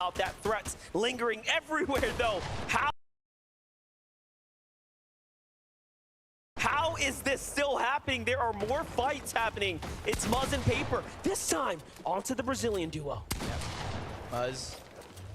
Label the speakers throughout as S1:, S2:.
S1: out that threats lingering everywhere though. How is this still happening? There are more fights happening. It's Muzz and Paper. This time, onto the Brazilian duo.
S2: Yep. Muzz,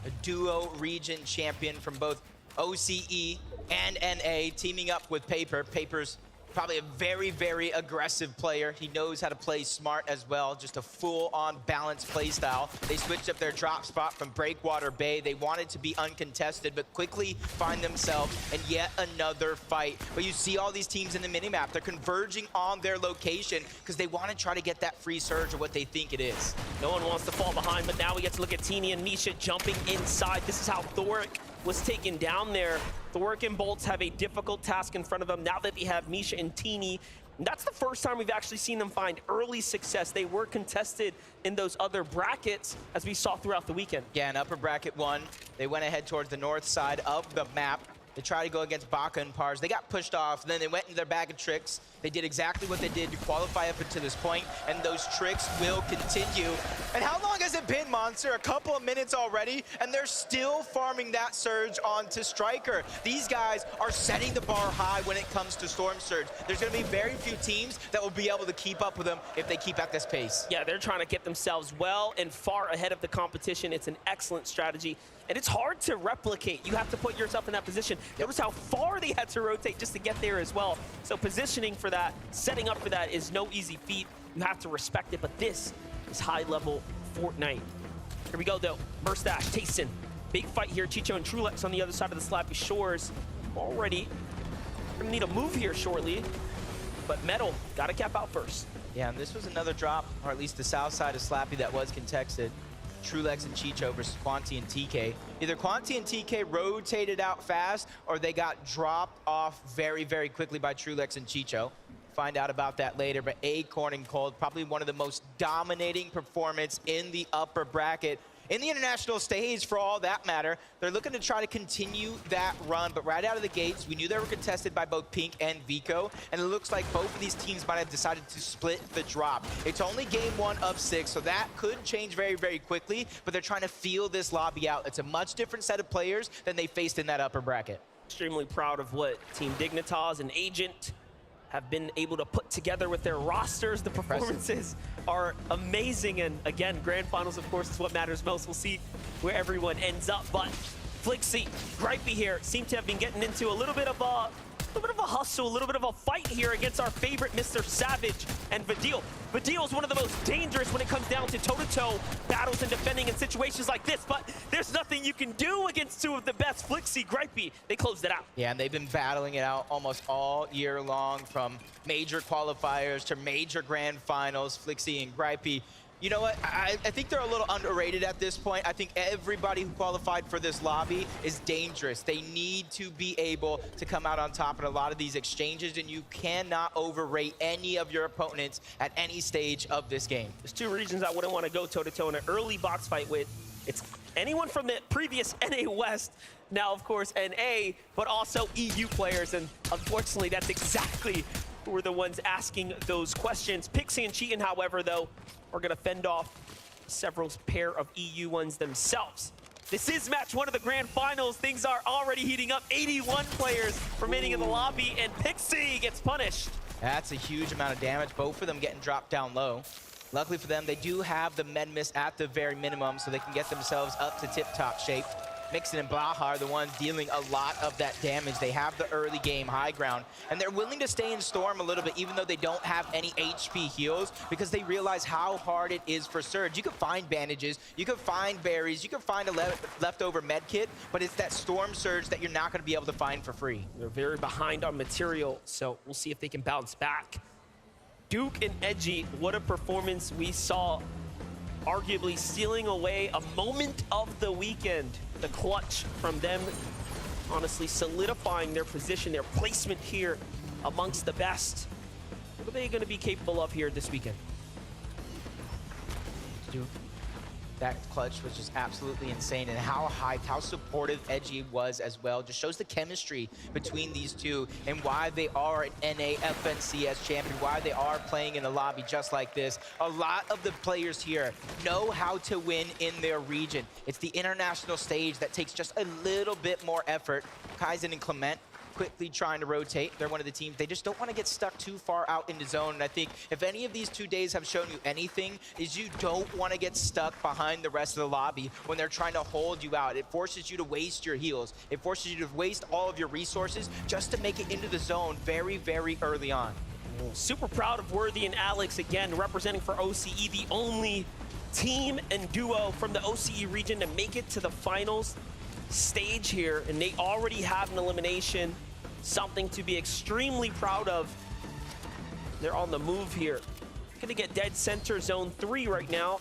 S2: a duo region champion from both OCE and NA, teaming up with Paper. Paper's probably a very, very aggressive player. He knows how to play smart as well, just a full-on balanced play style. They switched up their drop spot from Breakwater Bay. They wanted to be uncontested, but quickly find themselves in yet another fight. But you see all these teams in the minimap, they're converging on their location because they want to try to get that free surge of what they think it is.
S1: No one wants to fall behind, but now we get to look at Teeny and Misha jumping inside. This is how Thoric was taken down there. Thoric and Bolts have a difficult task in front of them now that they have Misha and Teeny. And that's the first time we've actually seen them find early success. They were contested in those other brackets, as we saw throughout the weekend.
S2: Yeah, in upper bracket 1, they went ahead towards the north side of the map. They tried to go against Baka and Pars. They got pushed off, then they went into their bag of tricks. They did exactly what they did to qualify up until this point, and those tricks will continue. And how long has it been, Monster? A couple of minutes already, and they're still farming that surge onto Striker. These guys are setting the bar high when it comes to Storm Surge. There's going to be very few teams that will be able to keep up with them if they keep at this pace.
S1: Yeah, they're trying to get themselves well and far ahead of the competition. It's an excellent strategy, and it's hard to replicate. You have to put yourself in that position. Notice how far they had to rotate just to get there as well. So positioning for that, setting up for that is no easy feat. You have to respect it, but this is high-level Fortnite. Here we go, though. Burst Dash, Tayson. Big fight here. Chicho and Trulex on the other side of the Slappy Shores. Already gonna need a move here shortly, but Metal got to cap out first.
S2: Yeah, and this was another drop, or at least the south side of Slappy that was contested. Trulex and Chicho versus Quanti and TK. Either Quanti and TK rotated out fast, or they got dropped off very, very quickly by Trulex and Chicho. Find out about that later, but Acorn and Cold, probably one of the most dominating performance in the upper bracket. In the international stage, for all that matter, they're looking to try to continue that run, but right out of the gates, we knew they were contested by both Pink and Vico, and it looks like both of these teams might have decided to split the drop. It's only game 1 of 6, so that could change very, very quickly, but they're trying to feel this lobby out. It's a much different set of players than they faced in that upper bracket.
S1: Extremely proud of what Team Dignitas and Agent have been able to put together with their rosters. The performances are amazing, and again, grand finals, of course, is what matters most. We'll see where everyone ends up, but Flixie, Gripey here, seem to have been getting into a little bit of a hustle, a little bit of a fight here against our favorite Mr. Savage and Vadil. Vadil is one of the most dangerous when it comes down to toe-to-toe battles and defending in situations like this, but there's nothing you can do against two of the best. Flixie, Gripey, they closed it out.
S2: Yeah, and they've been battling it out almost all year long, from major qualifiers to major grand finals. Flixie and Gripey, you know what? I think they're a little underrated at this point. I think everybody who qualified for this lobby is dangerous. They need to be able to come out on top in a lot of these exchanges, and you cannot overrate any of your opponents at any stage of this game.
S1: There's two regions I wouldn't want to go toe-to-toe in an early box fight with. It's anyone from the previous NA West, now of course NA, but also EU players, and unfortunately that's exactly who were the ones asking those questions. Pixie and Cheatin', however, though, are going to fend off several pair of EU ones themselves. This is match 1 of the grand finals. Things are already heating up. 81 players remaining in the lobby, and Pixie gets punished.
S2: That's a huge amount of damage. Both of them getting dropped down low. Luckily for them, they do have the med miss at the very minimum, so they can get themselves up to tip-top shape. Mixon and Blaha are the ones dealing a lot of that damage. They have the early game high ground, and they're willing to stay in Storm a little bit, even though they don't have any HP heals, because they realize how hard it is for Surge. You can find bandages, you can find berries, you can find a leftover med kit, but it's that Storm Surge that you're not going to be able to find for free.
S1: They're very behind on material, so we'll see if they can bounce back. Duke and Edgy, what a performance we saw. Arguably stealing away a moment of the weekend. The clutch from them, honestly solidifying their position, their placement here amongst the best. What are they going to be capable of here this weekend?
S2: That clutch was just absolutely insane, and how hyped, how supportive Edgy was as well. Just shows the chemistry between these two and why they are an NA FNCS champion, why they are playing in a lobby just like this. A lot of the players here know how to win in their region. It's the international stage that takes just a little bit more effort. Kaizen and Clement quickly trying to rotate. They're one of the teams. They just don't want to get stuck too far out in the zone. And I think if any of these 2 days have shown you anything, is you don't want to get stuck behind the rest of the lobby when they're trying to hold you out. It forces you to waste your heals. It forces you to waste all of your resources just to make it into the zone very, very early on.
S1: Super proud of Worthy and Alex, again, representing for OCE, the only team and duo from the OCE region to make it to the finals stage here, and they already have an elimination, something to be extremely proud of. They're on the move here. Gonna get dead center zone 3 right now.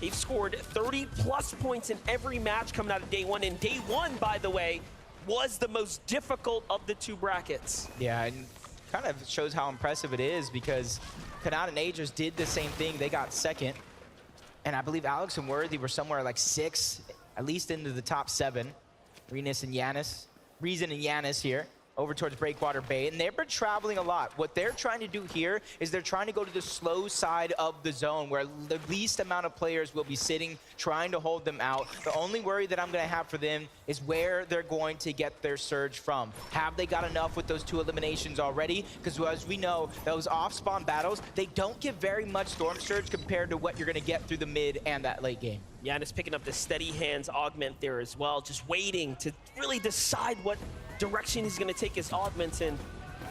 S1: They've scored 30+ points in every match coming out of day 1, and day 1, by the way, was the most difficult of the 2 brackets.
S2: Yeah, and kind of shows how impressive it is, because Kanata and Agers did the same thing. They got second, and I believe Alex and Worthy were somewhere like 6, at least into the top 7. Reason and Yanis here over towards Breakwater Bay, and they've been traveling a lot. What they're trying to do here is they're trying to go to the slow side of the zone where the least amount of players will be sitting, trying to hold them out. The only worry that I'm going to have for them is where they're going to get their surge from. Have they got enough with those 2 eliminations already? Because as we know, those off-spawn battles, they don't give very much storm surge compared to what you're going to get through the mid and that late game.
S1: Yanis picking up the steady hands augment there as well, just waiting to really decide what direction he's going to take his augments in.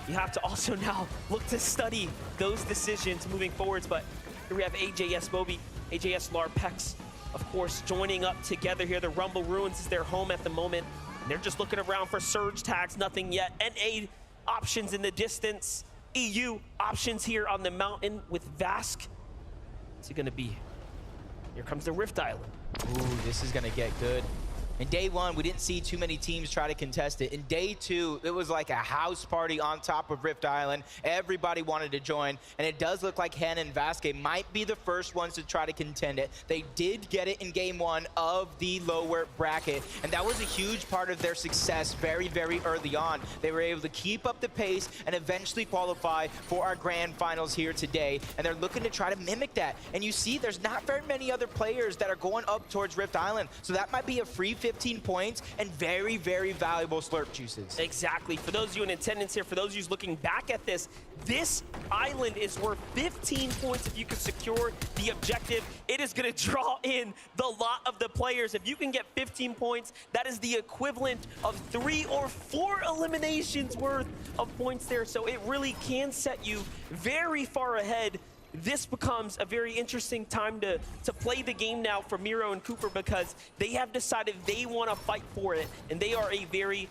S1: You have to also now look to study those decisions moving forwards. But here we have AJS Moby, AJS Larpex, of course, joining up together here. The Rumble Ruins is their home at the moment. And they're just looking around for surge tags, nothing yet. NA options in the distance. EU options here on the mountain with Vask. What's it going to be? Here comes the Rift Island.
S2: Ooh, this is gonna get good. In day 1, we didn't see too many teams try to contest it. In day 2, it was like a house party on top of Rift Island. Everybody wanted to join, and it does look like Hen and Vasquez might be the first ones to try to contend it. They did get it in game 1 of the lower bracket, and that was a huge part of their success very, very early on. They were able to keep up the pace and eventually qualify for our grand finals here today, and they're looking to try to mimic that. And you see there's not very many other players that are going up towards Rift Island, so that might be a free 15 points and very, very valuable slurp juices.
S1: Exactly. For those of you in attendance here, for those of you looking back at this island is worth 15 points if you can secure the objective. It is going to draw in the lot of the players. If you can get 15 points, that is the equivalent of 3 or 4 eliminations worth of points there. So it really can set you very far ahead. This becomes a very interesting time to play the game now for Miro and Cooper, because they have decided they want to fight for it, and they are a very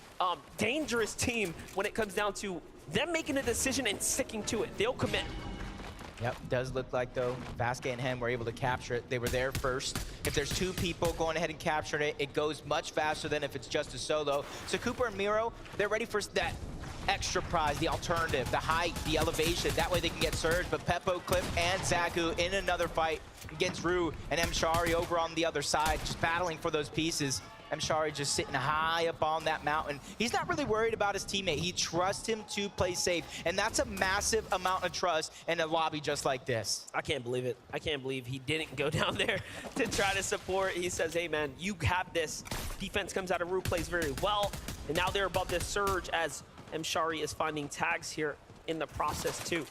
S1: dangerous team when it comes down to them making a decision and sticking to it. They'll commit.
S2: Yep, does look like, though, Vasquez and Hen were able to capture it. They were there first. If there's 2 people going ahead and capturing it, it goes much faster than if it's just a solo. So Cooper and Miro, they're ready for that extra prize, the alternative, the height, the elevation. That way they can get Surge. But Peppo, Clip, and Zaku in another fight against Rue and Mshari over on the other side, just battling for those pieces. Mshari just sitting high up on that mountain. He's not really worried about his teammate. He trusts him to play safe, and that's a massive amount of trust in a lobby just like this.
S1: I can't believe it. I can't believe he didn't go down there to try to support. He says, hey man, you have this. Defense comes out of Rue, plays very well, and now they're above this Surge as Mshari is finding tags here in the process too.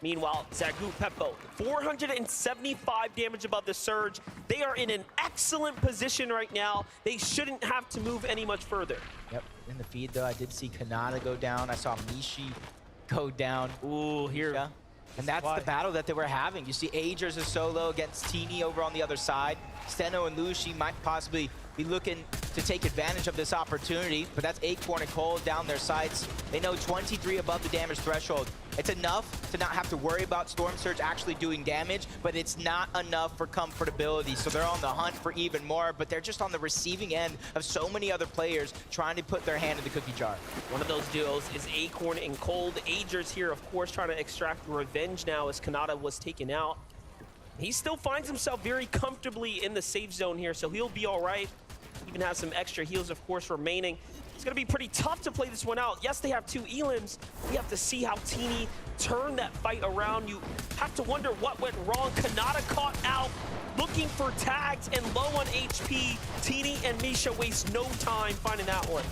S1: Meanwhile, Zagu Peppo, 475 damage above the Surge. They are in an excellent position right now. They shouldn't have to move any much further.
S2: Yep, in the feed though, I did see Kanata go down. I saw Mishi go down.
S1: Ooh, here.
S2: Yeah. And that's the battle that they were having. You see Agers is solo against Teeny over on the other side. Steno and Lushi might possibly be looking to take advantage of this opportunity, but that's Acorn and Cole down their sights. They know 23 above the damage threshold. It's enough to not have to worry about Storm Surge actually doing damage, but it's not enough for comfortability. So they're on the hunt for even more, but they're just on the receiving end of so many other players trying to put their hand in the cookie jar.
S1: One of those duos is Acorn and Cold. Agers here, of course, trying to extract revenge now as Kanata was taken out. He still finds himself very comfortably in the safe zone here, so he'll be all right. Even has some extra heals, of course, remaining. It's going to be pretty tough to play this one out. Yes, they have 2 elims. We have to see how Teeny turn that fight around. You have to wonder what went wrong. Kanata caught out, looking for tags and low on HP. Teeny and Misha waste no time finding that one.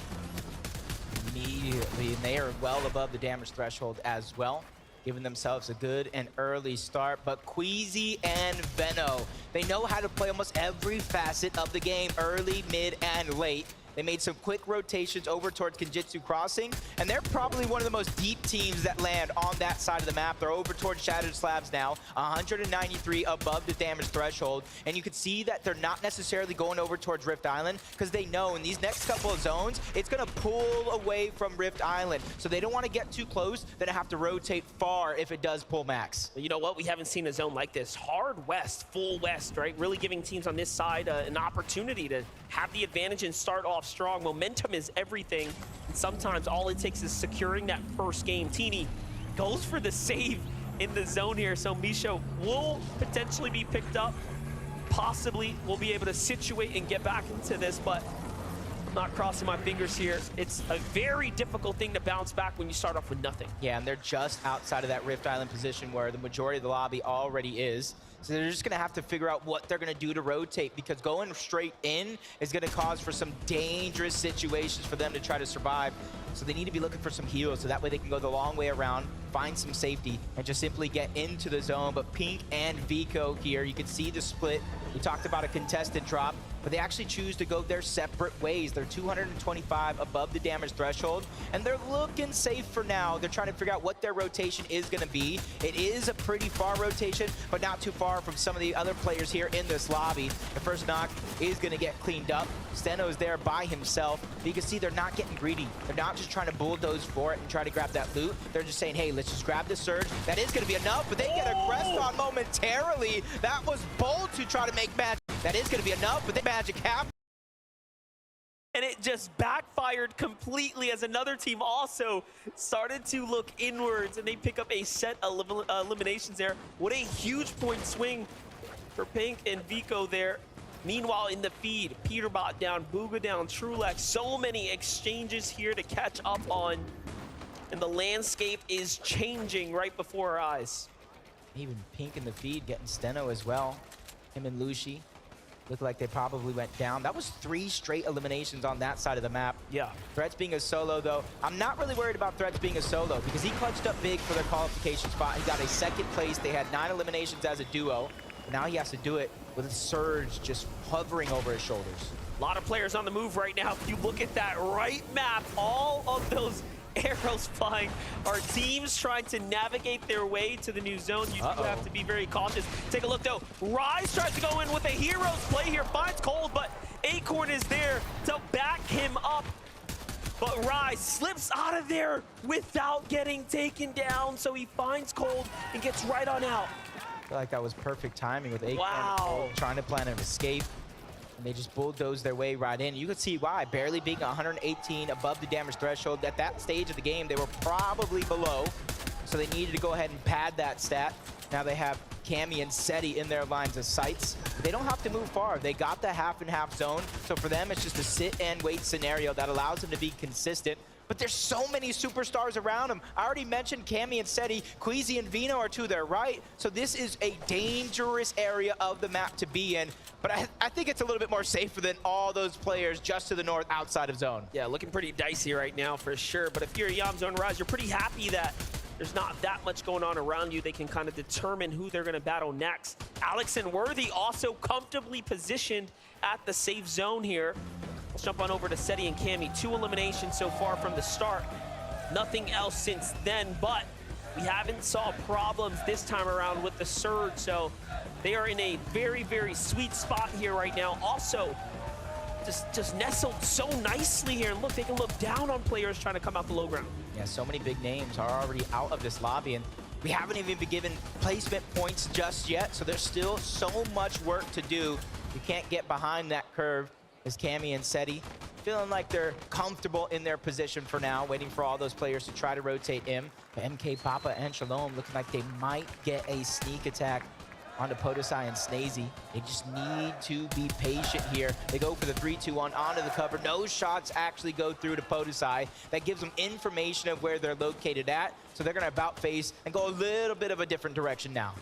S2: Immediately, and they are well above the damage threshold as well, giving themselves a good and early start. But Queasy and Veno, they know how to play almost every facet of the game, early, mid, and late. They made some quick rotations over towards Kenjutsu Crossing, and they're probably one of the most deep teams that land on that side of the map. They're over towards Shattered Slabs now, 193 above the damage threshold, and you can see that they're not necessarily going over towards Rift Island because they know in these next couple of zones, it's going to pull away from Rift Island. So they don't want to get too close, then have to rotate far if it does pull max.
S1: You know what? We haven't seen a zone like this. Hard west, full west, right? Really giving teams on this side an opportunity to have the advantage and start off strong. Momentum is everything. And sometimes all it takes is securing that first game. Teeny goes for the save in the zone here, so Misha will potentially be picked up. Possibly will be able to situate and get back into this, but I'm not crossing my fingers here. It's a very difficult thing to bounce back when you start off with nothing.
S2: Yeah, and they're just outside of that Rift Island position where the majority of the lobby already is. So they're just going to have to figure out what they're going to do to rotate, because going straight in is going to cause for some dangerous situations for them to try to survive. So they need to be looking for some heals, so that way they can go the long way around, find some safety, and just simply get into the zone. But Pink and Vico here, you can see the split. We talked about a contested drop, but they actually choose to go their separate ways. They're 225 above the damage threshold, and they're looking safe for now. They're trying to figure out what their rotation is going to be. It is a pretty far rotation, but not too far from some of the other players here in this lobby. The first knock is going to get cleaned up. Steno's there by himself. But you can see they're not getting greedy. They're not just trying to bulldoze for it and try to grab that loot. They're just saying, hey, let's just grab the surge. That is going to be enough, but they get aggressed on momentarily. That was bold to try to make magic. That is going to be enough, but the magic happened.
S1: And it just backfired completely as another team also started to look inwards, and they pick up a set of eliminations there. What a huge point swing for Pink and Vico there. Meanwhile, in the feed, Peterbot down, Booga down, Trulex. So many exchanges here to catch up on. And the landscape is changing right before our eyes.
S2: Even Pink in the feed getting Steno as well. Him and Lucy look like they probably went down. That was 3 straight eliminations on that side of the map.
S1: Yeah.
S2: Threats being a solo, though. I'm not really worried about Threats being a solo because he clutched up big for their qualification spot. He got a 2nd place. They had 9 eliminations as a duo. But now he has to do it with a surge just hovering over his shoulders.
S1: A lot of players on the move right now. If you look at that right map, all of those arrows flying. Our teams trying to navigate their way to the new zone. You do have to be very cautious. Take a look, though. Rise tries to go in with a hero's play here. Finds Cold, but Acorn is there to back him up. But Rise slips out of there without getting taken down. So he finds Cold and gets right on out.
S2: I feel like that was perfect timing with Acorn.
S1: Wow.
S2: Trying to plan an escape. And they just bulldozed their way right in. You can see why. Barely being 118 above the damage threshold. At that stage of the game, they were probably below. So they needed to go ahead and pad that stat. Now they have Cammy and Seti in their lines of sights. But they don't have to move far. They got the half and half zone. So for them, it's just a sit and wait scenario that allows them to be consistent. But there's so many superstars around him. I already mentioned Cammy and Seti. Queasy and Vino are to their right. So this is a dangerous area of the map to be in. But I think it's a little bit more safer than all those players just to the north outside of zone.
S1: Yeah, looking pretty dicey right now for sure. But if you're a Yam Zone Rise, you're pretty happy that there's not that much going on around you. They can kind of determine who they're going to battle next. Alex and Worthy also comfortably positioned at the safe zone here. Let's jump on over to Seti and Cammy. 2 eliminations so far from the start. Nothing else since then, but we haven't saw problems this time around with the surge, so they are in a very, very sweet spot here right now. Also, just nestled so nicely here. And look, they can look down on players trying to come out the low ground.
S2: Yeah, so many big names are already out of this lobby, and we haven't even been given placement points just yet, so there's still so much work to do. You can't get behind that curve. As Cammy and Seti feeling like they're comfortable in their position for now, waiting for all those players to try to rotate in. But MK, Papa, and Shalom looking like they might get a sneak attack onto Podesai and Snazy. They just need to be patient here. They go for the 3-2-1 onto the cover. No shots actually go through to Podesai. That gives them information of where they're located at. So they're going to about face and go a little bit of a different direction now.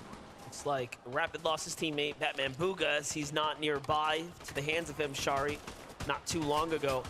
S1: Looks like Rapid lost his teammate, Batman Booga, as he's not nearby to the hands of Shari not too long ago.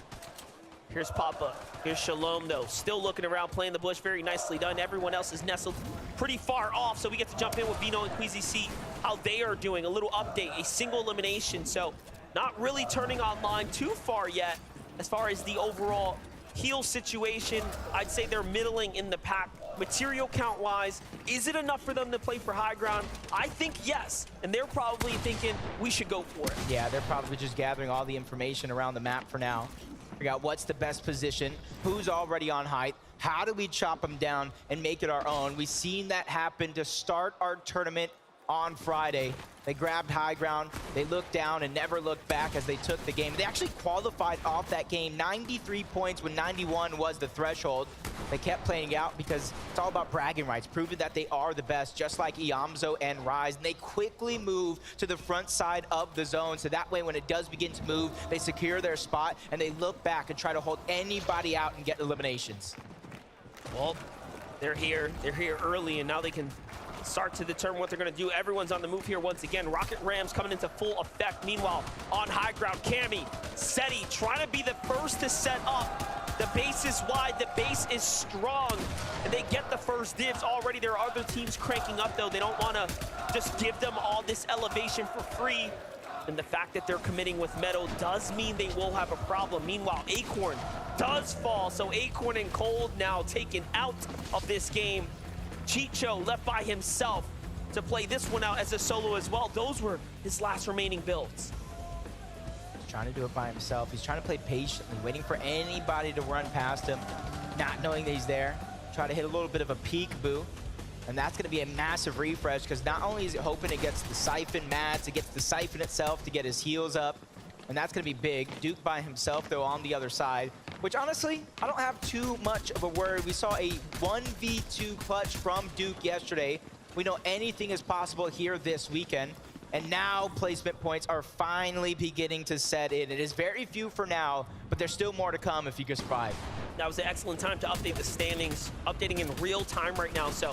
S1: Here's Papa. Here's Shalom, though. Still looking around, playing the bush. Very nicely done. Everyone else is nestled pretty far off, so we get to jump in with Vino and Queasy, see how they are doing. A little update, a single elimination, so not really turning online too far yet. As far as the overall heal situation, I'd say they're middling in the pack. Material count-wise, is it enough for them to play for high ground? I think yes, and they're probably thinking we should go for it.
S2: Yeah, they're probably just gathering all the information around the map for now. Figure out what's the best position, who's already on height, how do we chop them down and make it our own. We've seen that happen to start our tournament on Friday. They grabbed high ground, they looked down and never looked back as they took the game. They actually qualified off that game, 93 points when 91 was the threshold. They kept playing out because it's all about bragging rights, proving that they are the best, just like Iamzo and Rise. And they quickly move to the front side of the zone, so that way when it does begin to move, they secure their spot and they look back and try to hold anybody out and get eliminations.
S1: Well, they're here early, and now they can start to determine what they're going to do. Everyone's on the move here once again. Rocket Rams coming into full effect. Meanwhile, on high ground, Cammy, Seti trying to be the first to set up. The base is wide, the base is strong, and they get the first dibs already. There are other teams cranking up, though. They don't want to just give them all this elevation for free. And the fact that they're committing with Meadow does mean they will have a problem. Meanwhile, Acorn does fall, so Acorn and Cold now taken out of this game. Chicho left by himself to play this one out as a solo as well. Those were his last remaining builds.
S2: He's trying to do it by himself. He's trying to play patiently, waiting for anybody to run past him, not knowing that he's there. Try to hit a little bit of a peekaboo. And that's going to be a massive refresh because not only is it hoping it gets the Siphon mats, it gets the Siphon itself to get his heals up. And that's going to be big. Duke by himself, though, on the other side, which honestly, I don't have too much of a worry. We saw a 1v2 clutch from Duke yesterday. We know anything is possible here this weekend. And now placement points are finally beginning to set in. It is very few for now, but there's still more to come if you can survive.
S1: That was an excellent time to update the standings, updating in real time right now. So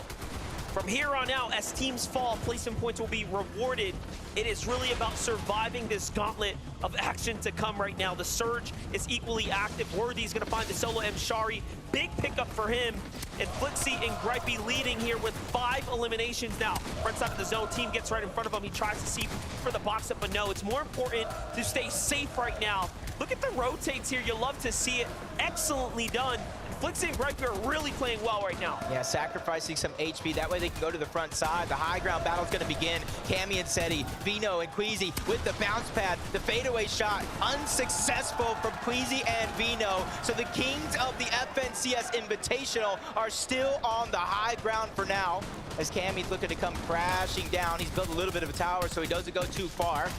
S1: from here on out, as teams fall, placement points will be rewarded. It is really about surviving this gauntlet of action to come right now. The Surge is equally active. Worthy's gonna find the solo Shari. Big pickup for him. And Flixie and Gripey leading here with 5 eliminations now. Front side of the zone, team gets right in front of him. He tries to see for the box up, but no, it's more important to stay safe right now. Look at the rotates here. You love to see it. Excellently done. Flixie and Gripey are really playing well right now.
S2: Yeah, sacrificing some HP. That way they can go to the front side. The high ground battle's going to begin. Cammy and Seti, Vino and Queasy with the bounce pad. The fadeaway shot unsuccessful from Queasy and Vino. So the kings of the FNCS Invitational are still on the high ground for now. As Cammy's looking to come crashing down. He's built a little bit of a tower, so he doesn't go too far.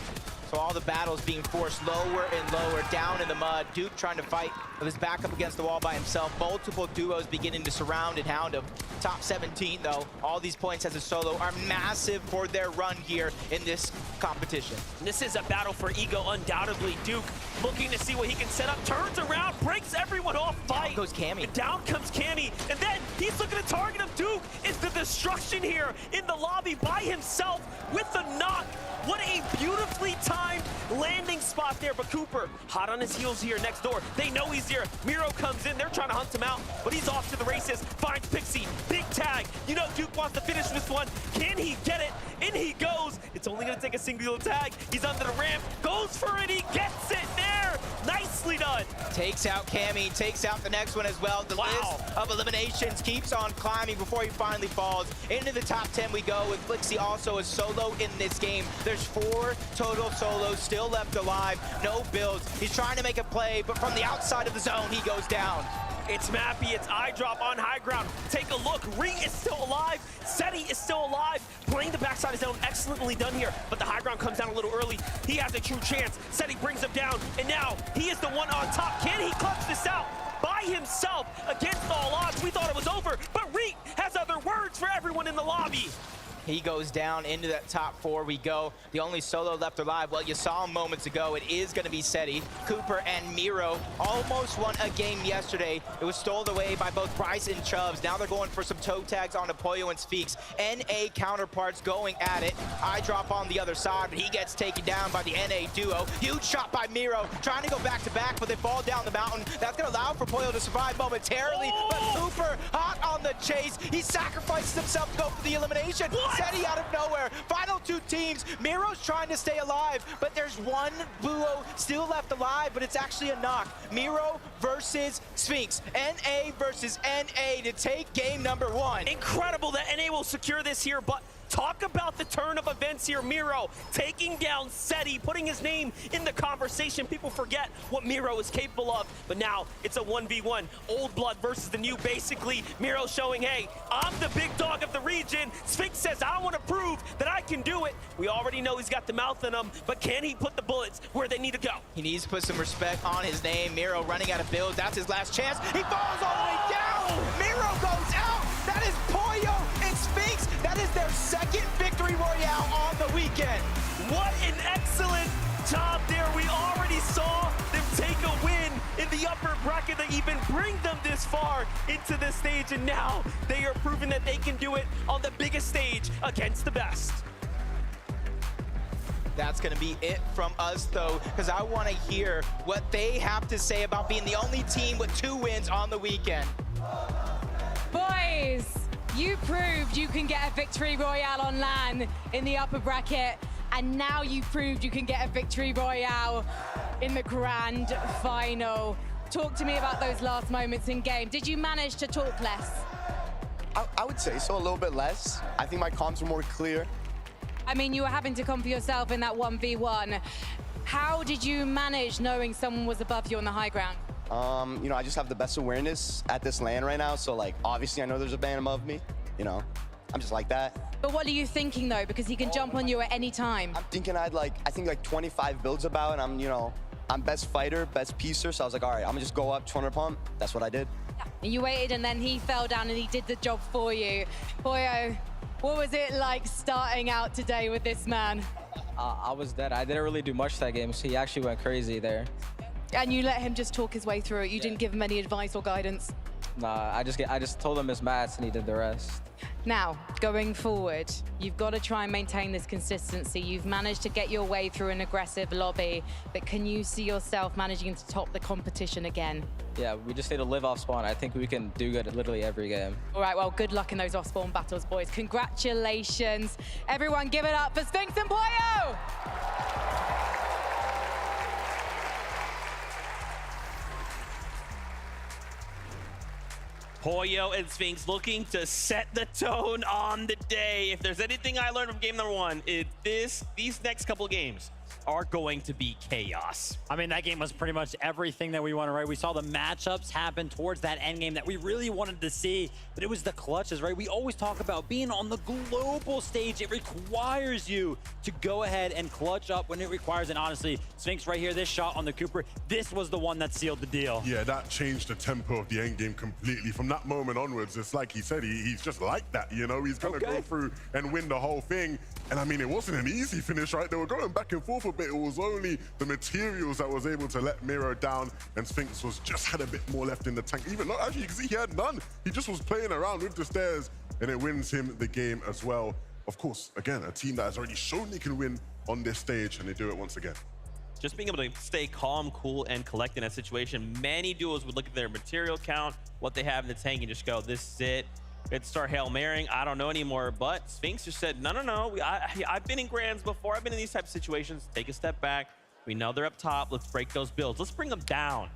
S2: So all the battles being forced lower and lower, down in the mud. Duke trying to fight with his back up against the wall by himself. Multiple duos beginning to surround and hound him. Top 17, though. All these points as a solo are massive for their run here in this competition.
S1: This is a battle for ego, undoubtedly. Duke looking to see what he can set up. Turns around, breaks everyone off. Fight.
S2: Down goes Cammy.
S1: And down comes Cammy. And then he's looking to target him. Duke is the destruction here in the lobby by himself with the knock. What a beautifully timed landing spot there. But Cooper, hot on his heels here next door. They know he's here. Miro comes in. They're trying to hunt him out, but he's off to the races. Finds Pixie. Big tag. You know Duke wants to finish this one. Can he get it? In he goes. It's only going to take a single tag. He's under the ramp. Goes for it. He gets it there. Nicely done.
S2: Takes out Cammy. Takes out the next one as well. The list of eliminations keeps on climbing before he finally falls. Into the top 10 we go with Flixie also a solo in this game. There's 4 total solos still left alive. No builds. He's trying to make a play, but from the outside of the zone, he goes down.
S1: It's Mappy, it's eye drop on high ground. Take a look, Reet is still alive. Seti is still alive. Playing the backside of zone, excellently done here. But the high ground comes down a little early. He has a true chance. Seti brings him down, and now he is the one on top. Can he clutch this out? By himself, against all odds. We thought it was over, but Reet has other words for everyone in the lobby.
S2: He goes down into that top 4 we go. The only solo left alive, well, you saw him moments ago. It is going to be Seti. Cooper and Miro almost won a game yesterday. It was stolen away by both Bryce and Chubbs. Now they're going for some toe tags onto Pollo and Sphinx. NA counterparts going at it. I drop on the other side, but he gets taken down by the NA duo. Huge shot by Miro, trying to go back-to-back, but they fall down the mountain. That's going to allow for Pollo to survive momentarily, but Cooper hot on the chase. He sacrifices himself to go for the elimination. Seti out of nowhere. Final 2 teams. Miro's trying to stay alive, but there's one duo still left alive, but it's actually a knock. Miro versus Sphinx. NA versus NA to take game number 1.
S1: Incredible that NA will secure this here, but talk about the turn of events here. Miro taking down Seti, putting his name in the conversation. People forget what Miro is capable of, but now it's a 1v1. Old blood versus the new, basically. Miro showing, hey, I'm the big dog of the region. Sphinx says, I want to prove that I can do it. We already know he's got the mouth in him, but can he put the bullets where they need to go?
S2: He needs to put some respect on his name. Miro running out of builds. That's his last chance. He falls all the way down. Miro goes out. That is Pollo and Sphinx. That is their second victory royale on the weekend.
S1: What an excellent job there. We already saw them take a win in the upper bracket that even bring them this far into this stage, and now they are proving that they can do it on the biggest stage against the best.
S2: That's going to be it from us, though, because I want to hear what they have to say about being the only team with 2 wins on the weekend.
S3: Boys, you proved you can get a victory royale on LAN in the upper bracket, and now you've proved you can get a victory royale in the grand final. Talk to me about those last moments in game. Did you manage to talk less?
S4: I would say so, a little bit less. I think my comms were more clear.
S3: I mean, you were having to come for yourself in that 1v1. How did you manage knowing someone was above you on the high ground?
S4: You know, I just have the best awareness at this LAN right now, so like, obviously I know there's a ban above me, you know? I'm just like that.
S3: But what are you thinking though? Because he can jump on you at any time.
S4: I'm thinking I think like 25 builds about, and I'm, you know, I'm best fighter, best piecer, so I was like, all right, I'm gonna just go up 200 pump. That's what I did.
S3: Yeah. And you waited, and then he fell down and he did the job for you. Pollo, what was it like starting out today with this man?
S5: I was dead. I didn't really do much that game, so he actually went crazy there.
S3: And you let him just talk his way through it. You didn't give him any advice or guidance.
S5: Nah, I just told him his mats and he did the rest.
S3: Now, going forward, you've got to try and maintain this consistency. You've managed to get your way through an aggressive lobby, but can you see yourself managing to top the competition again?
S5: Yeah, we just need to live off spawn. I think we can do good at literally every game.
S3: All right, well, good luck in those off-spawn battles, boys. Congratulations. Everyone give it up for Sphinx and Pollo!
S6: Pollo and Sphinx looking to set the tone on the day. If there's anything I learned from game number 1, these next couple games are going to be chaos.
S7: I mean, that game was pretty much everything that we wanted, right? We saw the matchups happen towards that end game that we really wanted to see, but it was the clutches, right? We always talk about being on the global stage. It requires you to go ahead and clutch up when it requires, and honestly, Sphinx right here, this shot on the Cooper, this was the one that sealed the deal.
S8: Yeah, that changed the tempo of the end game completely. From that moment onwards, it's like he said, he's just like that, you know? He's gonna go through and win the whole thing. And I mean, it wasn't an easy finish, right? They were going back and forth a bit. It was only the materials that was able to let Miro down, and Sphinx was just had a bit more left in the tank. Even though, actually, you can see he had none. He just was playing around with the stairs, and it wins him the game as well. Of course, again, a team that has already shown they can win on this stage, and they do it once again.
S6: Just being able to stay calm, cool, and collect in that situation. Many duos would look at their material count, what they have in the tank, and just go, this is it. Let's start Hail Marrying. I don't know anymore. But Sphinx just said, no. I've been in grands before. I've been in these types of situations. Take a step back. We know they're up top. Let's break those builds. Let's bring them down.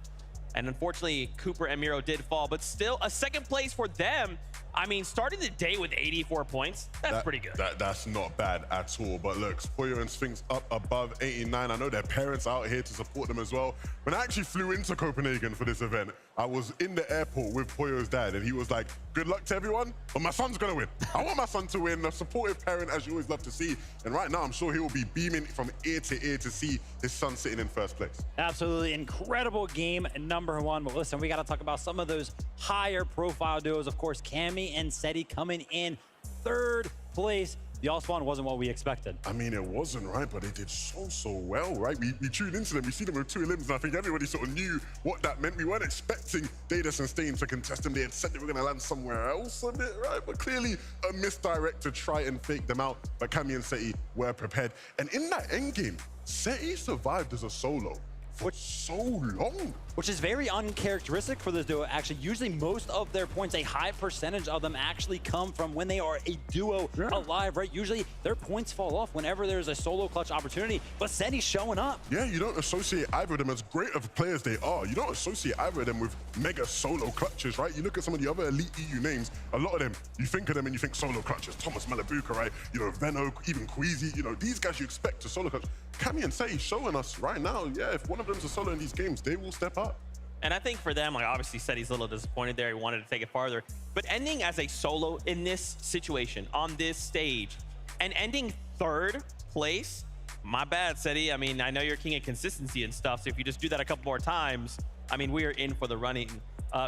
S6: And unfortunately, Cooper and Miro did fall, but still a second place for them. I mean, starting the day with 84 points, that's pretty good.
S8: That's not bad at all. But look, Pollo and Sphinx up above 89. I know their parents are out here to support them as well. When I actually flew into Copenhagen for this event, I was in the airport with Pollo's dad, and he was like, good luck to everyone, but my son's gonna win. I want my son to win, a supportive parent, as you always love to see. And right now, I'm sure he will be beaming from ear to ear to see his son sitting in first place.
S7: Absolutely incredible game number 1. But listen, we got to talk about some of those higher profile duos. Of course, Cammy and Seti coming in 3rd place the all spawn wasn't what we expected.
S8: I mean, it wasn't, right? But they did so well, right? We tuned into them, we see them with 2 limbs, and I think everybody sort of knew what that meant. We weren't expecting Daedus and Stain to contest them. They had said they were going to land somewhere else a bit, right? But clearly a misdirect to try and fake them out. But Cammy and Seti were prepared. And in that endgame, Seti survived as a solo for so long.
S7: Which is very uncharacteristic for this duo. Actually, usually most of their points, a high percentage of them actually come from when they are a duo alive, right? Usually their points fall off whenever there's a solo clutch opportunity, but Seti's showing up.
S8: Yeah, you don't associate either of them, as great of players they are, you don't associate either of them with mega solo clutches, right? You look at some of the other elite EU names, a lot of them, you think of them and you think solo clutches. Thomas Malabuka, right? You know, Venno, even Queasy, you know, these guys you expect to solo clutch. Cammy and Seti showing us right now, yeah, if one of them's a solo in these games, they will step up.
S6: And I think for them, like obviously Seti's a little disappointed there. He wanted to take it farther. But ending as a solo in this situation, on this stage, and ending 3rd place, my bad, Seti. I mean, I know you're king of consistency and stuff, so if you just do that a couple more times, I mean, we are in for the running.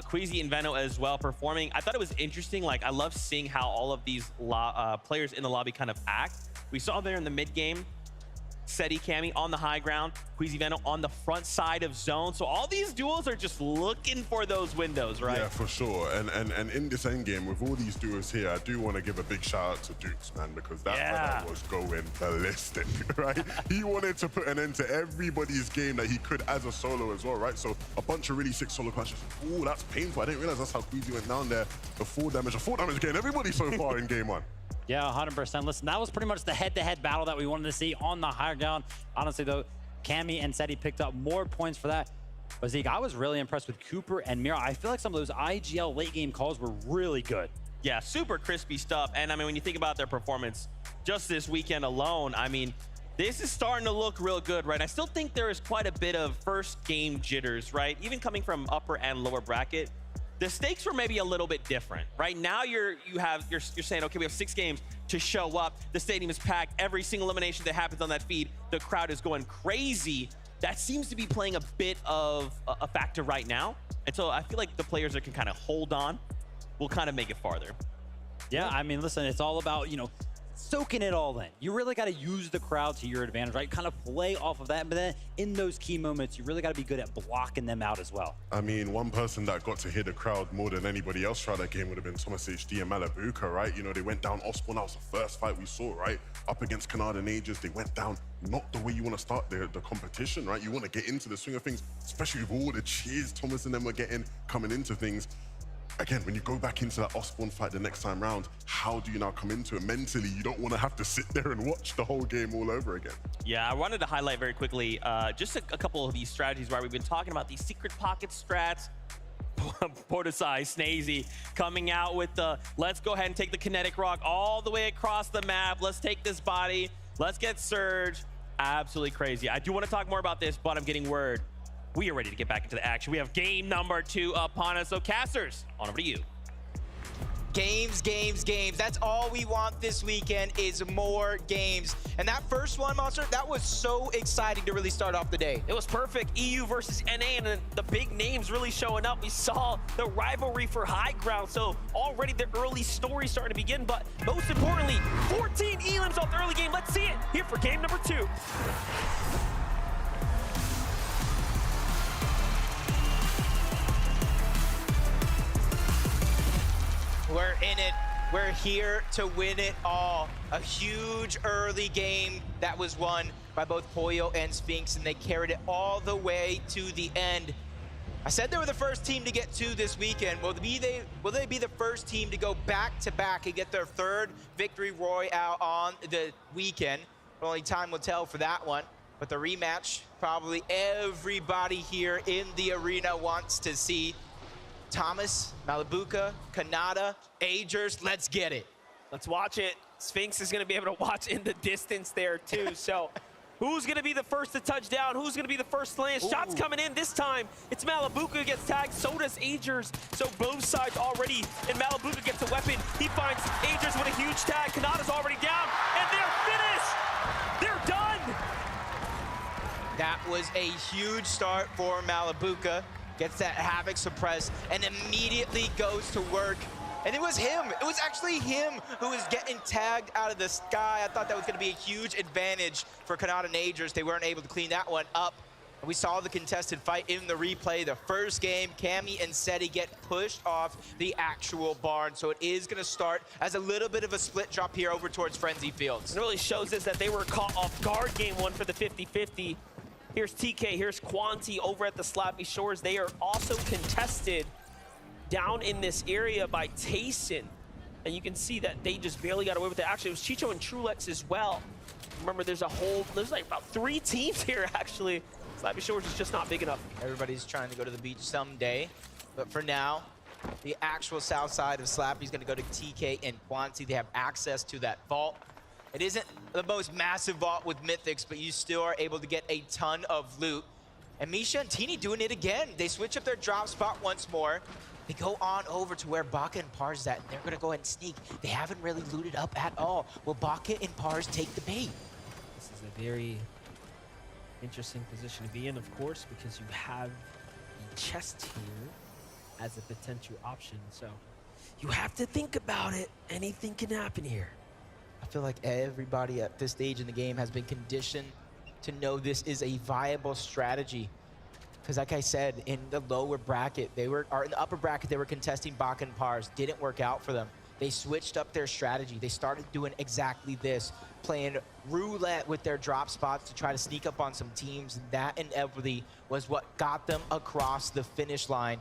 S6: Queasy and Venno as well performing. I thought it was interesting. Like, I love seeing how all of these players in the lobby kind of act. We saw there in the mid game, Seti, Cammy on the high ground, Queasy, Venno on the front side of zone. So all these duos are just looking for those windows, right?
S8: Yeah, for sure. And in this end game, with all these duos here, I do want to give a big shout out to Dukes, man, because that brother was going ballistic, right? He wanted to put an end to everybody's game that he could as a solo as well, right? So a bunch of really sick solo clutches. Oh, that's painful. I didn't realize that's how Queasy went down there. The 4 damage getting everybody so far in game 1.
S7: Yeah, 100%. Listen, that was pretty much the head-to-head battle that we wanted to see on the higher ground. Honestly, though, Cammy and Seti picked up more points for that. But Zeke, I was really impressed with Cooper and Mira. I feel like some of those IGL late-game calls were really good.
S6: Yeah, super crispy stuff. And I mean, when you think about their performance just this weekend alone, I mean, this is starting to look real good, right? I still think there is quite a bit of first game jitters, right? Even coming from upper and lower bracket. The stakes were maybe a little bit different. Right now, you're saying, okay, we have 6 games to show up. The stadium is packed. Every single elimination that happens on that feed, the crowd is going crazy. That seems to be playing a bit of a factor right now. And so I feel like the players that can kind of hold on will kind of make it farther.
S7: Yeah, I mean, listen, it's all about, you know, soaking it all in. You really got to use the crowd to your advantage, right? Kind of play off of that, but then in those key moments, you really got to be good at blocking them out as well.
S8: I mean, one person that got to hear the crowd more than anybody else throughout that game would have been Thomas HD and Malabuka, right? You know, they went down Osborne. That was the first fight we saw, right? Up against Canada and Aegis, they went down not the way you want to start the competition, right? You want to get into the swing of things, especially with all the cheers Thomas and them were getting coming into things. Again, when you go back into that Osborne fight the next time round, how do you now come into it mentally? You don't want to have to sit there and watch the whole game all over again.
S6: Yeah, I wanted to highlight very quickly just a couple of these strategies where we've been talking about these secret pocket strats. Portisai, Snazy coming out with the, let's go ahead and take the kinetic rock all the way across the map. Let's take this body. Let's get Surge. Absolutely crazy. I do want to talk more about this, but I'm getting word. We are ready to get back into the action. We have game number 2 upon us. So casters, on over to you.
S2: Games, games, games. That's all we want this weekend is more games. And that first one, Monster, that was so exciting to really start off the day.
S1: It was perfect. EU versus NA, and the big names really showing up. We saw the rivalry for high ground, so already the early story starting to begin. But most importantly, 14 elims off the early game. Let's see it here for game number 2.
S2: We're in it. We're here to win it all. A huge early game that was won by both Pollo and Sphinx, and they carried it all the way to the end. I said they were the first team to get 2 this weekend. Will they be the first team to go back-to-back and get their 3rd victory royale on the weekend? Only time will tell for that one. But the rematch, probably everybody here in the arena wants to see. Thomas, Malabuka, Kanata, Agers, let's get it.
S1: Let's watch it. Sphinx is going to be able to watch in the distance there too. So who's going to be the first to touch down? Who's going to be the first to land? Shots coming in this time. It's Malabuka who gets tagged. So does Agers. So both sides already. And Malabuka gets a weapon. He finds Agers with a huge tag. Kanata's already down. And they're finished. They're done.
S2: That was a huge start for Malabuka. Gets that Havoc suppressed and immediately goes to work And it was him. It was actually him who was getting tagged out of the sky. I thought that was going to be a huge advantage for Canada Nagers. They weren't able to clean that one up. We saw the contested fight in the replay. The first game, Cammy and Seti get pushed off the actual barn. So it is going to start as a little bit of a split drop here over towards Frenzy Fields.
S1: It really shows us that they were caught off guard game one for the 50-50. Here's TK, here's Quanti over at the Slappy Shores. They are also contested down in this area by Tayson. And you can see that they just barely got away with it. Actually, it was Chicho and Trulex as well. Remember, there's like about 3 teams here, actually. Slappy Shores is just not big enough.
S2: Everybody's trying to go to the beach someday. But for now, the actual south side of Slappy is going to go to TK and Quanti. They have access to that vault. It isn't the most massive vault with Mythics, but you still are able to get a ton of loot. And Misha and Teeny doing it again. They switch up their drop spot once more. They go on over to where Baka and Pars is at, and they're going to go ahead and sneak. They haven't really looted up at all. Will Baka and Pars take the bait?
S1: This is a very interesting position to be in, of course, because you have the chest here as a potential option. So you have to think about it. Anything can happen here.
S2: I feel like everybody at this stage in the game has been conditioned to know this is a viable strategy. Because like I said, in the lower bracket, in the upper bracket, they were contesting Baka and Pars. Didn't work out for them. They switched up their strategy. They started doing exactly this, playing roulette with their drop spots to try to sneak up on some teams. And that inevitably was what got them across the finish line.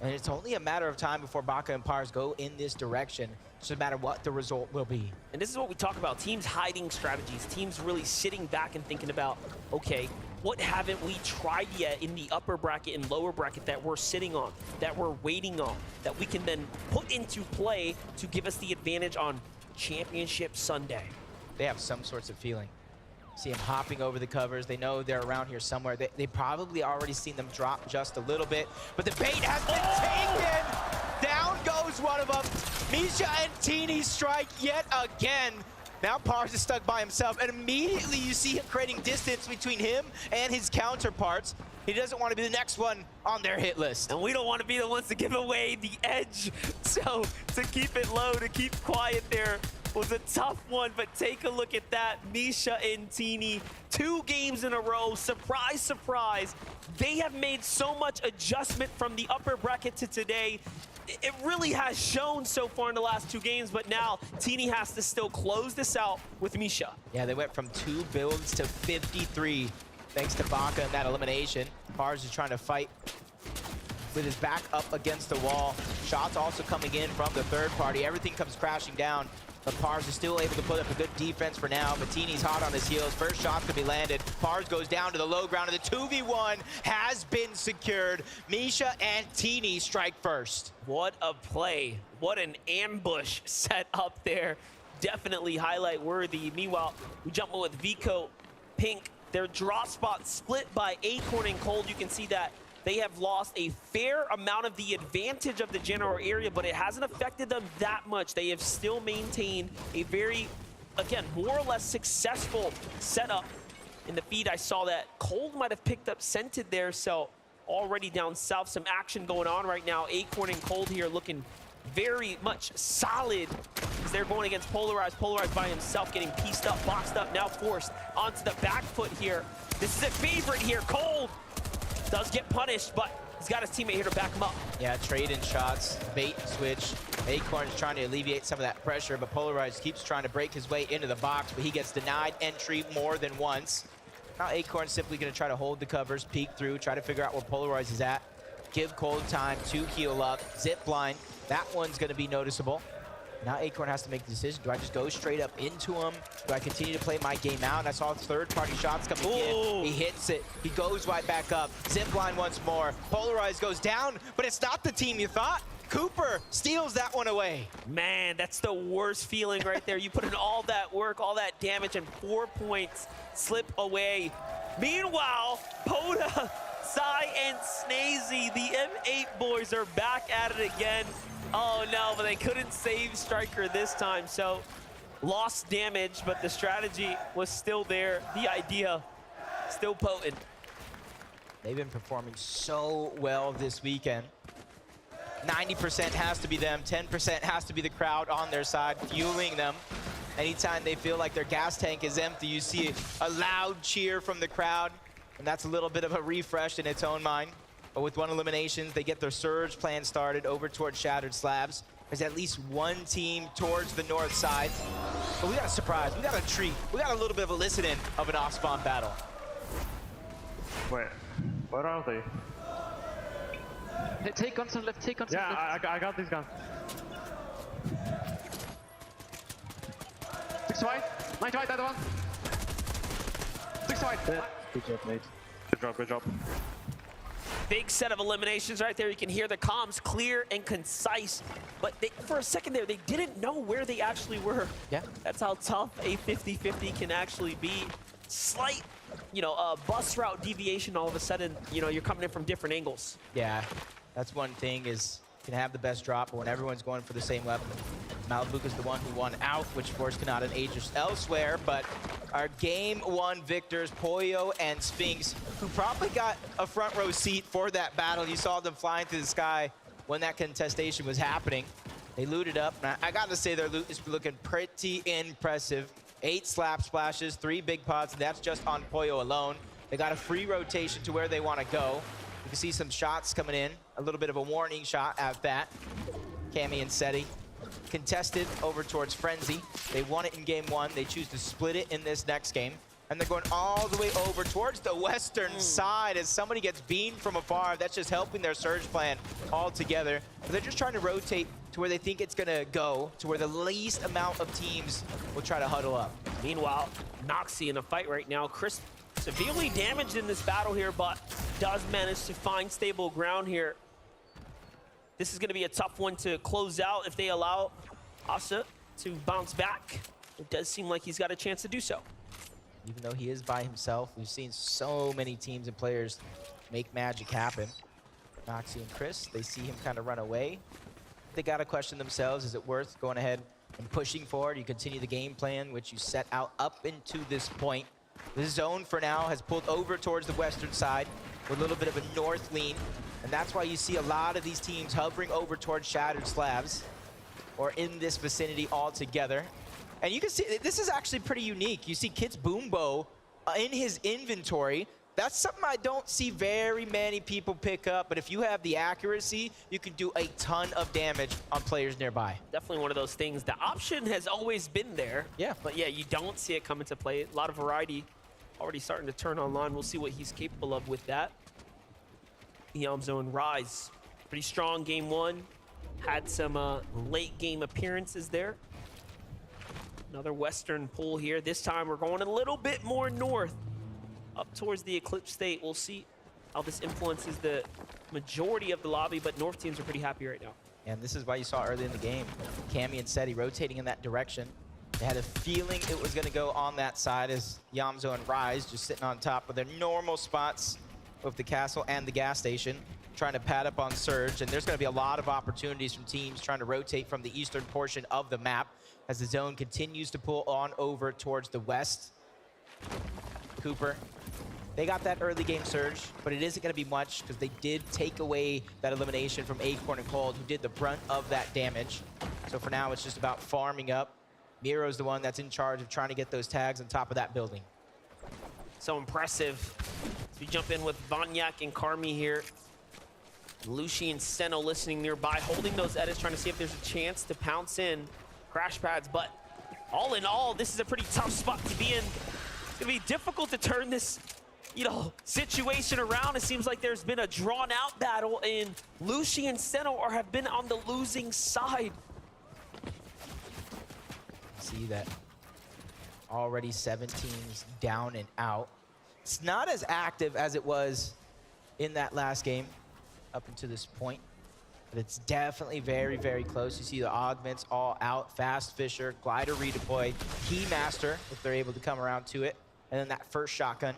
S2: And it's only a matter of time before Baka and Pars go in this direction. It's no matter what the result will be.
S1: And this is what we talk about, teams hiding strategies, teams really sitting back and thinking about, okay, what haven't we tried yet in the upper bracket and lower bracket that we're sitting on, that we're waiting on, that we can then put into play to give us the advantage on Championship Sunday.
S2: They have some sorts of feeling. See them hopping over the covers. They know they're around here somewhere. They probably already seen them drop just a little bit, but the bait has been taken. Down goes one of them. Misha and Teeny strike yet again. Now Pars is stuck by himself, and immediately you see him creating distance between him and his counterparts. He doesn't want to be the next one on their hit list.
S1: And we don't want to be the ones to give away the edge. So to keep it low, to keep quiet there was a tough one, but take a look at that. Misha and Teeny, 2 games in a row. Surprise, surprise. They have made so much adjustment from the upper bracket to today. It really has shown so far in the last 2 games, but now Teeny has to still close this out with Misha.
S2: Yeah, they went from 2 builds to 53 thanks to Baka and that elimination. Pars is trying to fight with his back up against the wall. Shots also coming in from the third party. Everything comes crashing down. But Pars is still able to put up a good defense for now. But Teeny's hot on his heels. First shot's gonna be landed. Pars goes down to the low ground, and the 2v1 has been secured. Misha and Teeny strike first.
S1: What a play. What an ambush set up there. Definitely highlight worthy. Meanwhile, we jump in with Vico, Pink. Their drop spot split by Acorn and Cold. You can see that they have lost a fair amount of the advantage of the general area, but it hasn't affected them that much. They have still maintained a very, again, more or less successful setup. In the feed, I saw that Cold might have picked up Scented there, so already down south, some action going on right now. Acorn and Cold here looking very much solid as they're going against Polarized. Polarized by himself, getting pieced up, boxed up, now forced onto the back foot here. This is a favorite here. Cold does get punished, but he's got his teammate here to back him up.
S2: Yeah, trade in shots, bait switch. Acorn is trying to alleviate some of that pressure, but Polarized keeps trying to break his way into the box, but he gets denied entry more than once. Now Acorn's simply gonna try to hold the covers, peek through, try to figure out where Polarized is at. Give Cold time to heal up. Zip line, that one's gonna be noticeable. Now Acorn has to make the decision. Do I just go straight up into him? Do I continue to play my game out? And I saw third-party shots coming in. He hits it. He goes right back up. Zip line once more. Polarized goes down, but it's not the team you thought. Cooper steals that one away.
S1: Man, that's the worst feeling right there. You put in all that work, all that damage, and 4 points slip away. Meanwhile, Poda, Sai, and Snazy, the M8 boys, are back at it again. Oh no, but they couldn't save Striker this time, so lost damage, but the strategy was still there. The idea still potent.
S2: They've been performing so well this weekend. 90% has to be them, 10% has to be the crowd on their side, fueling them. Anytime they feel like their gas tank is empty, you see a loud cheer from the crowd, and that's a little bit of a refresh in its own mind. But with 1 eliminations, they get their surge plan started over towards Shattered Slabs. There's at least one team towards the north side. But we got a surprise, we got a treat. We got a little bit of a listen-in of an off-spawn battle.
S9: Wait, where are they?
S10: Hey, take guns on left, take guns on left.
S9: Yeah, I got these guns. 6 white, 9 white, that one. 6 white. Yeah. Good job, mate. Good job, good job.
S1: Big set of eliminations right there. You can hear the comms clear and concise. But for a second there, they didn't know where they actually were.
S2: Yeah.
S1: That's how tough a 50-50 can actually be. Slight, bus route deviation all of a sudden, you're coming in from different angles.
S2: Yeah, that's one thing is you can have the best drop, but when everyone's going for the same weapon. Malibuca's the one who won out, which forced Kanata and Aegis elsewhere, but our game 1 victors, Pollo and Sphinx, who probably got a front row seat for that battle. You saw them flying through the sky when that contestation was happening. They looted up, and I gotta say their loot is looking pretty impressive. 8 slap splashes, 3 big pots, and that's just on Pollo alone. They got a free rotation to where they want to go. You can see some shots coming in, a little bit of a warning shot at that. Cammy and Seti contested over towards Frenzy. They won it in game 1. They choose to split it in this next game. And they're going all the way over towards the western side as somebody gets beamed from afar. That's just helping their surge plan all together. But they're just trying to rotate to where they think it's going to go, to where the least amount of teams will try to huddle up.
S1: Meanwhile, Noxie in a fight right now. Chris severely damaged in this battle here, but does manage to find stable ground here. This is going to be a tough one to close out if they allow Asa to bounce back. It does seem like he's got a chance to do so.
S2: Even though he is by himself, we've seen so many teams and players make magic happen. Noxie and Chris, they see him kind of run away. They got to question themselves, is it worth going ahead and pushing forward? You continue the game plan, which you set out up into this point. The zone for now has pulled over towards the western side with a little bit of a north lean. And that's why you see a lot of these teams hovering over towards Shattered Slabs or in this vicinity altogether. And you can see, this is actually pretty unique. You see Kit's Boombo in his inventory. That's something I don't see very many people pick up, but if you have the accuracy, you can do a ton of damage on players nearby.
S1: Definitely one of those things. The option has always been there.
S2: Yeah.
S1: But yeah, you don't see it come into play. A lot of variety already starting to turn online. We'll see what he's capable of with that. YAMZO and Rise, pretty strong game 1. Had some late game appearances there. Another western pull here. This time we're going a little bit more north, up towards the Eclipse State. We'll see how this influences the majority of the lobby, but North teams are pretty happy right now.
S2: And this is why you saw early in the game, Cammy and Seti rotating in that direction. They had a feeling it was going to go on that side as YAMZO and Rise just sitting on top of their normal spots with the castle and the gas station, trying to pad up on Surge. And there's going to be a lot of opportunities from teams trying to rotate from the eastern portion of the map as the zone continues to pull on over towards the west. Cooper, they got that early game surge, but it isn't going to be much because they did take away that elimination from Acorn and Cold, who did the brunt of that damage. So for now, it's just about farming up. Miro's the one that's in charge of trying to get those tags on top of that building.
S1: So impressive. As we jump in with Vanyak and Karmi here. Lucy and Seno listening nearby, holding those edits, trying to see if there's a chance to pounce in crash pads. But all in all, this is a pretty tough spot to be in. It's gonna be difficult to turn this, situation around. It seems like there's been a drawn-out battle, and Lucy and Seno have been on the losing side.
S2: See that already 7 teams down and out. It's not as active as it was in that last game up until this point, but it's definitely very, very close. You see the augments all out, Fast Fisher, Glider redeploy, Keymaster, if they're able to come around to it, and then that first shotgun.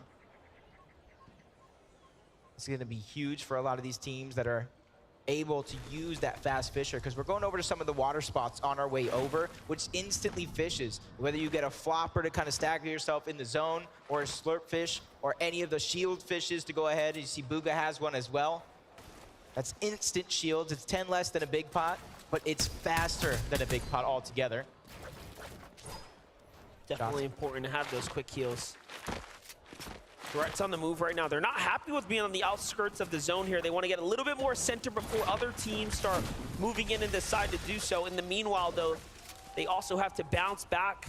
S2: It's going to be huge for a lot of these teams that are able to use that Fast Fisher, because we're going over to some of the water spots on our way over, which instantly fishes. Whether you get a flopper to kind of stagger yourself in the zone, or a slurp fish, or any of the shield fishes to go ahead. You see Booga has one as well. That's instant shields. It's 10 less than a big pot, but it's faster than a big pot altogether.
S1: Definitely important to have those quick heals. Threats on the move right now. They're not happy with being on the outskirts of the zone here. They want to get a little bit more center before other teams start moving in and decide to do so. In the meanwhile, though, they also have to bounce back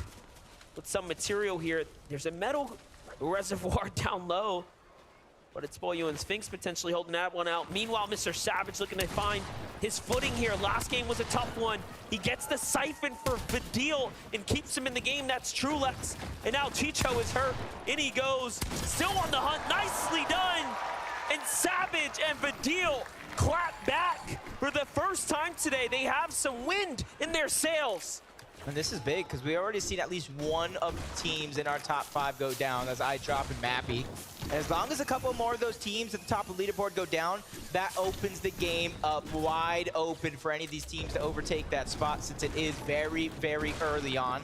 S1: with some material here. There's a metal reservoir down low, but it's Boyo and Sphinx potentially holding that one out. Meanwhile, Mr. Savage looking to find his footing here. Last game was a tough one. He gets the siphon for Vidil and keeps him in the game. That's Trulex. And now Chicho is hurt. In he goes. Still on the hunt. Nicely done. And Savage and Vidil clap back for the first time today. They have some wind in their sails.
S2: And this is big because we already seen at least one of the teams in our top 5 go down. That's iDrop and Mappy. And as long as a couple more of those teams at the top of the leaderboard go down, that opens the game up wide open for any of these teams to overtake that spot, since it is very, very early on.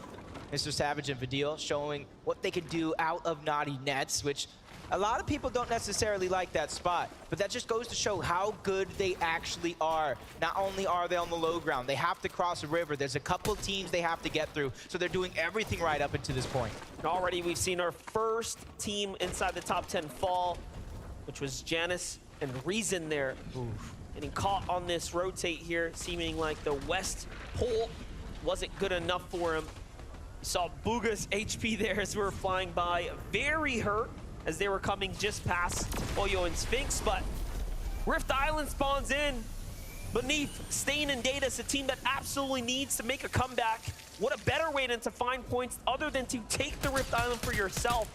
S2: Mr. Savage and Vidil showing what they can do out of Naughty Nets, which a lot of people don't necessarily like that spot, but that just goes to show how good they actually are. Not only are they on the low ground, they have to cross a river. There's a couple teams they have to get through, so they're doing everything right up until this point.
S1: Already we've seen our first team inside the top 10 fall, which was Janice and Reason there. Getting caught on this rotate here, seeming like the west pole wasn't good enough for him. We saw Booga's HP there as we were flying by, very hurt as they were coming just past Boyo and Sphinx, but Rift Island spawns in beneath Stain and Datus, a team that absolutely needs to make a comeback. What a better way than to find points other than to take the Rift Island for yourself.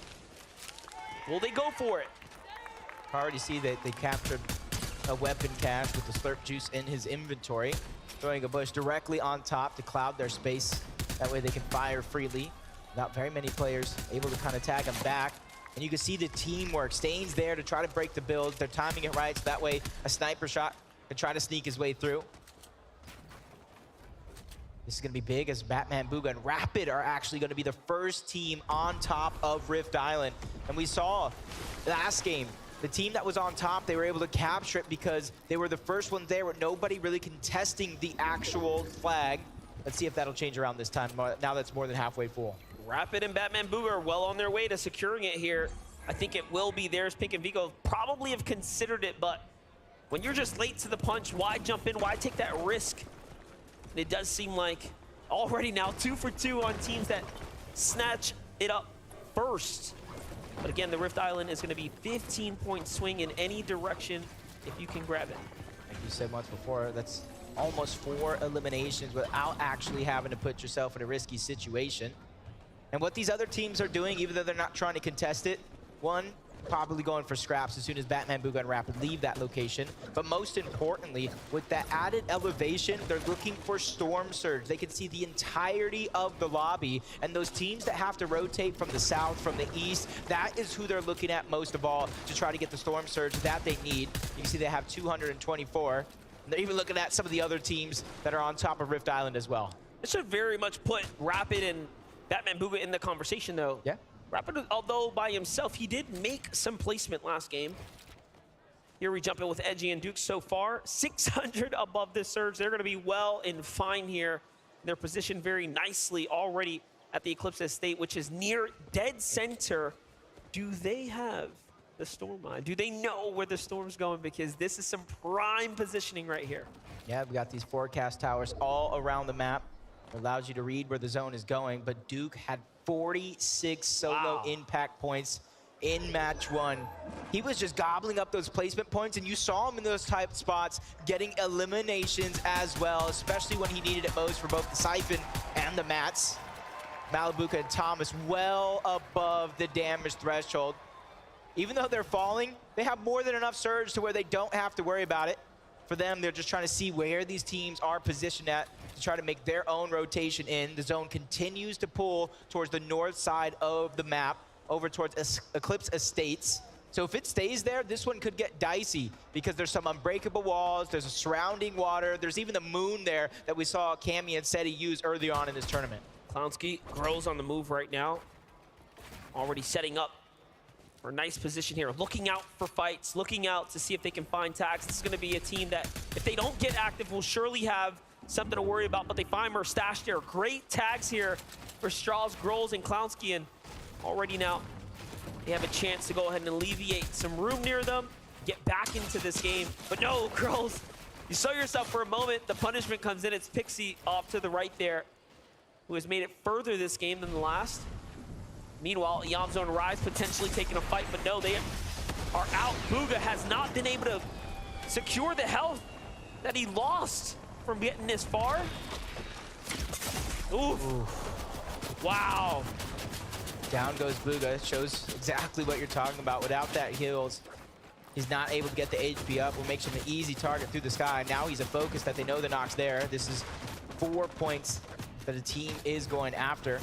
S1: Will they go for it?
S2: I already see that they captured a weapon cache with the slurp juice in his inventory, throwing a bush directly on top to cloud their space. That way they can fire freely. Not very many players able to kind of tag him back. And you can see the teamwork. Stain's there to try to break the build. They're timing it right, so that way a sniper shot can try to sneak his way through. This is going to be big as Batman, Booga, and Rapid are actually going to be the first team on top of Rift Island. And we saw last game, the team that was on top, they were able to capture it because they were the first ones there with nobody really contesting the actual flag. Let's see if that'll change around this time, now that's more than halfway full.
S1: Rapid and Batman Booga are well on their way to securing it here. I think it will be theirs. Pink and Vigo probably have considered it, but when you're just late to the punch, why jump in? Why take that risk? And it does seem like already now 2 for 2 on teams that snatch it up first. But again, the Rift Island is going to be 15-point swing in any direction if you can grab it.
S2: Like you said once before, that's almost 4 eliminations without actually having to put yourself in a risky situation. And what these other teams are doing, even though they're not trying to contest it, one, probably going for scraps as soon as Batman, Booga, and Rapid leave that location. But most importantly, with that added elevation, they're looking for Storm Surge. They can see the entirety of the lobby, and those teams that have to rotate from the south, from the east, that is who they're looking at most of all to try to get the Storm Surge that they need. You can see they have 224. And they're even looking at some of the other teams that are on top of Rift Island as well.
S1: This should very much put Rapid and Batman Booga in the conversation, though.
S2: Yeah.
S1: Rapid, although by himself, he did make some placement last game. Here we jump in with Edgy and Duke so far. 600 above this surge. They're going to be well and fine here. They're positioned very nicely already at the Eclipse Estate, which is near dead center. Do they have the storm eye? Do they know where the storm's going? Because this is some prime positioning right here.
S2: Yeah, we got these forecast towers all around the map. It allows you to read where the zone is going, but Duke had 46 solo impact points in match 1. He was just gobbling up those placement points, and you saw him in those type spots getting eliminations as well, especially when he needed it most for both the Siphon and the mats. Malibuka and Thomas well above the damage threshold. Even though they're falling, they have more than enough surge to where they don't have to worry about it. For them, they're just trying to see where these teams are positioned at to try to make their own rotation in. The zone continues to pull towards the north side of the map, over towards Eclipse Estates. So if it stays there, this one could get dicey because there's some unbreakable walls, there's a surrounding water, there's even the moon there that we saw Cammy and Seti use early on in this tournament.
S1: Clownski grows on the move right now. Already setting up are a nice position here, looking out for fights, looking out to see if they can find tags. This is going to be a team that, if they don't get active, will surely have something to worry about, but they find Mustache there. Great tags here for Strauss, Grolls, and Clownski, and already now they have a chance to go ahead and alleviate some room near them, get back into this game. But no, Grolls, you saw yourself for a moment. The punishment comes in. It's Pixie off to the right there, who has made it further this game than the last. Meanwhile, Yamzo and Rise potentially taking a fight, but no, they are out. Bugha has not been able to secure the health that he lost from getting this far. Oof. Wow.
S2: Down goes Bugha. Shows exactly what you're talking about. Without that heals, he's not able to get the HP up, what makes him an easy target through the sky. Now he's a focus that they know the knock's there. This is 4 points that the team is going after.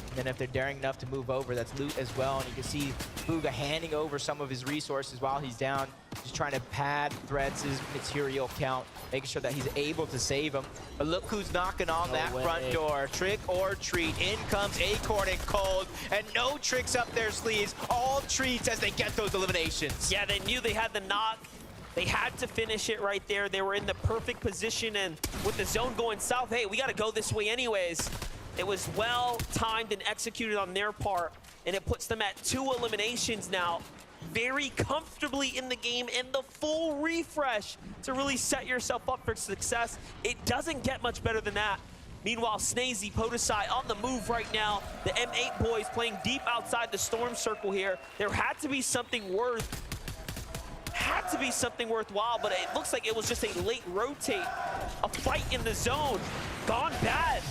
S2: And then if they're daring enough to move over, that's loot as well. And you can see Bugha handing over some of his resources while he's down, just trying to pad Threads' material count, making sure that he's able to save him. But look who's knocking on that front door. Trick or treat. In comes Acorn and Cold, and no tricks up their sleeves. All treats as they get those eliminations.
S1: Yeah, they knew they had the knock. They had to finish it right there. They were in the perfect position, and with the zone going south, hey, we got to go this way anyways. It was well timed and executed on their part, and it puts them at 2 eliminations now, very comfortably in the game, and the full refresh to really set yourself up for success. It doesn't get much better than that. Meanwhile, Snazy, Podesai on the move right now. The M8 boys playing deep outside the storm circle here. There had to be something worthwhile, but it looks like it was just a late rotate, a fight in the zone, gone bad.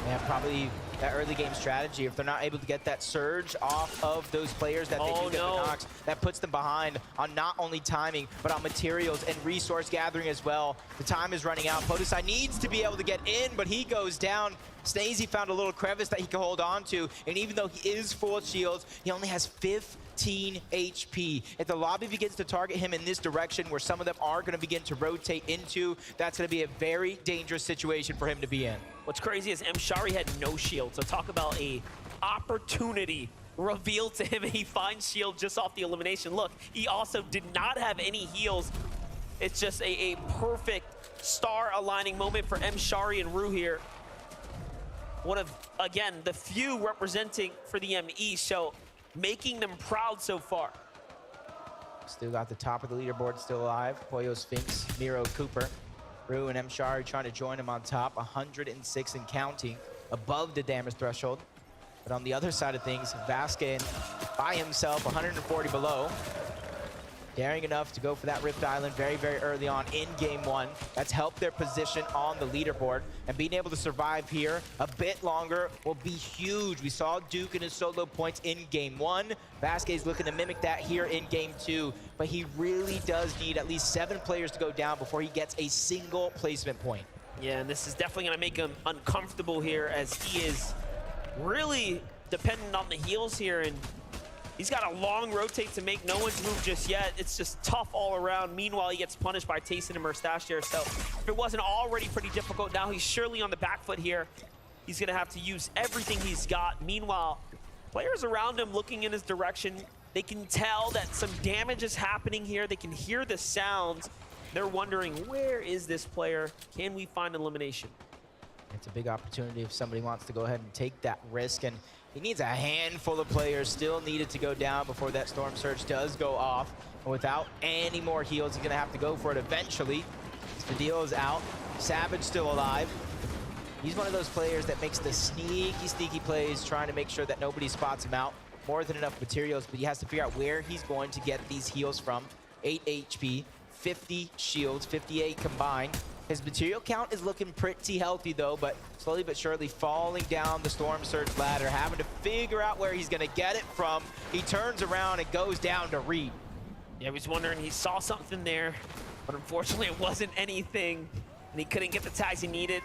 S2: Yeah, probably that early game strategy. If they're not able to get that surge off of those players that they do get the knocks, that puts them behind on not only timing, but on materials and resource gathering as well. The time is running out. Podesai needs to be able to get in, but he goes down. Snazy found a little crevice that he can hold on to, and even though he is full of shields, he only has 15 HP. If the lobby begins to target him in this direction, where some of them are going to begin to rotate into, that's going to be a very dangerous situation for him to be in.
S1: What's crazy is Mshari had no shield, so talk about a opportunity revealed to him, and he finds shield just off the elimination. Look, he also did not have any heals. It's just a perfect star aligning moment for Mshari and Rue here. One of, again, the few representing for the ME, so making them proud so far.
S2: Still got the top of the leaderboard still alive. Pollo, Sphinx, Miro, Cooper. Rue and Mshari trying to join him on top, 106 and counting, above the damage threshold. But on the other side of things, Vasquez by himself, 140 below. Daring enough to go for that Rift Island very, very early on in game 1. That's helped their position on the leaderboard. And being able to survive here a bit longer will be huge. We saw Duke in his solo points in game 1. Vasquez looking to mimic that here in game 2. But he really does need at least 7 players to go down before he gets a single placement point.
S1: Yeah, and this is definitely going to make him uncomfortable here, as he is really dependent on the heals here, and he's got a long rotate to make. No one's moved just yet. It's just tough all around. Meanwhile, he gets punished by Tayson and Mustache here. So if it wasn't already pretty difficult, now he's surely on the back foot here. He's going to have to use everything he's got. Meanwhile, players around him looking in his direction, they can tell that some damage is happening here. They can hear the sounds. They're wondering, where is this player? Can we find elimination?
S2: It's a big opportunity if somebody wants to go ahead and take that risk. And he needs a handful of players still needed to go down before that Storm Surge does go off. And without any more heals, he's going to have to go for it eventually. Fadil is out. Savage still alive. He's one of those players that makes the sneaky plays, trying to make sure that nobody spots him out. More than enough materials, but he has to figure out where he's going to get these heals from. 8 HP, 50 shields, 58 combined. His material count is looking pretty healthy though, but slowly but surely falling down the Storm Surge ladder, having to figure out where he's gonna get it from. He turns around and goes down to Reed.
S1: Yeah, he was wondering, he saw something there, but unfortunately it wasn't anything, and he couldn't get the tags he needed.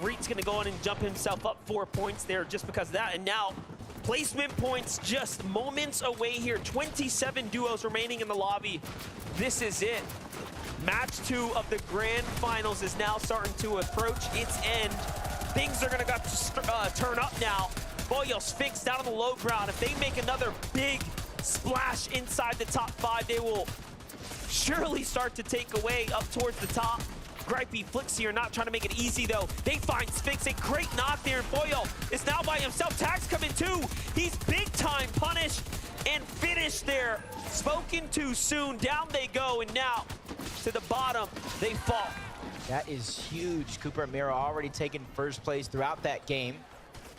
S1: Reed's gonna go in and jump himself up 4 points there just because of that, and now placement points just moments away here. 27 duos remaining in the lobby. This is it. Match 2 of the grand finals is now starting to approach its end. Things are gonna have to turn up now Boyo, Sphinx down on the low ground. If they make another big splash inside the top 5, they will surely start to take away up towards the top. Gripey Flicks here, not trying to make it easy though. They find Sphinx, a great knock there, and Boyo is now by himself. Tag's coming too. He's big time punished and finished there. Spoken too soon, down they go, and now to the bottom, they fall.
S2: That is huge. Cooper and Mira already taking first place throughout that game.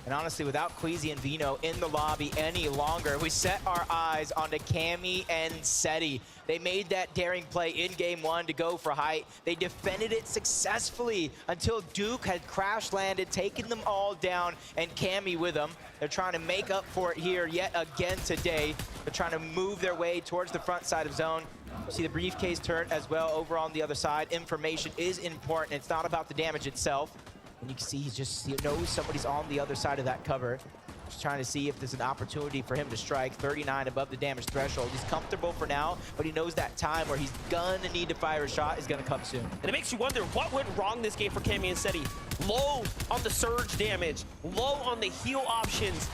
S2: And honestly, without Queasy and Vino in the lobby any longer, we set our eyes onto Cammy and Seti. They made that daring play in game 1 to go for height. They defended it successfully until Duke had crash landed, taken them all down, and Cammy with them. They're trying to make up for it here yet again today. They're trying to move their way towards the front side of zone. You see the briefcase turret as well over on the other side. Information is important. It's not about the damage itself. And you can see he knows somebody's on the other side of that cover. Just trying to see if there's an opportunity for him to strike. 39 above the damage threshold. He's comfortable for now, but he knows that time where he's gonna need to fire a shot is gonna come soon.
S1: And it makes you wonder what went wrong this game for Cammy and Seti. Low on the surge damage, low on the heal options,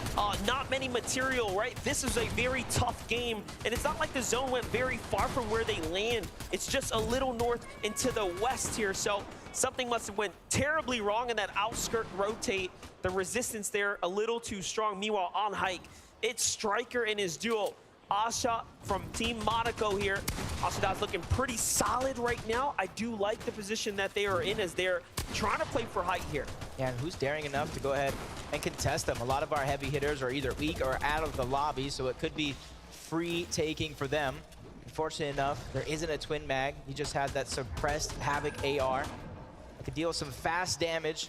S1: not many material, right? This is a very tough game, and it's not like the zone went very far from where they land. It's just a little north and to the west here, so something must have went terribly wrong in that outskirt rotate. The resistance there a little too strong. Meanwhile, on hike, it's Striker and his duo. Asha from Team Monaco here. Ashada's looking pretty solid right now. I do like the position that they are in as they're trying to play for height here.
S2: Yeah, and who's daring enough to go ahead and contest them? A lot of our heavy hitters are either weak or out of the lobby, so it could be free taking for them. Unfortunately enough, there isn't a twin mag. He just had that suppressed Havoc AR. It could deal some fast damage,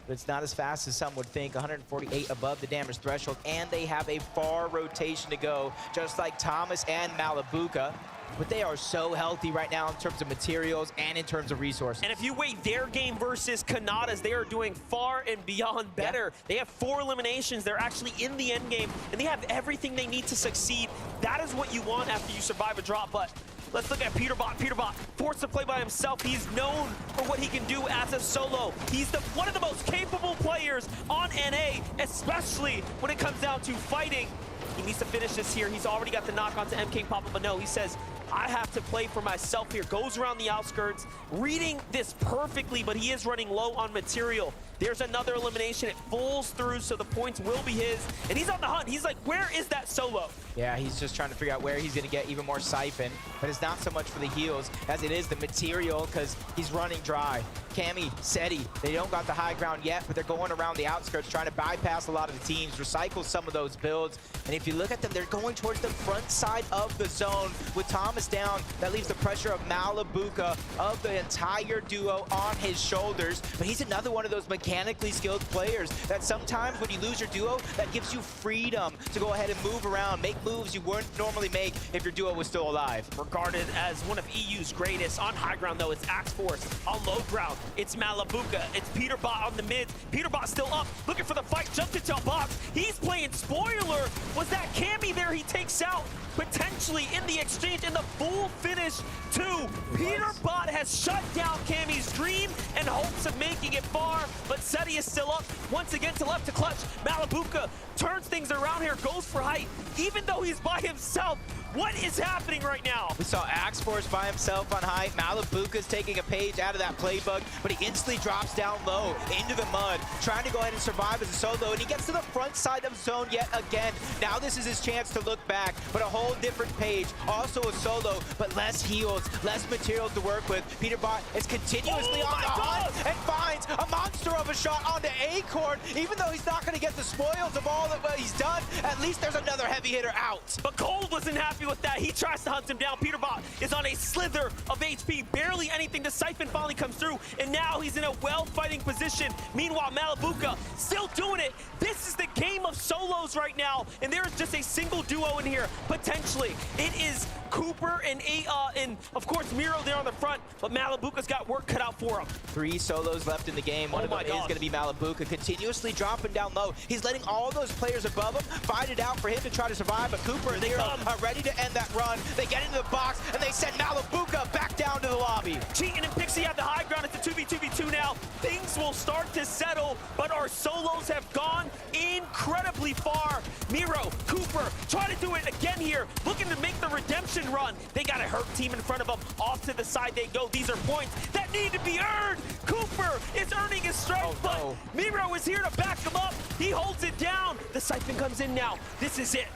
S2: but it's not as fast as some would think. 148 above the damage threshold, and they have a far rotation to go, just like Thomas and Malabuka. But they are so healthy right now in terms of materials and in terms of resources.
S1: And if you weigh their game versus Kanada's, they are doing far and beyond better. Yeah. They have 4 eliminations. They're actually in the end game, and they have everything they need to succeed. That is what you want after you survive a drop, but let's look at Peterbot. Peterbot forced to play by himself. He's known for what he can do as a solo. He's one of the most capable players on NA, especially when it comes down to fighting. He needs to finish this here. He's already got the knock onto MK Papa, but no, he says, I have to play for myself here. Goes around the outskirts, reading this perfectly, but he is running low on material. There's another elimination. It falls through, so the points will be his. And he's on the hunt. He's like, where is that solo?
S2: Yeah, he's just trying to figure out where he's going to get even more siphon. But it's not so much for the heals as it is the material, because he's running dry. Cammy, Seti, they don't got the high ground yet, but they're going around the outskirts trying to bypass a lot of the teams, recycle some of those builds. And if you look at them, they're going towards the front side of the zone with Thomas down. That leaves the pressure of Malabuka, of the entire duo, on his shoulders. But he's another one of those mechanically skilled players that sometimes when you lose your duo, that gives you freedom to go ahead and move around, make moves you wouldn't normally make if your duo was still alive.
S1: Regarded as one of EU's greatest. On high ground though, it's Axe Force. On low ground, it's Malabuka. It's Peterbot on the mid. Peterbot still up, looking for the fight, jumped into a box. He's playing spoiler. Was that Cammy there he takes out? Potentially in the exchange, in the full finish too. Peterbot has shut down Cammy's dream and hopes of making it far, but Seti is still up. Once again to left to clutch. Malabuka turns things around here, goes for height, even though he's by himself. What is happening right now?
S2: We saw Axe Force by himself on height. Malabuka's taking a page out of that playbook, but he instantly drops down low into the mud, trying to go ahead and survive as a solo, and he gets to the front side of zone yet again. Now this is his chance to look back, but a whole different page. Also a solo, but less heals, less material to work with. Peterbot is continuously on the hunt and finds a monster of a shot onto Acorn. Even though he's not going to get the spoils of all that he's done, at least there's another heavy hitter out.
S1: But Cold wasn't happy with that. He tries to hunt him down. Peterbot is on a slither of HP, barely anything. The siphon finally comes through, and now he's in a well-fighting position. Meanwhile, Malabuka still doing it. This is the game of solos right now, and there is just a single duo duo in here, potentially. It is Cooper and of course Miro there on the front, but Malibuka's got work cut out for him.
S2: 3 solos left in the game. One of them is going to be Malibuka, continuously dropping down low. He's letting all those players above him fight it out for him to try to survive, but Cooper and Miro are ready to end that run. They get into the box, and they send Malibuka back down to the lobby.
S1: Cheating and Pixie have the high ground. It's a 2v2v2 now. Things will start to settle, but our solos have gone incredibly far. Miro, Cooper, try to do it again here, looking to make the redemption run. They got a hurt team in front of them. Off to the side they go. These are points that need to be earned. Cooper is earning his strike, but Miro is here to back him up. He holds it down. The Siphon comes in now. This is it.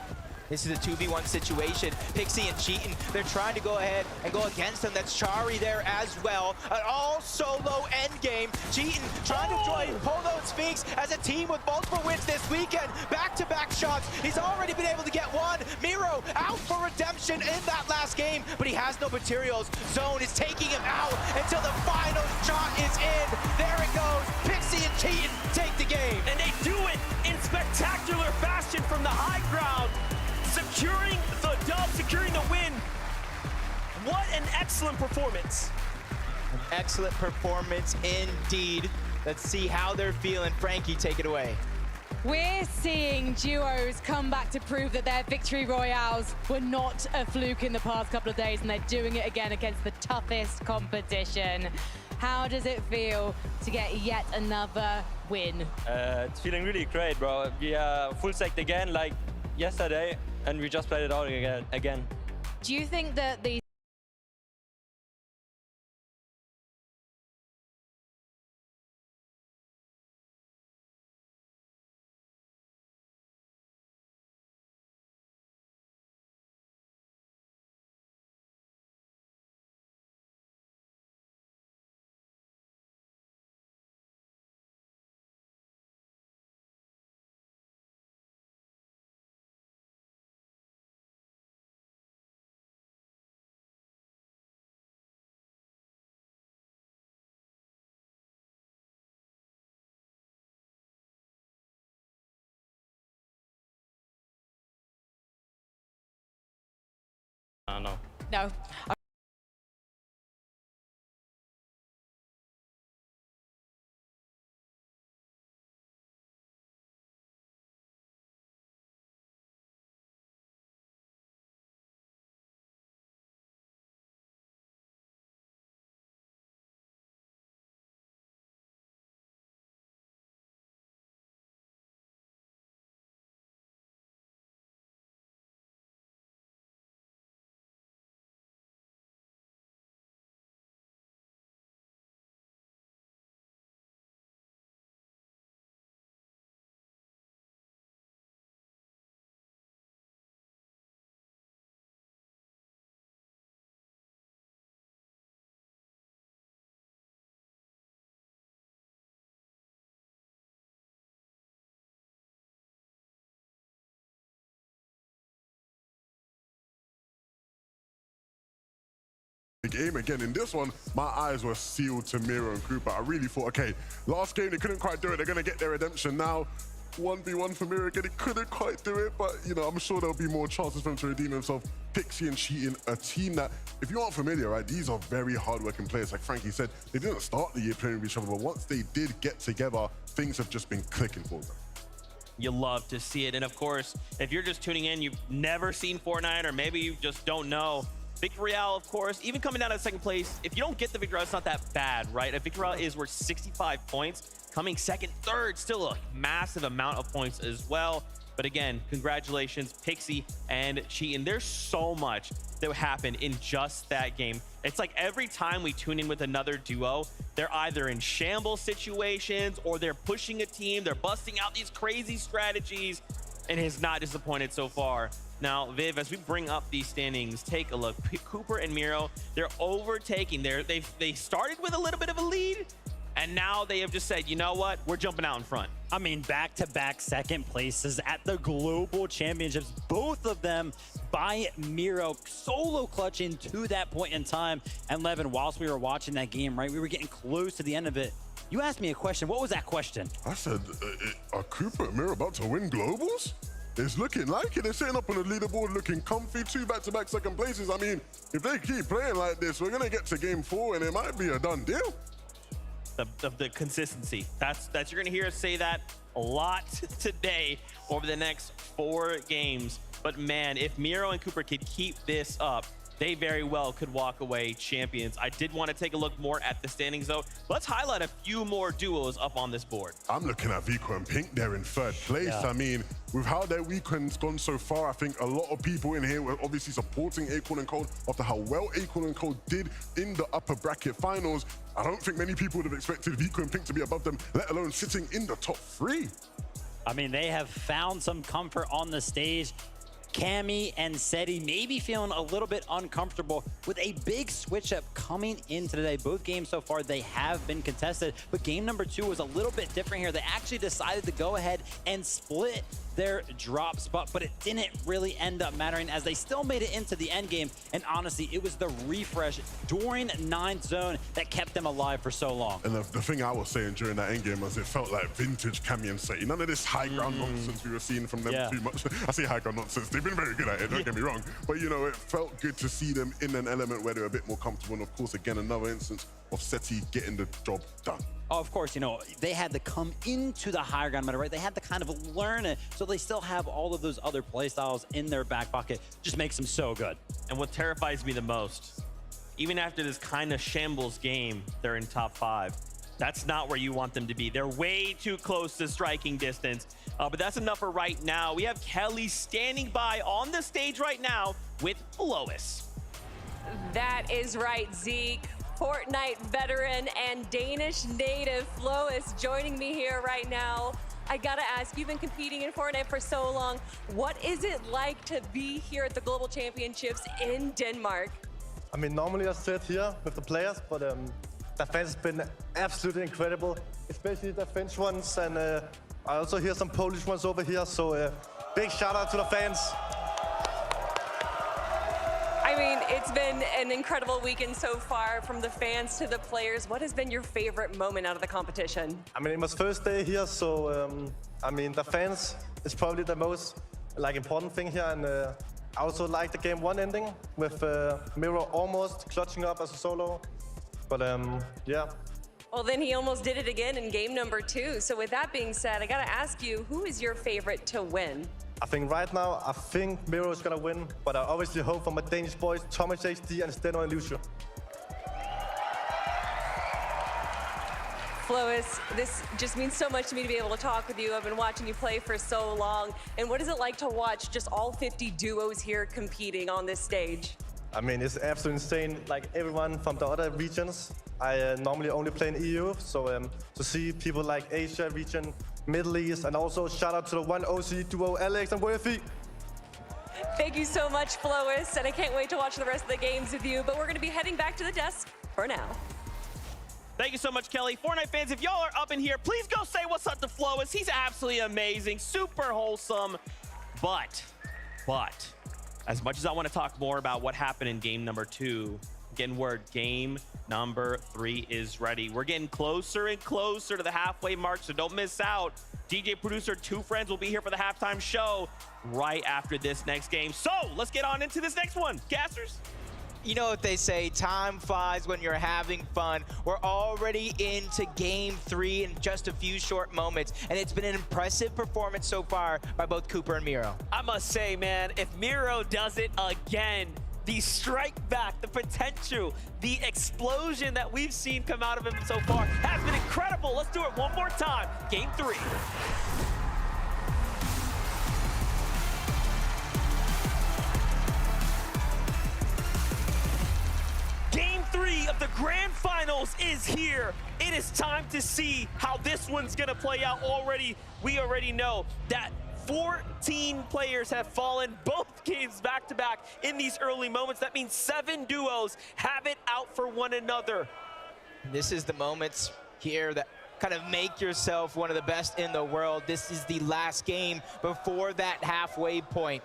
S2: This is a 2v1 situation. Pixie and Cheatin', they're trying to go ahead and go against him. That's Chari there as well. An all-solo endgame. Cheatin' trying to join Polo and Sphinx as a team with multiple wins this weekend. Back-to-back shots. He's already been able to get one. Miro out for redemption in that last game, but he has no materials. Zone is taking him out until the final shot is in. There it goes. Pixie and Cheatin' take the game.
S1: And they do it in spectacular fashion from the high ground. Securing the dub, securing the win. What an excellent performance.
S2: An excellent performance indeed. Let's see how they're feeling. Frankie, take it away.
S3: We're seeing duos come back to prove that their victory royales were not a fluke in the past couple of days, and they're doing it again against the toughest competition. How does it feel to get yet another win?
S11: It's feeling really great, bro. We are full stacked again like yesterday, and we just played it out again.
S3: Do you think that the
S11: No.
S3: No.
S8: The game again. In this one, my eyes were sealed to Miro and Cooper. I really thought, okay, last game they couldn't quite do it. They're gonna get their redemption now. 1v1 for Miro again. He couldn't quite do it, but you know, I'm sure there'll be more chances for him to redeem himself. Pixie and Cheatin', a team that, if you aren't familiar, right, these are very hard-working players. Like Frankie said, they didn't start the year playing with each other, but once they did get together, things have just been clicking for them.
S6: You love to see it. And of course, if you're just tuning in, you've never seen Fortnite, or maybe you just don't know, Victory Royale, of course, even coming down to second place, if you don't get the Victory Royale, it's not that bad, right? A Victory Royale is worth 65 points. Coming second, third, still a massive amount of points as well. But again, congratulations, Pixie and Cheatin'. There's so much that happened in just that game. It's like every time we tune in with another duo, they're either in shambles situations or they're pushing a team, they're busting out these crazy strategies, and has not disappointed so far. Now, Viv, as we bring up these standings, take a look. Cooper and Miro, they're overtaking. They started with a little bit of a lead, and now they have just said, you know what? We're jumping out in front.
S7: I mean, back-to-back second places at the Global Championships, both of them by Miro, solo clutching to that point in time. And Levin, whilst we were watching that game, right, we were getting close to the end of it. You asked me a question. What was that question?
S8: I said, are Cooper and Miro about to win globals? It's looking like it. They're sitting up on the leaderboard looking comfy, 2 back-to-back second places. I mean, if they keep playing like this, we're going to get to game 4 and it might be a done deal.
S6: The consistency. That's you're going to hear us say that a lot today over the next 4 games. But man, if Miro and Cooper could keep this up, they very well could walk away champions. I did want to take a look more at the standings, though. Let's highlight a few more duos up on this board.
S8: I'm looking at Vico and Pink there in 3rd place.
S7: Yeah.
S8: I mean, with how their weekend's gone so far, I think a lot of people in here were obviously supporting Acorn and Cold after how well Acorn and Cold did in the upper bracket finals. I don't think many people would have expected Vico and Pink to be above them, let alone sitting in the top 3.
S7: I mean, they have found some comfort on the stage. Cammy and Seti maybe feeling a little bit uncomfortable with a big switch up coming in today. Both games so far, they have been contested, but game number 2 was a little bit different here. They actually decided to go ahead and split their drop spot, but it didn't really end up mattering as they still made it into the end game. And honestly, it was the refresh during 9th zone that kept them alive for so long.
S8: And the thing I was saying during that end game was it felt like vintage Cammy and Seti. None of this high ground nonsense we were seeing from them too much. I say high ground nonsense. They've been very good at it, don't get me wrong. But, you know, it felt good to see them in an element where they're a bit more comfortable. And, of course, again, another instance of Seti getting the job done.
S7: Of course, you know, they had to come into the higher ground meta, right? They had to kind of learn it, so they still have all of those other play styles in their back pocket. Just makes them so good.
S6: And what terrifies me the most, even after this kind of shambles game, they're in top 5. That's not where you want them to be. They're way too close to striking distance. But that's enough for right now. We have Kelly standing by on the stage right now with Lois.
S12: That is right, Zeke. Fortnite veteran and Danish native Lois joining me here right now. I gotta ask, you've been competing in Fortnite for so long. What is it like to be here at the Global Championships in Denmark?
S13: I mean, normally I sit here with the players, but the fans have been absolutely incredible, especially the French ones, and I also hear some Polish ones over here, so big shout out to the fans.
S12: I mean, it's been an incredible weekend so far, from the fans to the players. What has been your favorite moment out of the competition?
S13: I mean, it was first day here, so I mean, the fans is probably the most important thing here, and I also like the game 1 ending with Miro almost clutching up as a solo, but yeah.
S12: Well, then he almost did it again in game number 2. So with that being said, I gotta ask you, who is your favorite to win?
S13: I think right now, I think Miro is gonna win, but I obviously hope for my Danish boys, Thomas HD and Steno and Lucio.
S12: Lois, this just means so much to me to be able to talk with you. I've been watching you play for so long. And what is it like to watch just all 50 duos here competing on this stage?
S13: I mean, it's absolutely insane. Like everyone from the other regions, I normally only play in EU, so to see people like Asia region, Middle East, and also shout out to the one OC duo, Alex and Worthy.
S12: Thank you so much, Lois, and I can't wait to watch the rest of the games with you, but we're gonna be heading back to the desk for now.
S6: Thank you so much, Kelly. Fortnite fans, if y'all are up in here, please go say what's up to Flois. He's absolutely amazing, super wholesome. But, as much as I want to talk more about what happened in game number 2, getting word game number 3 is ready. We're getting closer and closer to the halfway mark, so don't miss out. DJ producer, 2 friends will be here for the halftime show right after this next game. So let's get on into this next one. Casters?
S2: You know what they say, time flies when you're having fun. We're already into game 3 in just a few short moments, and it's been an impressive performance so far by both Cooper and Miro.
S1: I must say, man, if Miro does it again, the strike back, the potential, the explosion that we've seen come out of him so far has been incredible. Let's do it one more time. Game 3. Game 3 of the grand finals is here. It is time to see how this one's gonna play out already. We already know that 14 players have fallen both games back-to-back in these early moments. That means 7 duos have it out for one another.
S2: This is the moments here that kind of make yourself one of the best in the world. This is the last game before that halfway point.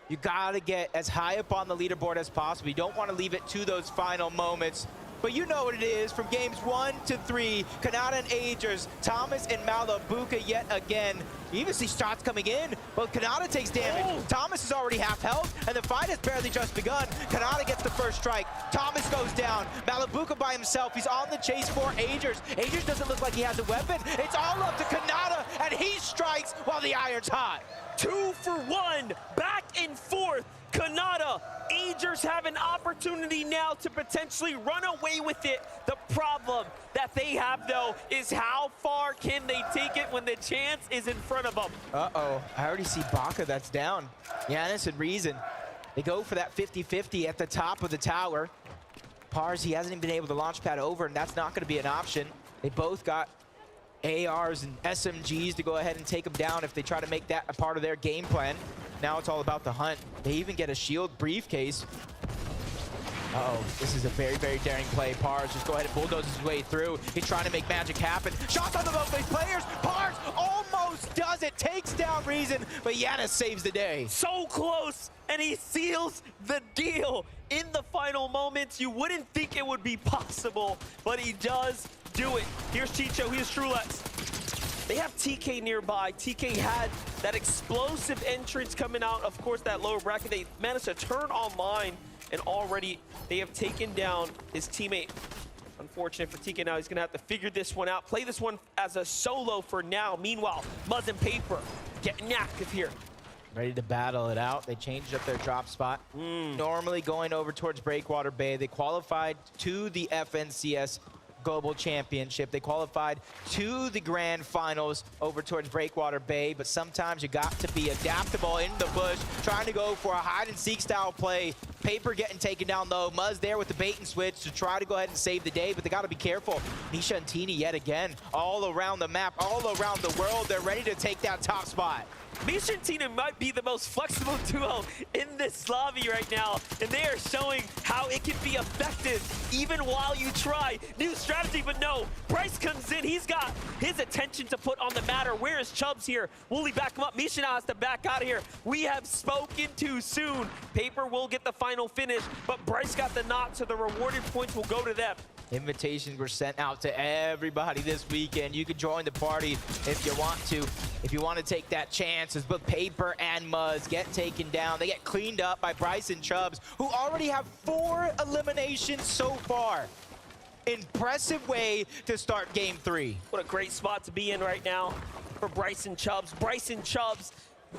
S2: You gotta get as high up on the leaderboard as possible. You don't want to leave it to those final moments. but you know what it is from games 1 to 3. Kanata and Agers, Thomas and Malabuka yet again. You even see shots coming in, but Kanata takes damage.
S1: Oh.
S2: Thomas is already half health, and the fight has barely just begun. Kanata gets the first strike. Thomas goes down. Malabuka by himself. He's on the chase for Agers. Agers doesn't look like he has a weapon. It's all up to Kanata, and he strikes while the iron's hot.
S1: 2 for 1, back and forth. Kanata, Agers have an opportunity now to potentially run away with it. The problem that they have, though, is how far can they take it when the chance is in front of them?
S2: Uh-oh, I already see Baka that's down. Giannis and Reason, they go for that 50-50 at the top of the tower. Pars, he hasn't even been able to launch pad over, and that's not going to be an option. They both got ARs and SMGs to go ahead and take them down if they try to make that a part of their game plan. Now it's all about the hunt. They even get a shield briefcase. Uh-oh, this is a very, very daring play. Pars just go ahead and bulldoze his way through. He's trying to make magic happen. Shots on the both these players. Pars almost does it. Takes down Reason, but Giannis saves the day.
S1: So close, and he seals the deal in the final moments. You wouldn't think it would be possible, but he does do it. Here's Chicho, here's Trulex. They have TK nearby. TK had that explosive entrance coming out. Of course, that lower bracket, they managed to turn online, and already they have taken down his teammate. Unfortunate for TK now. He's going to have to figure this one out. Play this one as a solo for now. Meanwhile, Muzz and Paper getting active here.
S2: Ready to battle it out. They changed up their drop spot. Normally going over towards Breakwater Bay. They qualified to the FNCS Global Championship. They qualified to the Grand Finals over towards Breakwater Bay, but sometimes you got to be adaptable in the bush, trying to go for a hide-and-seek style play. Paper getting taken down low. Muzz there with the bait and switch to try to go ahead and save the day, but they got to be careful. Nisha and Tini yet again, all around the map, all around the world. They're ready to take that top spot.
S1: Misha and Tina might be the most flexible duo in this lobby right now, and they are showing how it can be effective even while you try new strategy. But no, Bryce comes in. He's got his attention to put on the matter. Where is Chubbs here? Will he back him up? Misha now has to back out of here. We have spoken too soon. Paper will get the final finish, but Bryce got the knot, so the rewarded points will go to them.
S2: Invitations were sent out to everybody this weekend. You can join the party if you want to. If you want to take that chance, as both Paper and Muzz get taken down. They get cleaned up by Bryce and Chubbs, who already have 4 eliminations so far. Impressive way to start game 3.
S1: What a great spot to be in right now for Bryce and Chubbs. Bryce and Chubbs,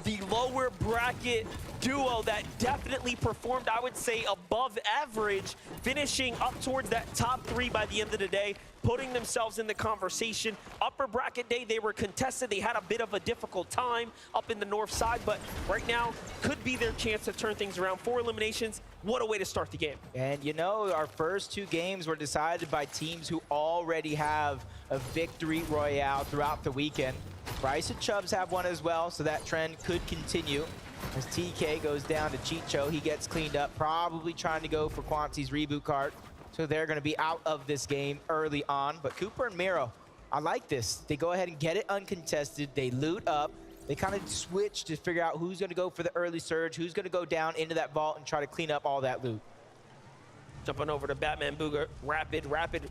S1: the lower bracket duo that definitely performed, I would say, above average, finishing up towards that top 3 by the end of the day, putting themselves in the conversation. Upper bracket day, they were contested. They had a bit of a difficult time up in the north side, but right now could be their chance to turn things around. 4 eliminations. What a way to start the game.
S2: And you know, our first 2 games were decided by teams who already have a victory royale throughout the weekend. Bryce and Chubbs have one as well, so that trend could continue. As TK goes down to Chicho, he gets cleaned up, probably trying to go for Quanti's reboot card. So they're going to be out of this game early on. But Cooper and Miro, I like this. They go ahead and get it uncontested. They loot up. They kind of switch to figure out who's going to go for the early surge, who's going to go down into that vault and try to clean up all that loot.
S1: Jumping over to Batman Booga, Rapid.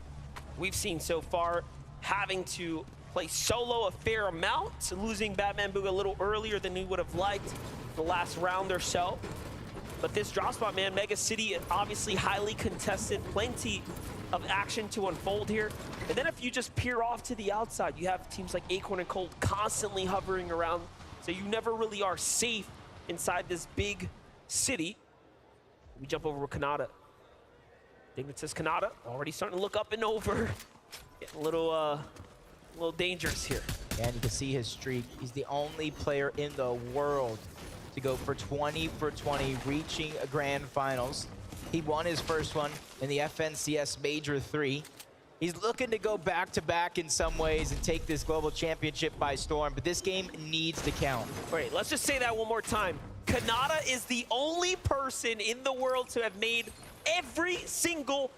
S1: We've seen so far having to play solo a fair amount, losing Batman Booga a little earlier than we would have liked the last round or so. But this drop spot, man, Mega City, obviously highly contested, plenty of action to unfold here. And then if you just peer off to the outside, you have teams like Acorn and Cold constantly hovering around, so you never really are safe inside this big city. We jump over with Kanata. Dignit says Kanata, already starting to look up and over. Getting a little dangerous here.
S2: And you can see his streak. He's the only player in the world to go for 20 for 20, reaching a grand finals. He won his first one in the FNCS Major 3. He's looking to go back-to-back in some ways and take this global championship by storm, but this game needs to count.
S1: All right, let's just say that one more time. Kanata is the only person in the world to have made every single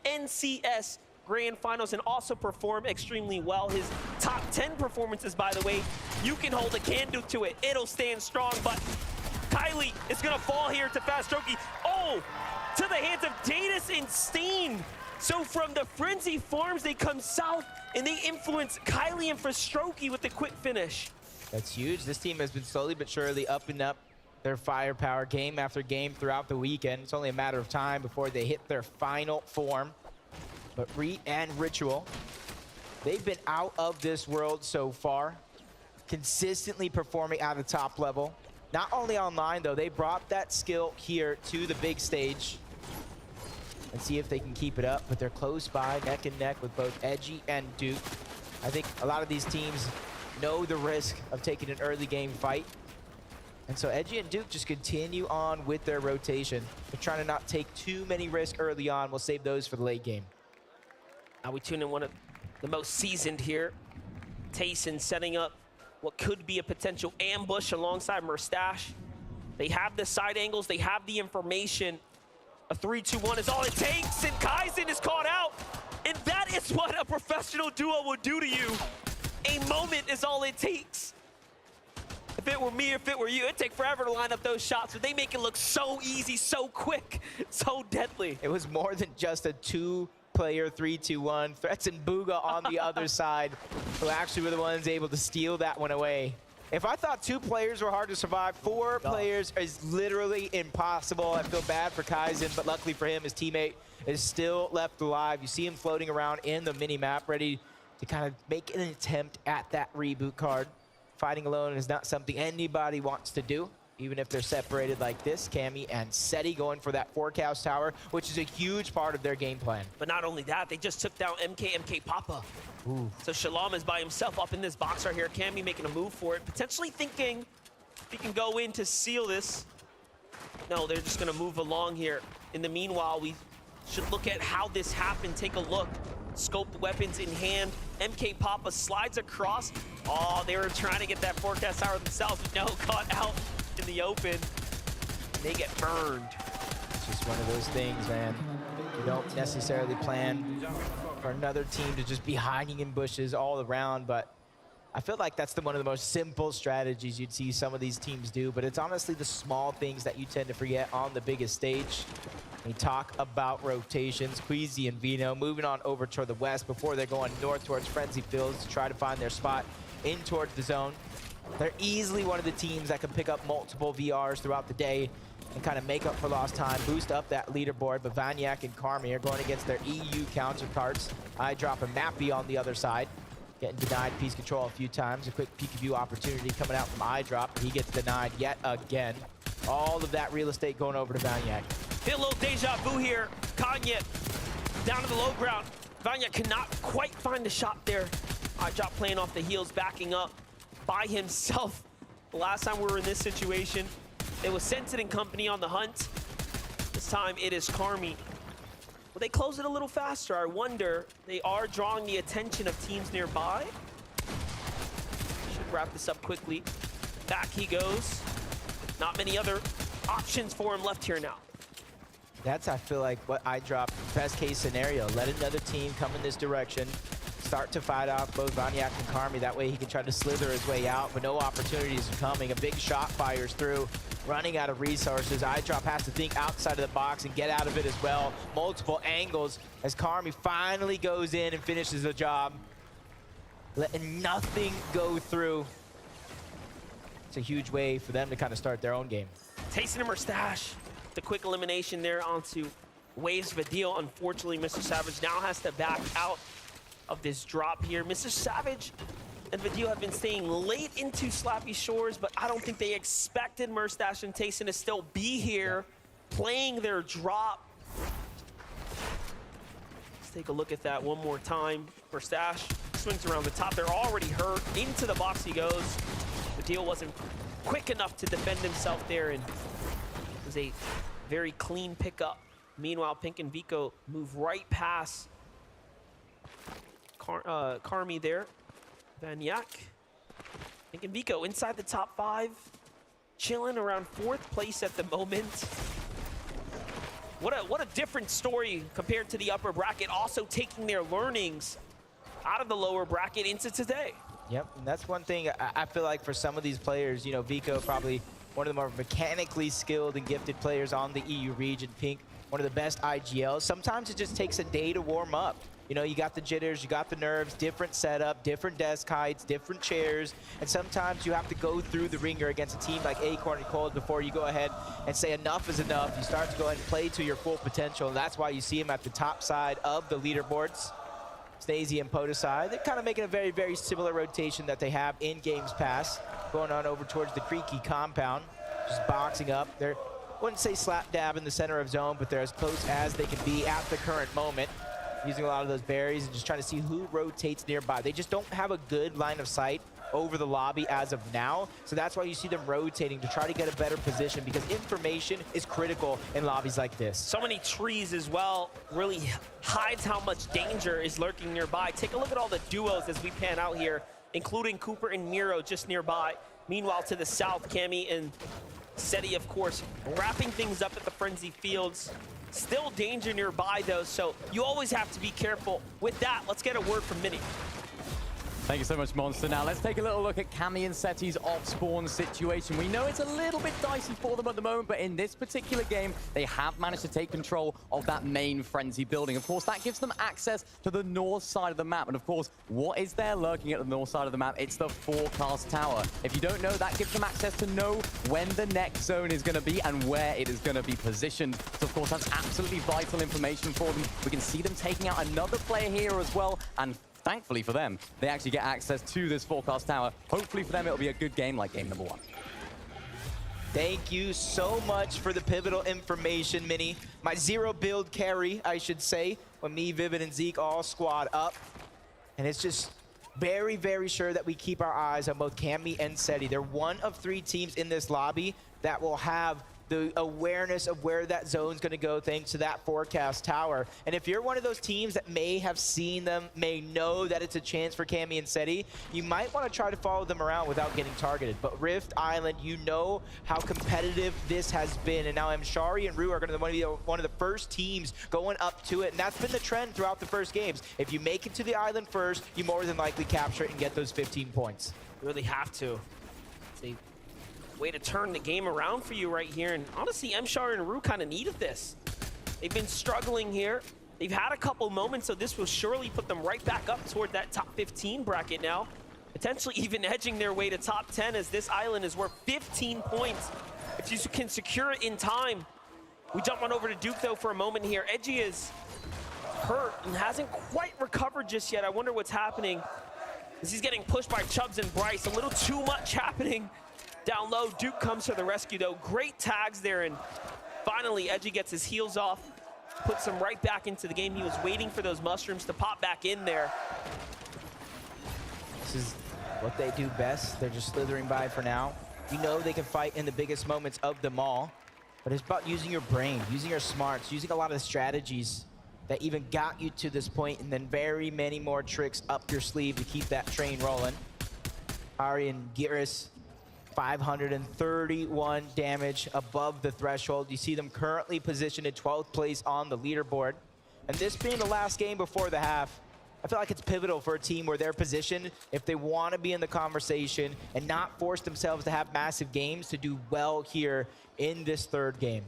S1: FNCS Grand Finals and also perform extremely well. His top 10 performances, by the way, you can hold a candle to it. It'll stand strong, but Kylie is gonna fall here to Fast Strokey. Oh, to the hands of Datus and Steen. So from the Frenzy Farms, they come south and they influence Kylie and Frostroki with the quick finish.
S2: That's huge. This team has been slowly but surely upping up their firepower game after game throughout the weekend. It's only a matter of time before they hit their final form. But Reet and Ritual, they've been out of this world so far, consistently performing at the top level. Not only online, though, they brought that skill here to the big stage. And see if they can keep it up, but they're close by, neck and neck with both Edgy and Duke. I think a lot of these teams know the risk of taking an early game fight. And so Edgy and Duke just continue on with their rotation. They're trying to not take too many risks early on. We'll save those for the late game.
S1: Now we tune in one of the most seasoned here. Tayson setting up what could be a potential ambush alongside Murstache. They have the side angles, they have the information. A 3-2-1 is all it takes, and Kaizen is caught out. And that is what a professional duo will do to you. A moment is all it takes. If it were me, if it were you, it'd take forever to line up those shots, but they make it look so easy, so quick, so deadly.
S2: It was more than just a two-player 3-2-1. Threats and Booga on the other side, who actually were the ones able to steal that one away. If I thought 2 players were hard to survive, 4 players is literally impossible. I feel bad for Kaizen, but luckily for him, his teammate is still left alive. You see him floating around in the mini-map, ready to kind of make an attempt at that reboot card. Fighting alone is not something anybody wants to do, even if they're separated like this. Cammy and Seti going for that forecast tower, which is a huge part of their game plan.
S1: But not only that, they just took down MK Papa.
S2: Ooh.
S1: So Shalom is by himself up in this box right here. Cammy making a move for it, potentially thinking he can go in to seal this. No, they're just gonna move along here. In the meanwhile, we should look at how this happened. Take a look. Scoped weapons in hand. MK Papa slides across. Oh, they were trying to get that forecast tower themselves. No, caught out in the open. They get burned.
S2: It's just one of those things, man. You don't necessarily plan for another team to just be hiding in bushes all around, but I feel like that's one of the most simple strategies you'd see some of these teams do, but it's honestly the small things that you tend to forget on the biggest stage. We talk about rotations. Queasy and Vino moving on over toward the west before they're going north towards Frenzy Fields to try to find their spot in towards the zone. They're easily one of the teams that can pick up multiple VRs throughout the day and kind of make up for lost time, boost up that leaderboard. But Vanyak and Carmi are going against their EU counterparts. I drop a Mappy on the other side, getting denied piece control a few times. A quick peek view opportunity coming out from iDrop. He gets denied yet again. All of that real estate going over to Vanyak.
S1: Feel a little deja vu here. Kanye down to the low ground. Vanyak cannot quite find the shot there. iDrop playing off the heels, backing up by himself. The last time we were in this situation, it was Sensit and company on the hunt. This time it is Carmi. Will they close it a little faster? I wonder. They are drawing the attention of teams nearby. Should wrap this up quickly. Back he goes. Not many other options for him left here now.
S2: That's, I feel like, what iDrop best case scenario. Let another team come in this direction. Start to fight off both Vanyak and Carmi. That way he can try to slither his way out, but no opportunities are coming. A big shot fires through, running out of resources. iDrop has to think outside of the box and get out of it as well. Multiple angles as Carmi finally goes in and finishes the job. Letting nothing go through. It's a huge way for them to kind of start their own game.
S1: Tayson and Murstache. The quick elimination there onto Waves Vidil. Unfortunately, Mr. Savage now has to back out of this drop here. Mr. Savage and Vidil have been staying late into Slappy Shores, but I don't think they expected Murstache and Tayson to still be here playing their drop. Let's take a look at that one more time. Murstache swings around the top. They're already hurt. Into the box he goes. Vidil wasn't quick enough to defend himself there, and it was a very clean pickup. Meanwhile, Pink and Vico move right past Carmi there. Vanyak. Pink and Vico inside the top 5. Chilling around 4th place at the moment. What a different story compared to the upper bracket. Also taking their learnings out of the lower bracket into today.
S2: Yep, and that's one thing I feel like for some of these players, you know, Vico probably one of the more mechanically skilled and gifted players on the EU region. Pink one of the best IGLs. Sometimes it just takes a day to warm up. You know, you got the jitters, you got the nerves, different setup, different desk heights, different chairs, and sometimes you have to go through the ringer against a team like Acorn and Cold before you go ahead and say enough is enough. You start to go ahead and play to your full potential, and that's why you see him at the top side of the leaderboards. Snazy and Podesai, they're kind of making a very, very similar rotation that they have in Games Pass, going on over towards the Creaky compound, just boxing up. They're, I wouldn't say slap dab in the center of zone, but they're as close as they can be at the current moment, using a lot of those berries and just trying to see who rotates nearby. They just don't have a good line of sight over the lobby as of now, so that's why you see them rotating to try to get a better position, because information is critical in lobbies like this.
S1: So many trees as well really hides how much danger is lurking nearby. Take a look at all the duos as we pan out here, including Cooper and Miro just nearby. Meanwhile, to the south, Cammy and Seti, of course, wrapping things up at the Frenzy Fields. Still danger nearby, though, so you always have to be careful. With that, let's get a word from Minnie.
S14: Thank you so much, Monster. Now, let's take a little look at Cammy and Seti's off-spawn situation. We know it's a little bit dicey for them at the moment, but in this particular game, they have managed to take control of that main Frenzy building. Of course, that gives them access to the north side of the map. And of course, what is there lurking at the north side of the map? It's the forecast tower. If you don't know, that gives them access to know when the next zone is going to be and where it is going to be positioned. So, of course, that's absolutely vital information for them. We can see them taking out another player here as well, and thankfully for them, they actually get access to this forecast tower. Hopefully for them, it'll be a good game like game number 1.
S2: Thank you so much for the pivotal information, Minnie. My zero build carry, I should say, when me, Vivid, and Zeke all squad up. And it's just very, very sure that we keep our eyes on both Cammy and Seti. They're one of 3 teams in this lobby that will have the awareness of where that zone's going to go thanks to that forecast tower. And if you're one of those teams that may have seen them, may know that it's a chance for Cammy and Seti, you might want to try to follow them around without getting targeted. But Rift Island, you know how competitive this has been. And now Mshari and Rue are going to be one of the first teams going up to it. And that's been the trend throughout the first games. If you make it to the island first, you more than likely capture it and get those 15 points.
S1: You really have to. See, way to turn the game around for you right here. And honestly, Mshar and Rue kind of needed this. They've been struggling here. They've had a couple moments, so this will surely put them right back up toward that top 15 bracket now. Potentially even edging their way to top 10, as this island is worth 15 points. If you can secure it in time. We jump on over to Duke, though, for a moment here. Edgy is hurt and hasn't quite recovered just yet. I wonder what's happening, as he's getting pushed by Chubbs and Bryce. A little too much happening down low. Duke comes to the rescue, though. Great tags there, and finally Edgy gets his heels off, puts him right back into the game. He was waiting for those mushrooms to pop back in there.
S2: This is what they do best. They're just slithering by for now. You know they can fight in the biggest moments of them all, but it's about using your brain, using your smarts, using a lot of the strategies that even got you to this point, and then very many more tricks up your sleeve to keep that train rolling. Ari and Giris, 531 damage above the threshold. You see them currently positioned in 12th place on the leaderboard. And this being the last game before the half, I feel like it's pivotal for a team where they're positioned, if they want to be in the conversation and not force themselves to have massive games, to do well here in this 3rd game.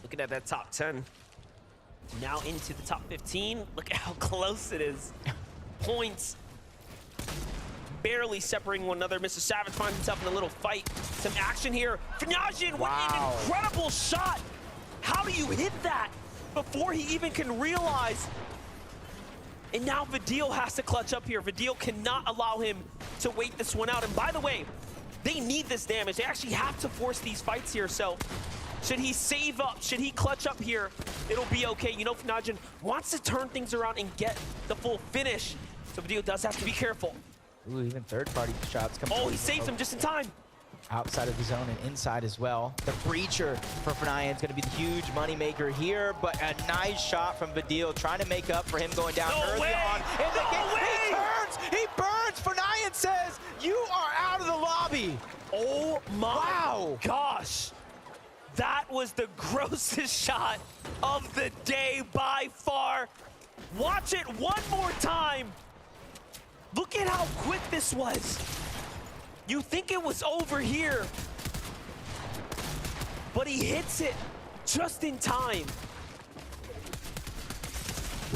S1: Looking at that top 10. Now into the top 15. Look at how close it is. Points barely separating one another. Mr. Savage finds himself in a little fight. Some action here. Fnajian, what an incredible shot. How do you hit that before he even can realize? And now Vidil has to clutch up here. Vidil cannot allow him to wait this one out. And by the way, they need this damage. They actually have to force these fights here. So should he save up, should he clutch up here, it'll be okay. You know, Fnajian wants to turn things around and get the full finish. So Vidil does have to be careful.
S2: Ooh, even third-party shots coming.
S1: Oh, he saves him just in time.
S2: Outside of the zone and inside as well. The breacher for Fnajian is going to be the huge moneymaker here, but a nice shot from Vidil, trying to make up for him going down early on in the game. He turns, he burns. Fnajian says, "You are out of the lobby."
S1: Oh my gosh. That was the grossest shot of the day by far. Watch it one more time. Look at how quick this was. You think it was over here, but he hits it just in time.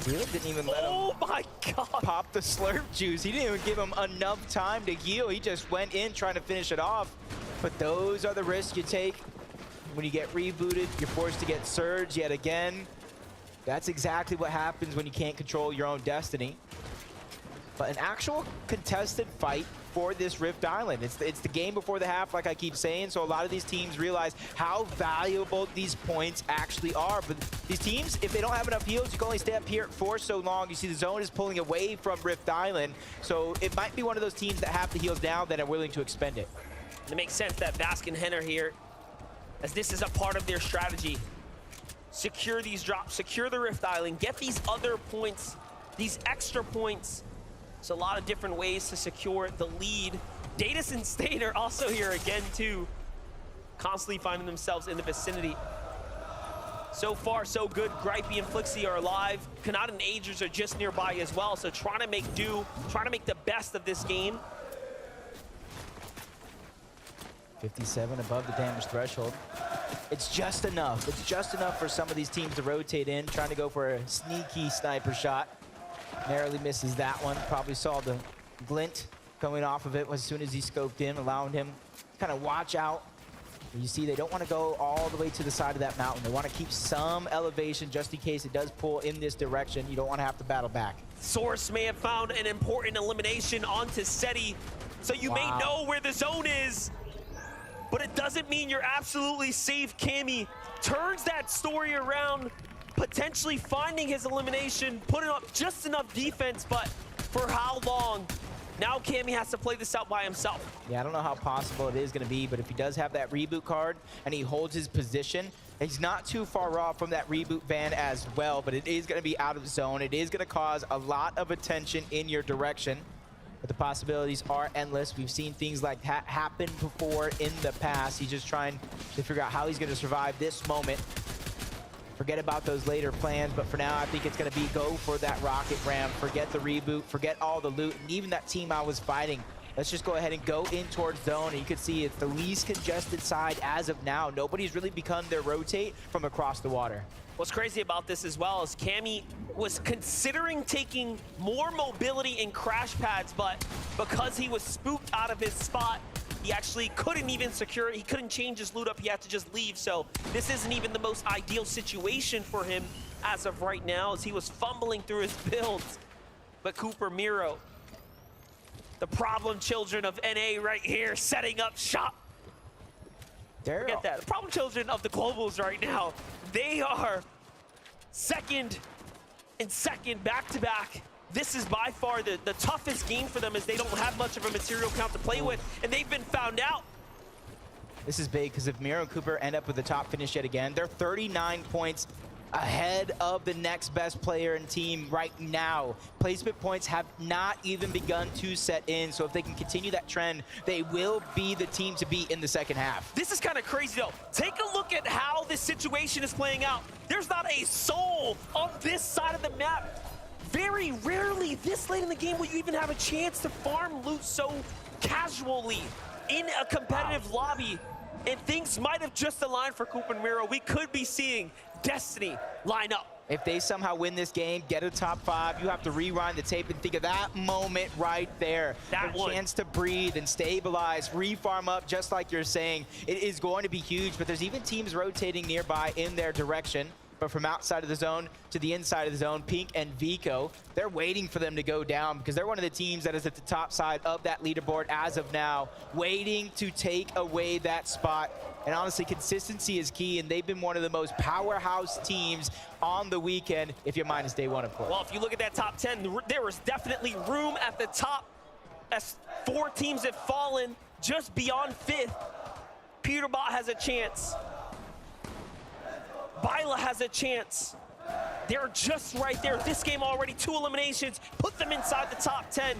S2: Didn't even let him
S1: Oh my God.
S2: pop the slurp juice. He didn't even give him enough time to heal. He just went in trying to finish it off. But those are the risks you take. When you get rebooted, you're forced to get surged yet again. That's exactly what happens when you can't control your own destiny. But an actual contested fight for this Rift Island. It's the game before the half, like I keep saying, so a lot of these teams realize how valuable these points actually are. But these teams, if they don't have enough heals, you can only stay up here for so long. You see the zone is pulling away from Rift Island, so it might be one of those teams that have the heals now that are willing to expend it.
S1: And it makes sense that Bask and Hen are here, as this is a part of their strategy. Secure these drops, secure the Rift Island, get these other points, these extra points. It's a lot of different ways to secure the lead. Datus and Stain are also here again too, constantly finding themselves in the vicinity. So far, so good. Gripey and Flixie are alive. Kanata and Agers are just nearby as well, so trying to make do, trying to make the best of this game.
S2: 57 above the damage threshold. It's just enough. It's just enough for some of these teams to rotate in, trying to go for a sneaky sniper shot. Narrowly misses that one. Probably saw the glint coming off of it as soon as he scoped in, allowing him to kind of watch out. You see, they don't want to go all the way to the side of that mountain. They want to keep some elevation just in case it does pull in this direction. You don't want to have to battle back.
S1: Source may have found an important elimination onto Seti, so you may know where the zone is, but it doesn't mean you're absolutely safe. Cammy turns that story around, potentially finding his elimination, putting up just enough defense, but for how long? Now Cammy has to play this out by himself.
S2: Yeah, I don't know how possible it is going to be, but if he does have that reboot card and he holds his position, he's not too far off from that reboot van as well, but it is going to be out of the zone. It is going to cause a lot of attention in your direction, but the possibilities are endless. We've seen things like that happen before in the past. He's just trying to figure out how he's going to survive this moment. Forget about those later plans, but for now, I think it's going to be go for that rocket ramp. Forget the reboot, forget all the loot, and even that team I was fighting. Let's just go ahead and go in towards zone. And you can see it's the least congested side as of now. Nobody's really begun their rotate from across the water.
S1: What's crazy about this as well is Cammy was considering taking more mobility in crash pads, but because he was spooked out of his spot, he actually couldn't even secure it. He couldn't change his loot up. He had to just leave. So this isn't even the most ideal situation for him as of right now, as he was fumbling through his builds. But Cooper Miro, the problem children of NA right here, setting up shop. Forget that. The problem children of the Globals right now, they are second and second back-to-back. This is by far the toughest game for them, as they don't have much of a material count to play with, and they've been found out.
S2: This is big, because if Miro and Cooper end up with the top finish yet again, they're 39 points ahead of the next best player in team right now. Placement points have not even begun to set in, so if they can continue that trend, they will be the team to beat in the second half.
S1: This is kind of crazy though. Take a look at how this situation is playing out. There's not a soul on this side of the map. Very rarely this late in the game will you even have a chance to farm loot so casually in a competitive lobby. And things might have just aligned for Coop and Miro. We could be seeing Destiny line up.
S2: If they somehow win this game, get a top 5, you have to rewind the tape and think of that moment right there.
S1: That
S2: one. Chance to breathe and stabilize, re-farm up, just like you're saying. It is going to be huge, but there's even teams rotating nearby in their direction. But from outside of the zone to the inside of the zone, Pink and Vico, they're waiting for them to go down, because they're one of the teams that is at the top side of that leaderboard as of now, waiting to take away that spot. And honestly, consistency is key, and they've been one of the most powerhouse teams on the weekend, if you're minus day one, of course.
S1: Well, if you look at that top 10, there was definitely room at the top, as 4 teams have fallen just beyond 5th. Peterbot has a chance. Byla has a chance. They're just right there. This game already 2 eliminations, put them inside the top 10.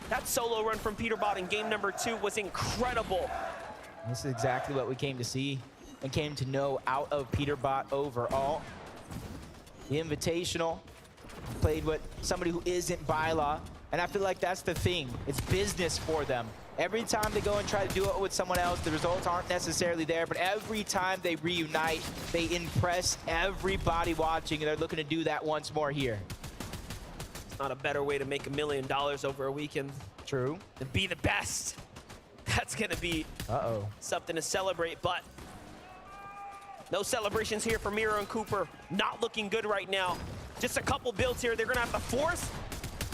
S1: That solo run from Peterbot in game number 2 was incredible.
S2: This is exactly what we came to see and came to know out of Peterbot overall. The Invitational played with somebody who isn't Byla, And I feel like that's the thing. It's business for them. Every time they go and try to do it with someone else, the results aren't necessarily there, but every time they reunite, they impress everybody watching, and they're looking to do that once more here.
S1: It's not a better way to make $1 million over a weekend.
S2: True.
S1: To be the best. That's gonna be something to celebrate, but no celebrations here for Miro and Cooper. Not looking good right now. Just a couple builds here. They're gonna have to force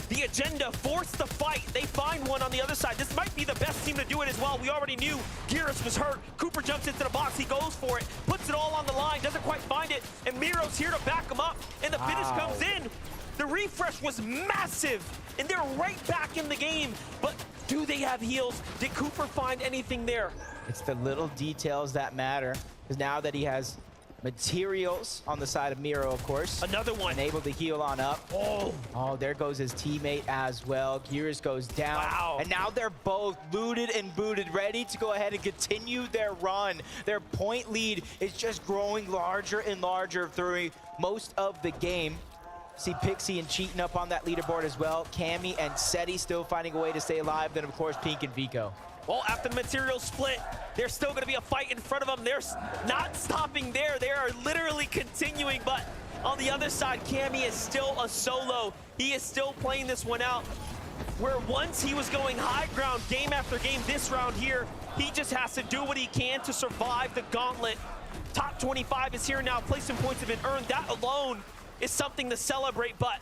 S1: the agenda, force the fight. They find one on the other side. This might be the best team to do it as well. We already knew Geras was hurt. Cooper jumps into the box. He goes for it, puts it all on the line, doesn't quite find it, and Miro's here to back him up, and the finish comes in. The refresh was massive, and they're right back in the game. But do they have heals? Did Cooper find anything there?
S2: It's the little details that matter, because now that he has materials on the side of Miro, of course.
S1: Another one.
S2: And able to heal on up. Oh, there goes his teammate as well. Geras goes down.
S1: Wow.
S2: And now they're both looted and booted, ready to go ahead and continue their run. Their point lead is just growing larger and larger through most of the game. See Pixie and Cheating up on that leaderboard as well. Cammy and Seti still finding a way to stay alive. Then, of course, Pink and Vico.
S1: Well, after the material split, there's still going to be a fight in front of them. They're not stopping there. They are literally continuing, but on the other side, Cammy is still a solo. He is still playing this one out, where once he was going high ground game after game. This round here, he just has to do what he can to survive the gauntlet. Top 25 is here now. Placement points have been earned. That alone is something to celebrate, but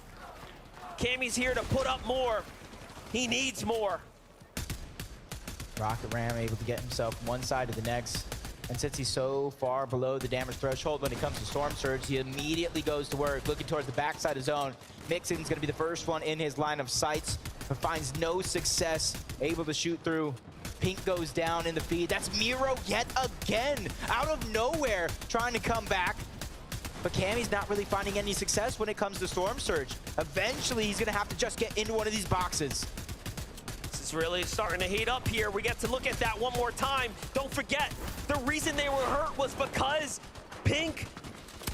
S1: Cammy's here to put up more. He needs more.
S2: Rocket Ram able to get himself from one side to the next. And since he's so far below the damage threshold when it comes to Storm Surge, he immediately goes to work, looking towards the backside of zone. Mixon's gonna be the first one in his line of sights, but finds no success, able to shoot through. Pink goes down in the feed. That's Miro yet again, out of nowhere, trying to come back. But Cammy's not really finding any success when it comes to Storm Surge. Eventually, he's gonna have to just get into one of these boxes.
S1: It's really starting to heat up here. We get to look at that one more time. Don't forget, the reason they were hurt was because Pink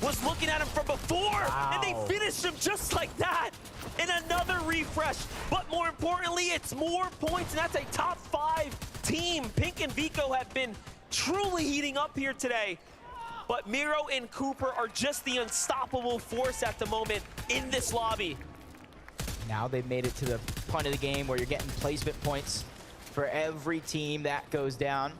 S1: was looking at him from before, and they finished him just like that. And another refresh, but more importantly, it's more points, and that's a top 5 team. Pink and Vico have been truly heating up here today. But Miro and Cooper are just the unstoppable force at the moment in this lobby.
S2: Now they've made it to the point of the game where you're getting placement points for every team that goes down.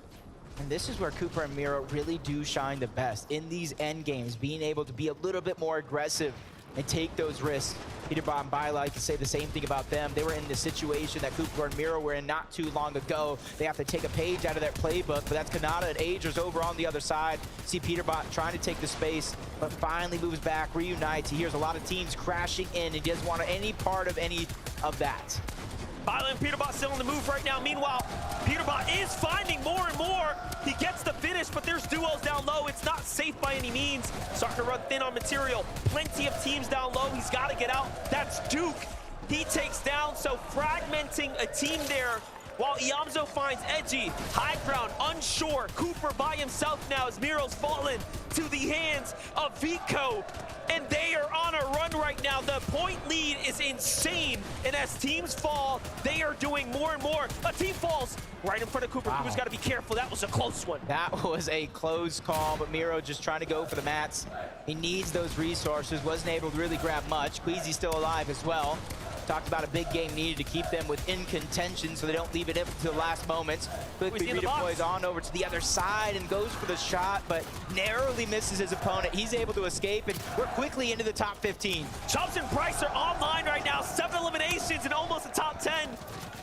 S2: And this is where Cooper and Miro really do shine the best. In these end games, being able to be a little bit more aggressive and take those risks. Peterbot and Bylight can say the same thing about them. They were in the situation that Cooper and Miro were in not too long ago. They have to take a page out of their playbook, but that's Kanata and Agers over on the other side. See Peterbot trying to take the space, but finally moves back, reunites. He hears a lot of teams crashing in, and he doesn't want any part of any of that.
S1: Bylight and Peterbot still on the move right now. Meanwhile, Peterbot is finding more and more. He gets the finish, but there's duos down low. It's not safe by any means. Starting to run thin on material. Plenty of teams down low. He's got to get out. That's Duke. He takes down, so fragmenting a team there. While Iamzo finds Edgy, high ground, unsure. Cooper by himself now as Miro's fallen to the hands of Vico. And they are on a run right now. The point lead is insane. And as teams fall, they are doing more and more. A team falls right in front of Cooper. Cooper's got to be careful. That was a close one.
S2: That was a close call, but Miro just trying to go for the mats. He needs those resources. Wasn't able to really grab much. Queasy's still alive as well. Talked about a big game needed to keep them within contention so they don't leave it up to the last moments. Quickly redeploys on over to the other side and goes for the shot, but narrowly misses his opponent. He's able to escape, and we're quickly into the top 15.
S1: Chubbs and Bryce are online right now. 7 eliminations and almost a top 10.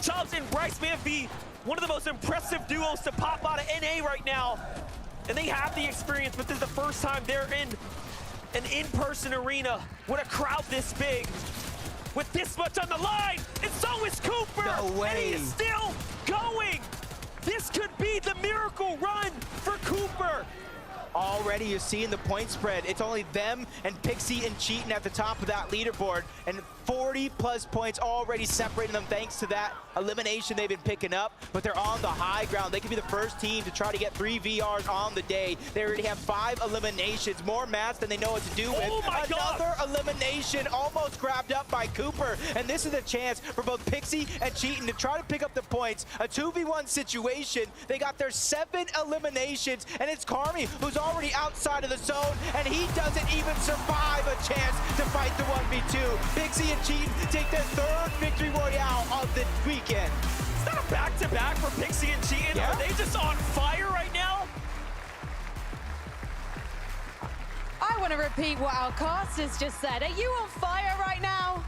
S1: Chubbs and Bryce may be one of the most impressive duos to pop out of NA right now. And they have the experience, but this is the first time they're in an in-person arena with a crowd this big. With this much on the line, and so is Cooper.
S2: No way.
S1: And he is still going. This could be the miracle run for Cooper.
S2: Already you're seeing the point spread. It's only them and Pixie and Cheating at the top of that leaderboard. And 40+ points already separating them thanks to that elimination they've been picking up, but they're on the high ground. They could be the first team to try to get 3 VRs on the day. They already have 5 eliminations, more mats than they know what to do with. Another elimination almost grabbed up by Cooper, and this is a chance for both Pixie and Cheatin to try to pick up the points. A 2v1 situation. They got their 7 eliminations, and it's Carmi who's already outside of the zone, and he doesn't even survive a chance to fight the 1v2. Pixie and Cheatin take their 3rd victory royale of the weekend.
S1: Is that a back-to-back for Pixie and Cheatin?
S2: Yeah.
S1: Are they just on fire right now?
S3: I want to repeat what our casters just said. Are you on fire right now?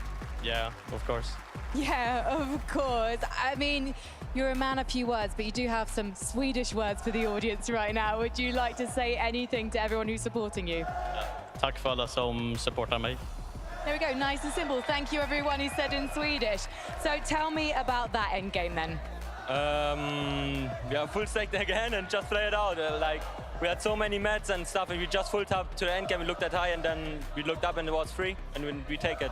S11: Yeah, of course.
S3: Yeah, of course. I mean, you're a man of few words, but you do have some Swedish words for the audience right now. Would you like to say anything to everyone who's supporting you?
S11: Tack för alla som supportar mig.
S3: There we go, nice and simple. Thank you, everyone who said in Swedish. So tell me about that end game then.
S11: Yeah, full stacked again and just play it out. Like, we had so many mats and stuff, and we just full tapped to the end game. We looked at high, and then we looked up, and it was free, and we take it.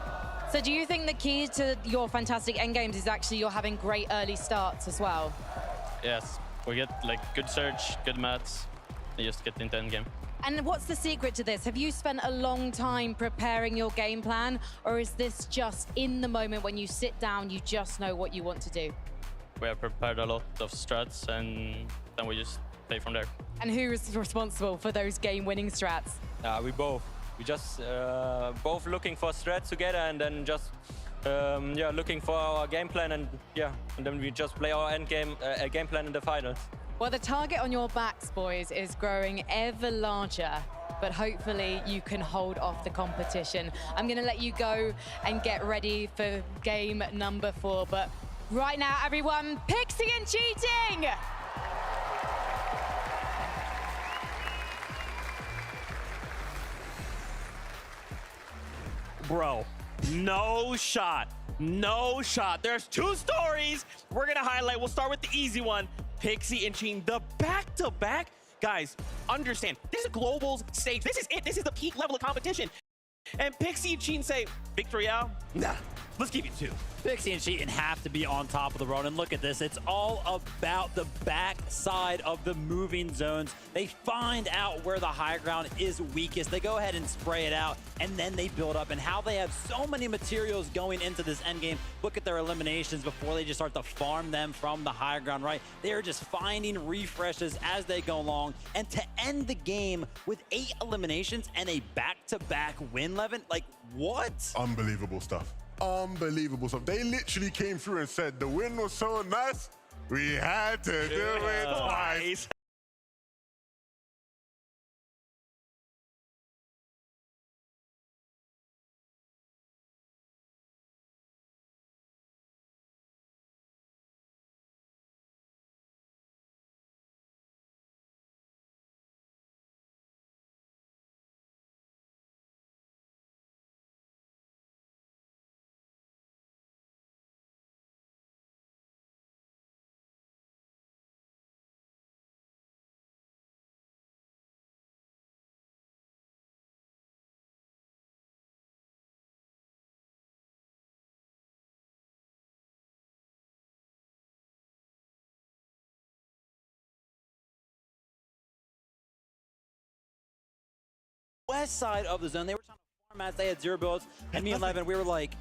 S3: So do you think the key to your fantastic end games is actually you're having great early starts as well?
S11: Yes, we get like good surge, good mats, and just get into end game.
S3: And what's the secret to this? Have you spent a long time preparing your game plan, or is this just in the moment when you sit down, you just know what you want to do?
S11: We have prepared a lot of strats, and then we just play from there.
S3: And who is responsible for those game-winning strats?
S11: We both. We just both looking for strats together, and then just yeah, looking for our game plan, and yeah, and then we just play our end game game plan in the finals.
S3: Well, the target on your backs, boys, is growing ever larger, but hopefully you can hold off the competition. I'm going to let you go and get ready for game number 4, but right now, everyone, Pixie and Cheating!
S1: Bro, no shot. No shot. There's 2 stories we're going to highlight. We'll start with the easy one. Pixie and Cheatin, the back-to-back. Guys, understand, this is a globals stage. This is it. This is the peak level of competition. And Pixie and Cheatin say, victory out? Nah, let's keep it 2.
S7: Pixie and Cheatin have to be on top of the road, and look at this. It's all about the back side of the moving zones. They find out where the high ground is weakest. They go ahead and spray it out, and then they build up. And how they have so many materials going into this endgame. Look at their eliminations before they just start to farm them from the high ground, right? They are just finding refreshes as they go along. And to end the game with 8 eliminations and a back-to-back win, Levin, like, what?
S8: Unbelievable stuff. Unbelievable stuff. They literally came through and said the win was so nice, we had to do it twice.
S7: West side of the zone, they were trying to farm mats. They had 0 builds, and me and Levin, we were like,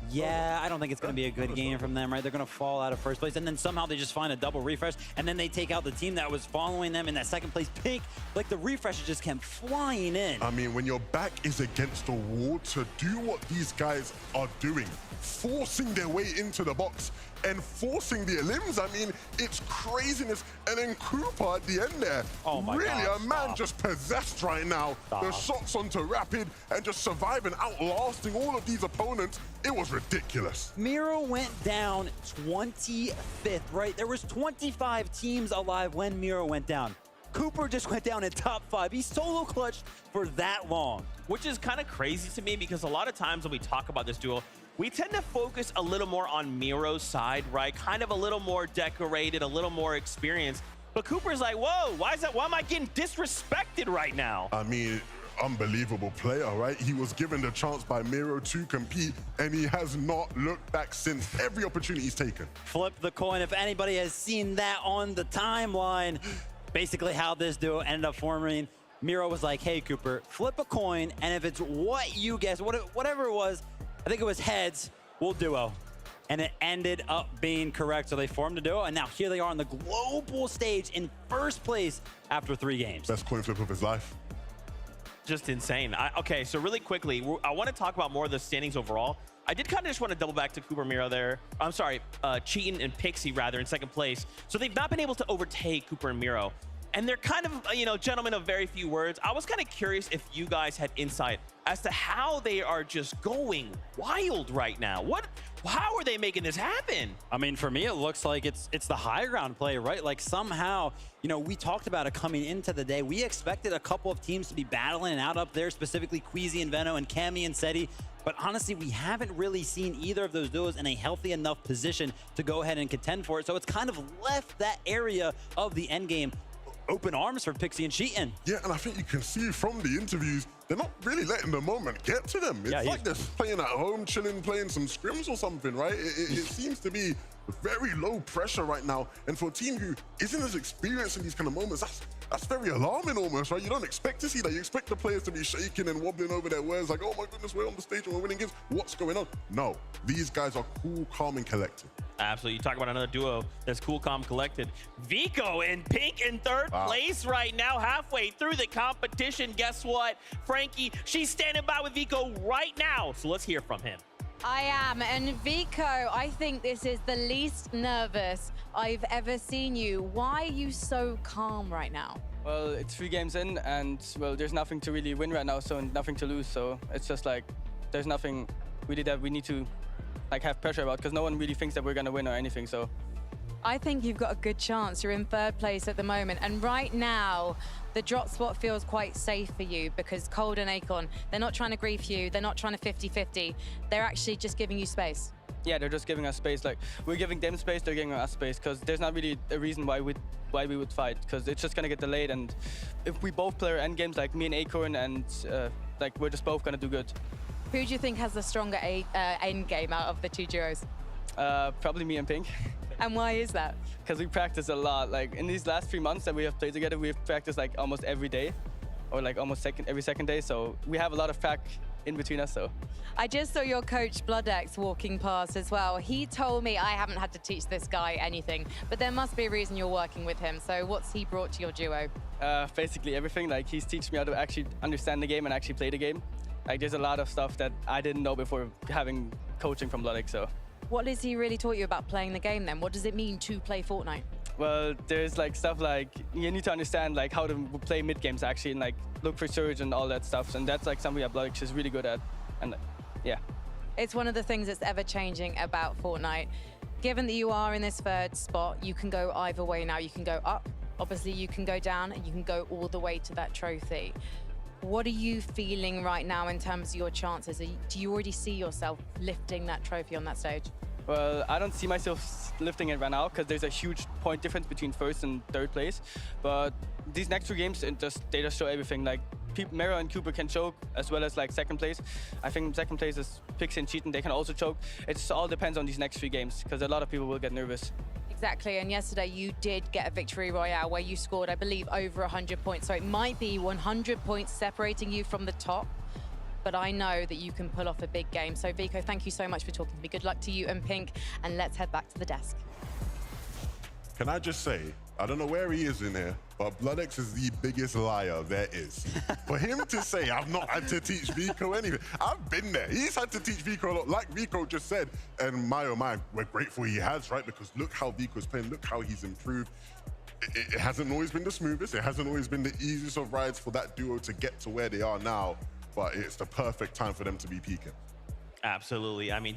S7: yeah, I don't think it's going to be a good game from them, right? They're going to fall out of first place, and then somehow they just find a double refresh, and then they take out the team that was following them in that second place. Pink, like the refreshes just kept flying in.
S8: I mean, when your back is against a wall, to do what these guys are doing, forcing their way into the box and forcing the elims, I mean, it's craziness. And then Cooper at the end there,
S7: oh my
S8: really
S7: God,
S8: a man just possessed right now. The shots onto Rapid and just surviving, outlasting all of these opponents. It was ridiculous.
S7: Miro went down 25th, right? There was 25 teams alive when Miro went down. Cooper just went down in top 5. He solo clutched for that long.
S1: Which is kind of crazy to me because a lot of times when we talk about this duel, we tend to focus a little more on Miro's side, right? Kind of a little more decorated, a little more experienced. But Cooper's like, whoa, why am I getting disrespected right now?
S8: I mean, unbelievable player, right? He was given the chance by Miro to compete, and he has not looked back since. Every opportunity he's taken.
S7: Flip the coin. If anybody has seen that on the timeline, basically how this duo ended up forming, Miro was like, hey, Cooper, flip a coin, and if it's what you guess, whatever it was, I think it was heads, we'll duo. And it ended up being correct. So they formed a duo, and now here they are on the global stage in first place after 3 games.
S8: Best coin flip of his life.
S6: Just insane. Okay, so really quickly, I want to talk about more of the standings overall. I did kind of just want to double back to Cooper Miro there. I'm sorry, Cheatin and Pixie rather in second place. So they've not been able to overtake Cooper and Miro. And they're kind of, you know, gentlemen of very few words. I was kind of curious if you guys had insight as to how they are just going wild right now. How are they making this happen?
S7: I mean, for me, it looks like it's the high ground play, right? Like somehow, you know, we talked about it coming into the day. We expected a couple of teams to be battling it out up there, specifically Queasy and Veno and Cammy and Seti. But honestly, we haven't really seen either of those duos in a healthy enough position to go ahead and contend for it. So it's kind of left that area of the end game open arms for Pixie and Cheatin.
S8: Yeah, and I think you can see from the interviews, they're not really letting the moment get to them. It's like they're playing at home, chilling, playing some scrims or something, right? It seems to be very low pressure right now. And for a team who isn't as experienced in these kind of moments, that's very alarming almost, right? You don't expect to see that. You expect the players to be shaking and wobbling over their words like, oh my goodness, we're on the stage and we're winning games. What's going on? No, these guys are cool, calm, and collected.
S6: Absolutely. You talk about another duo that's cool, calm, collected. Vico in pink in third place right now, halfway through the competition. Guess what? Frankie, she's standing by with Vico right now. So let's hear from him.
S3: I am, and Vico, I think this is the least nervous I've ever seen you. Why are you so calm right now?
S15: Well, it's 3 games in, and well, there's nothing to really win right now, so nothing to lose. So it's just like there's nothing really that we need to like have pressure about, because no one really thinks that we're gonna win or anything. So
S3: I think you've got a good chance. You're in 3rd place at the moment, and right now the drop spot feels quite safe for you because Cold and Acorn, they're not trying to grief you, they're not trying to 50-50, they're actually just giving you space.
S15: Yeah, they're just giving us space. Like, we're giving them space, they're giving us space, because there's not really a reason why we would fight, because it's just gonna get delayed. And if we both play our end games, like me and Acorn, and like we're just both gonna do good.
S3: Who do you think has the stronger end game out of the 2 duos?
S15: Probably me and Pink.
S3: And why is that?
S15: Because we practice a lot. Like in these last 3 months that we have played together, we've practiced like almost every day, or like almost every second day. So we have a lot of prac in between us. So
S3: I just saw your coach Bloodex walking past as well. He told me I haven't had to teach this guy anything, but there must be a reason you're working with him. So what's he brought to your duo?
S15: Basically everything. Like he's teaching me how to actually understand the game and actually play the game. Like there's a lot of stuff that I didn't know before having coaching from Bloodex. So.
S3: What has he really taught you about playing the game then? What does it mean to play Fortnite?
S15: Well, there's like stuff like you need to understand like how to play mid games actually, and like look for surge and all that stuff. And that's like something that Bloodex is really good at. And yeah.
S3: It's one of the things that's ever changing about Fortnite. Given that you are in this 3rd spot, you can go either way now. You can go up, obviously you can go down, and you can go all the way to that trophy. What are you feeling right now in terms of your chances? Do you already see yourself lifting that trophy on that stage?
S15: Well, I don't see myself lifting it right now because there's a huge point difference between 1st and 3rd place. But these next 2 games, they just show everything. Like Mero and Cooper can choke, as well as like 2nd place. I think 2nd place is Pixie and Cheatin. They can also choke. It all depends on these next 3 games because a lot of people will get nervous.
S3: Exactly, and yesterday you did get a victory royale where you scored, I believe, over 100 points. So it might be 100 points separating you from the top, but I know that you can pull off a big game. So Vico, thank you so much for talking to me. Good luck to you and Pink, and let's head back to the desk.
S8: Can I just say, I don't know where he is in here, but Bloodex is the biggest liar there is. For him to say, I've not had to teach Vico anything, I've been there. He's had to teach Vico a lot, like Vico just said. And my, oh my, we're grateful he has, right? Because look how Vico's playing, look how he's improved. It hasn't always been the smoothest, it hasn't always been the easiest of rides for that duo to get to where they are now, but it's the perfect time for them to be peaking.
S6: Absolutely. I mean,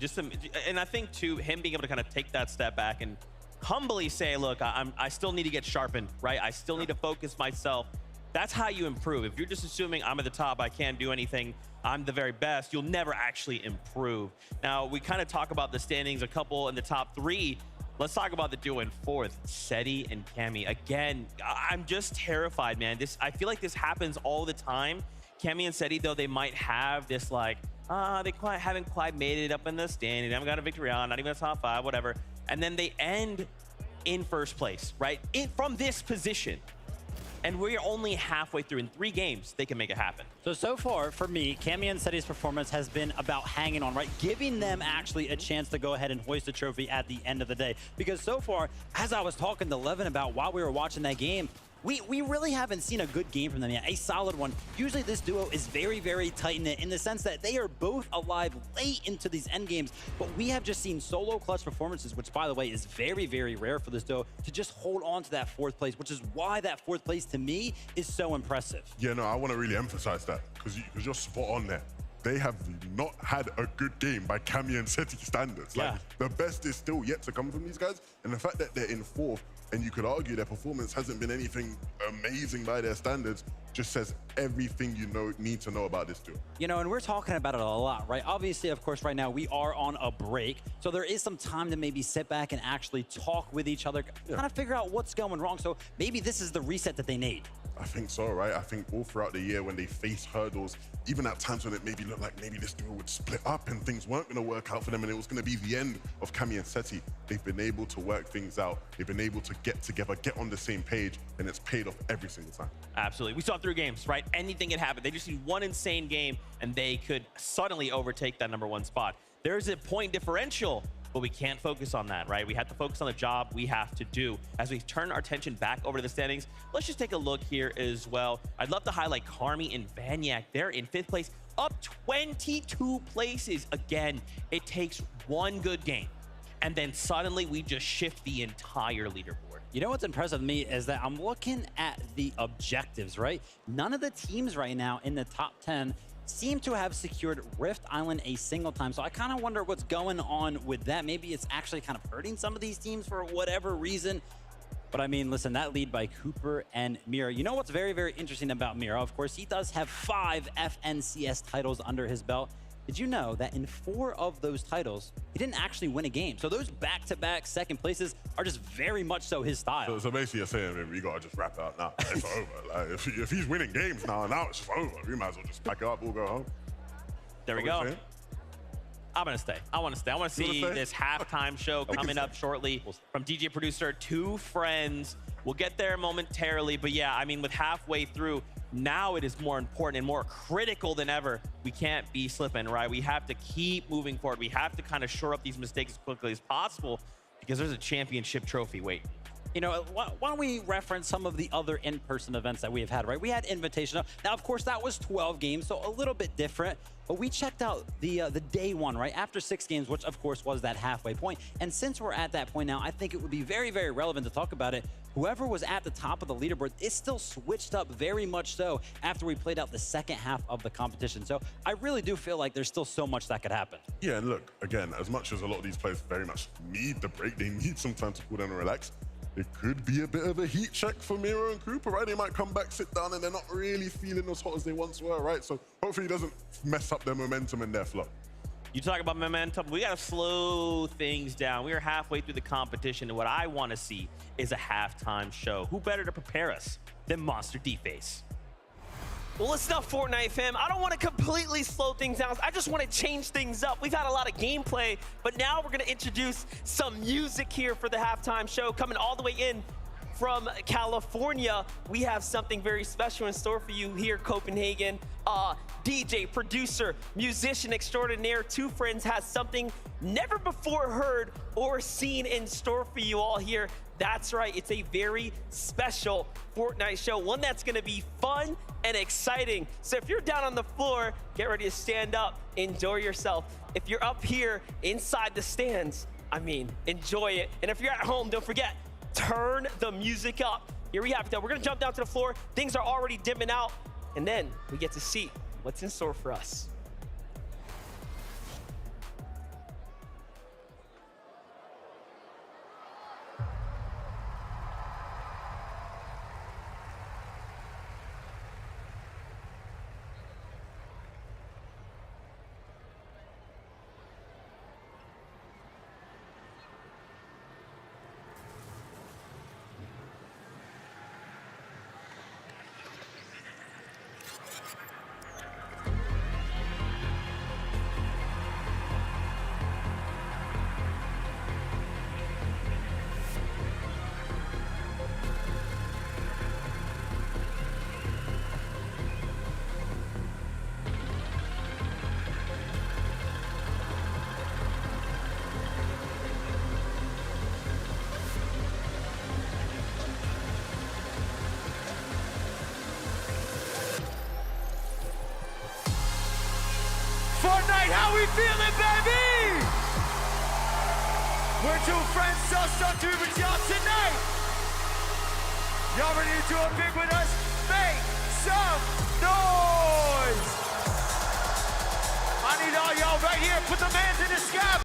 S6: and I think too, him being able to kind of take that step back and humbly say, look, I still need to get sharpened, right? I still need to focus myself. That's how you improve. If you're just assuming I'm at the top, I can't do anything, I'm the very best, you'll never actually improve. Now, we kind of talk about the standings, a couple in the top 3. Let's talk about the duo in 4th, Seti and Cammy. Again, I'm just terrified, man. I feel like this happens all the time. Cammy and Seti, though, they might have this like, they haven't quite made it up in the standing. They haven't got a victory on, not even a top 5, whatever. And then they end in first place, right? From this position. And we're only halfway through. In 3 games, they can make it happen.
S7: So far, for me, Cammy and Seti's performance has been about hanging on, right? Giving them actually a chance to go ahead and hoist the trophy at the end of the day. Because so far, as I was talking to Levin about while we were watching that game, we really haven't seen a good game from them yet, a solid one. Usually this duo is very, very tight-knit in the sense that they are both alive late into these end games, but we have just seen solo clutch performances, which, by the way, is very, very rare for this duo, to just hold on to that 4th place, which is why that 4th place, to me, is so impressive.
S8: Yeah, no, I want to really emphasize that because you're spot on there. They have not had a good game by Cammy and Seti standards. Like, the best is still yet to come from these guys, and the fact that they're in 4th, and you could argue their performance hasn't been anything amazing by their standards, just says everything you need to know about this duo.
S7: You know, and we're talking about it a lot, right? Obviously, of course, right now we are on a break, so there is some time to maybe sit back and actually talk with each other, kind of figure out what's going wrong. So maybe this is the reset that they need.
S8: I think so, right? I think all throughout the year when they face hurdles, even at times when it maybe looked like maybe this duo would split up and things weren't going to work out for them and it was going to be the end of Cammy and Seti, they've been able to work things out. They've been able to get together, get on the same page, and it's paid off every single time.
S6: Absolutely. We saw 3 games, right? Anything could happen. They just need one insane game and they could suddenly overtake that #1 spot. There's a point differential, but we can't focus on that, right? We have to focus on the job we have to do. As we turn our attention back over to the standings, let's just take a look here as well. I'd love to highlight Carmi and Vanyak. They're in 5th place, up 22 places. Again, it takes one good game, and then suddenly we just shift the entire leaderboard.
S7: You know what's impressive to me is that I'm looking at the objectives, right? None of the teams right now in the top 10 seem to have secured Rift Island a single time. So I kind of wonder what's going on with that. Maybe it's actually kind of hurting some of these teams for whatever reason. But I mean, listen, that lead by Cooper and Mira. You know what's very, very interesting about Mira? Of course, he does have 5 FNCS titles under his belt. Did you know that in 4 of those titles, he didn't actually win a game? So those back-to-back second places are just very much so his style.
S8: So basically you're saying, maybe we gotta just wrap it up now. It's over. Like, if he's winning games now it's just over. We might as well just pack it up, we'll go home.
S6: There we go. I'm gonna stay. I want to stay. I want to see this halftime show coming up shortly from DJ Producer 2 Friends. We'll get there momentarily, but yeah, I mean, with halfway through, now it is more important and more critical than ever. We can't be slipping, right? We have to keep moving forward. We have to kind of shore up these mistakes as quickly as possible because there's a championship trophy waiting.
S7: You know, why don't we reference some of the other in-person events that we have had, right? We had Invitational. Now, of course, that was 12 games, so a little bit different. But we checked out the day 1, right? After 6 games, which, of course, was that halfway point. And since we're at that point now, I think it would be very, very relevant to talk about it. Whoever was at the top of the leaderboard is still switched up very much so after we played out the second half of the competition. So I really do feel like there's still so much that could happen.
S8: Yeah, and look, again, as much as a lot of these players very much need the break, they need some time to cool down and relax. It could be a bit of a heat check for Miro and Cooper, right? They might come back, sit down, and they're not really feeling as hot as they once were, right? So hopefully it doesn't mess up their momentum and their flow.
S6: You talk about momentum, we got to slow things down. We are halfway through the competition, and what I want to see is a halftime show. Who better to prepare us than Monster D-Face?
S1: Well, listen up, Fortnite fam. I don't want to completely slow things down. I just want to change things up. We've had a lot of gameplay, but now we're going to introduce some music here for the halftime show. Coming all the way in from California, we have something very special in store for you here, Copenhagen. DJ, producer, musician extraordinaire, 2 Friends has something never before heard or seen in store for you all here. That's right, it's a very special Fortnite show, one that's gonna be fun and exciting. So if you're down on the floor, get ready to stand up, enjoy yourself. If you're up here inside the stands, I mean, enjoy it. And if you're at home, don't forget, turn the music up. Here we have it though. We're gonna jump down to the floor. Things are already dimming out, and then we get to see what's in store for us.
S16: Fortnite, how we feeling, baby? We're two friends, so stuck to be with y'all tonight. Y'all ready to do a big with us? Make some noise! I need all y'all right here. Put the hands in the sky.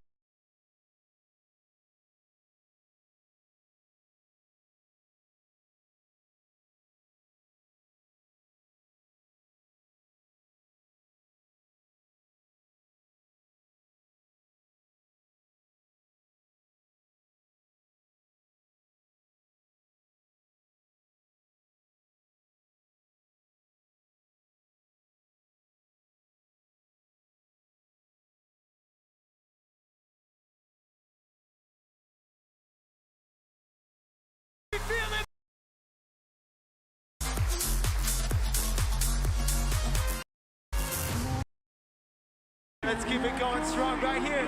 S16: Let's keep it going strong right here.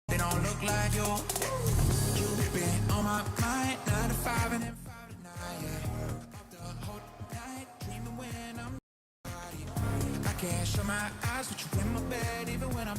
S17: They don't look like you. You've been on my mind, 9 to 5 and then 5 to 9, yeah. Up the whole night, dreaming when I'm I can't shut my eyes with you in my bed, even when I'm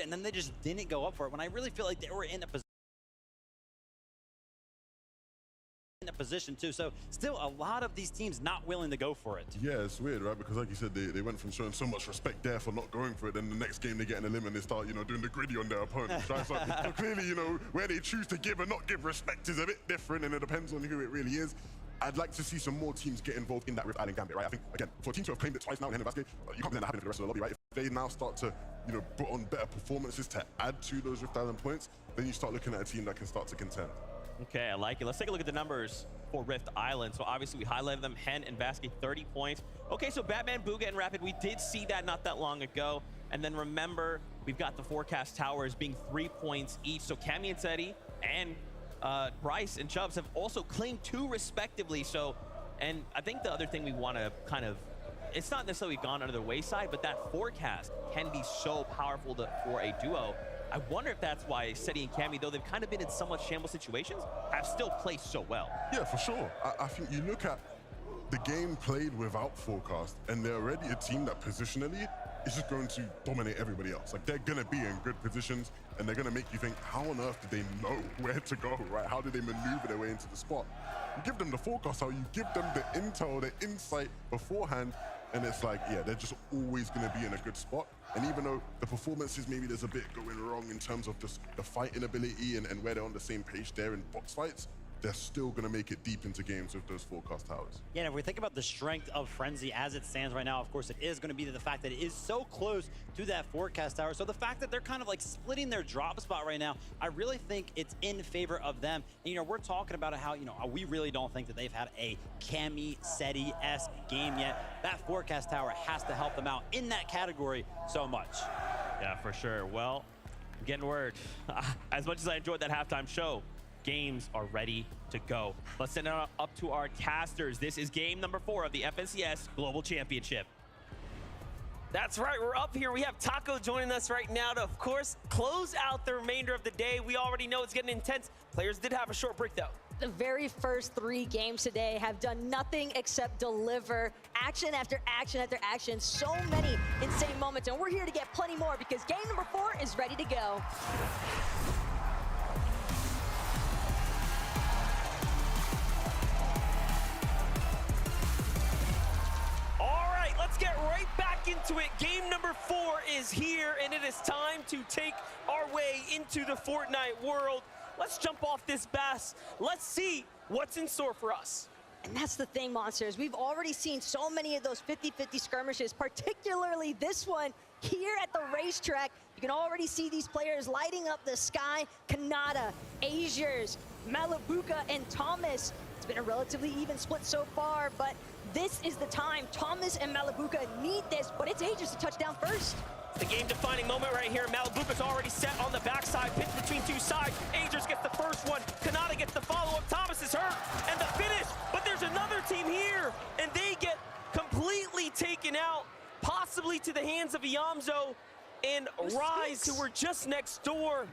S7: and then they just didn't go up for it when I really feel like they were in a position too. So still a lot of these teams not willing to go for it.
S8: Yeah, it's weird, right? Because like you said, they went from showing so much respect there for not going for it, then the next game they get in the limit and they start, doing the gritty on their opponents, right? So clearly, where they choose to give and not give respect is a bit different, and it depends on who it really is. I'd like to see some more teams get involved in that Rift Island Gambit, right? I think, again, for a team to have claimed it twice now in Henry Basket, you can't let that happen for the rest of the lobby, right? If they now start to, put on better performances to add to those Rift Island points, then you start looking at a team that can start to contend.
S6: Okay, I like it. Let's take a look at the numbers for Rift Island. So obviously we highlighted them, Hen and Basket, 30 points. Okay, so Batman, Booga, and Rapid, we did see that not that long ago. And then remember, we've got the Forecast Towers being 3 points each. So Cammy and Seti and Bryce and Chubbs have also claimed 2 respectively. So, and I think the other thing we want to kind of, it's not necessarily gone under the wayside, but that forecast can be so powerful for a duo. I wonder if that's why Seti and Cammy, though they've kind of been in somewhat shambles situations, have still played so well.
S8: Yeah, for sure. I think you look at the game played without forecast, and they're already a team that positionally is just going to dominate everybody else. Like, they're going to be in good positions, and they're going to make you think, how on earth did they know where to go, right? How did they maneuver their way into the spot? You give them the forecast, how you give them the intel, the insight beforehand, and it's like, yeah, they're just always going to be in a good spot. And even though the performances, maybe there's a bit going wrong in terms of just the fighting ability and where they're on the same page there in box fights, they're still going to make it deep into games with those forecast towers.
S7: Yeah, and if we think about the strength of Frenzy as it stands right now, of course, it is going to be the fact that it is so close to that forecast tower. So the fact that they're kind of like splitting their drop spot right now, I really think it's in favor of them. And, we're talking about how, we really don't think that they've had a Cammy Seti-esque game yet. That forecast tower has to help them out in that category so much.
S6: Yeah, for sure. Well, I'm getting word. As much as I enjoyed that halftime show, games are ready to go. Let's send it up to our casters. This is game number 4 of the FNCS Global Championship.
S1: That's right, we're up here. We have Taco joining us right now to, of course, close out the remainder of the day. We already know it's getting intense. Players did have a short break, though.
S18: The very first 3 games today have done nothing except deliver action after action after action. So many insane moments, and we're here to get plenty more because game number 4 is ready to go.
S1: Let's get right back into it. Game number 4 is here, and it is time to take our way into the Fortnite world. Let's jump off this bass. Let's see what's in store for us.
S18: And that's the thing, Monsters. We've already seen so many of those 50-50 skirmishes, particularly this one here at the racetrack. You can already see these players lighting up the sky. Kanata, Azers, Malabuka, and Thomas. It's been a relatively even split so far, but this is the time. Thomas and Malabuka need this, but it's Azers to touch down first.
S1: The game-defining moment right here. Malabuka's already set on the backside, pinned between 2 sides. Azers gets the first one. Kanata gets the follow-up. Thomas is hurt, and the finish. But there's another team here, and they get completely taken out, possibly to the hands of Iamzo and Rise, who were just next door.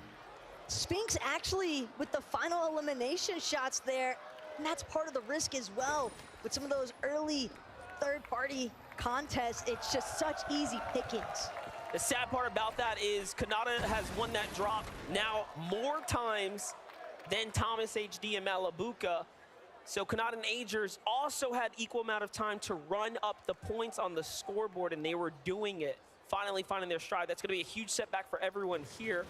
S18: Spinks actually with the final elimination shots there, and that's part of the risk as well. With some of those early third-party contests, it's just such easy pickings.
S1: The sad part about that is Kanata has won that drop now more times than Thomas, HD, and Malabuka. So Kanata and Azers also had equal amount of time to run up the points on the scoreboard, and they were doing it, finally finding their stride. That's going to be a huge setback for everyone here.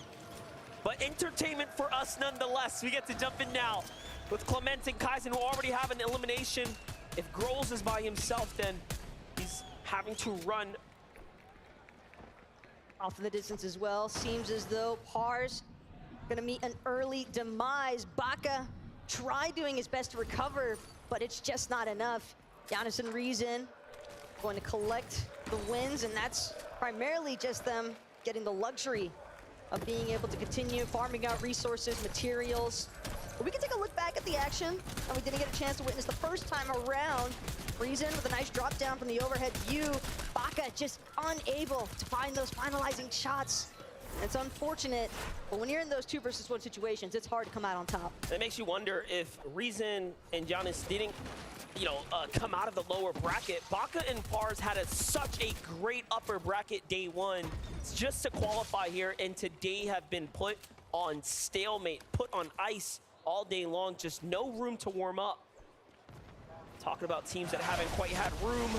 S1: But entertainment for us nonetheless. We get to jump in now with Clement and Kaizen, who already have an elimination. If Grols is by himself, then he's having to run
S18: off of the distance as well. Seems as though Pars gonna meet an early demise. Baka tried doing his best to recover, but it's just not enough. Giannis and Reason going to collect the wins, and that's primarily just them getting the luxury of being able to continue farming out resources, materials. But we can take a look back at the action, and we didn't get a chance to witness the first time around. Reason with a nice drop down from the overhead view. Baka just unable to find those finalizing shots. It's unfortunate, but when you're in those 2 versus 1 situations, it's hard to come out on top.
S1: It makes you wonder if Reason and Giannis didn't, come out of the lower bracket. Baka and Pars had such a great upper bracket day one. It's just to qualify here, and today have been put on stalemate, put on ice all day long. Just no room to warm up. Talking about teams that haven't quite had room.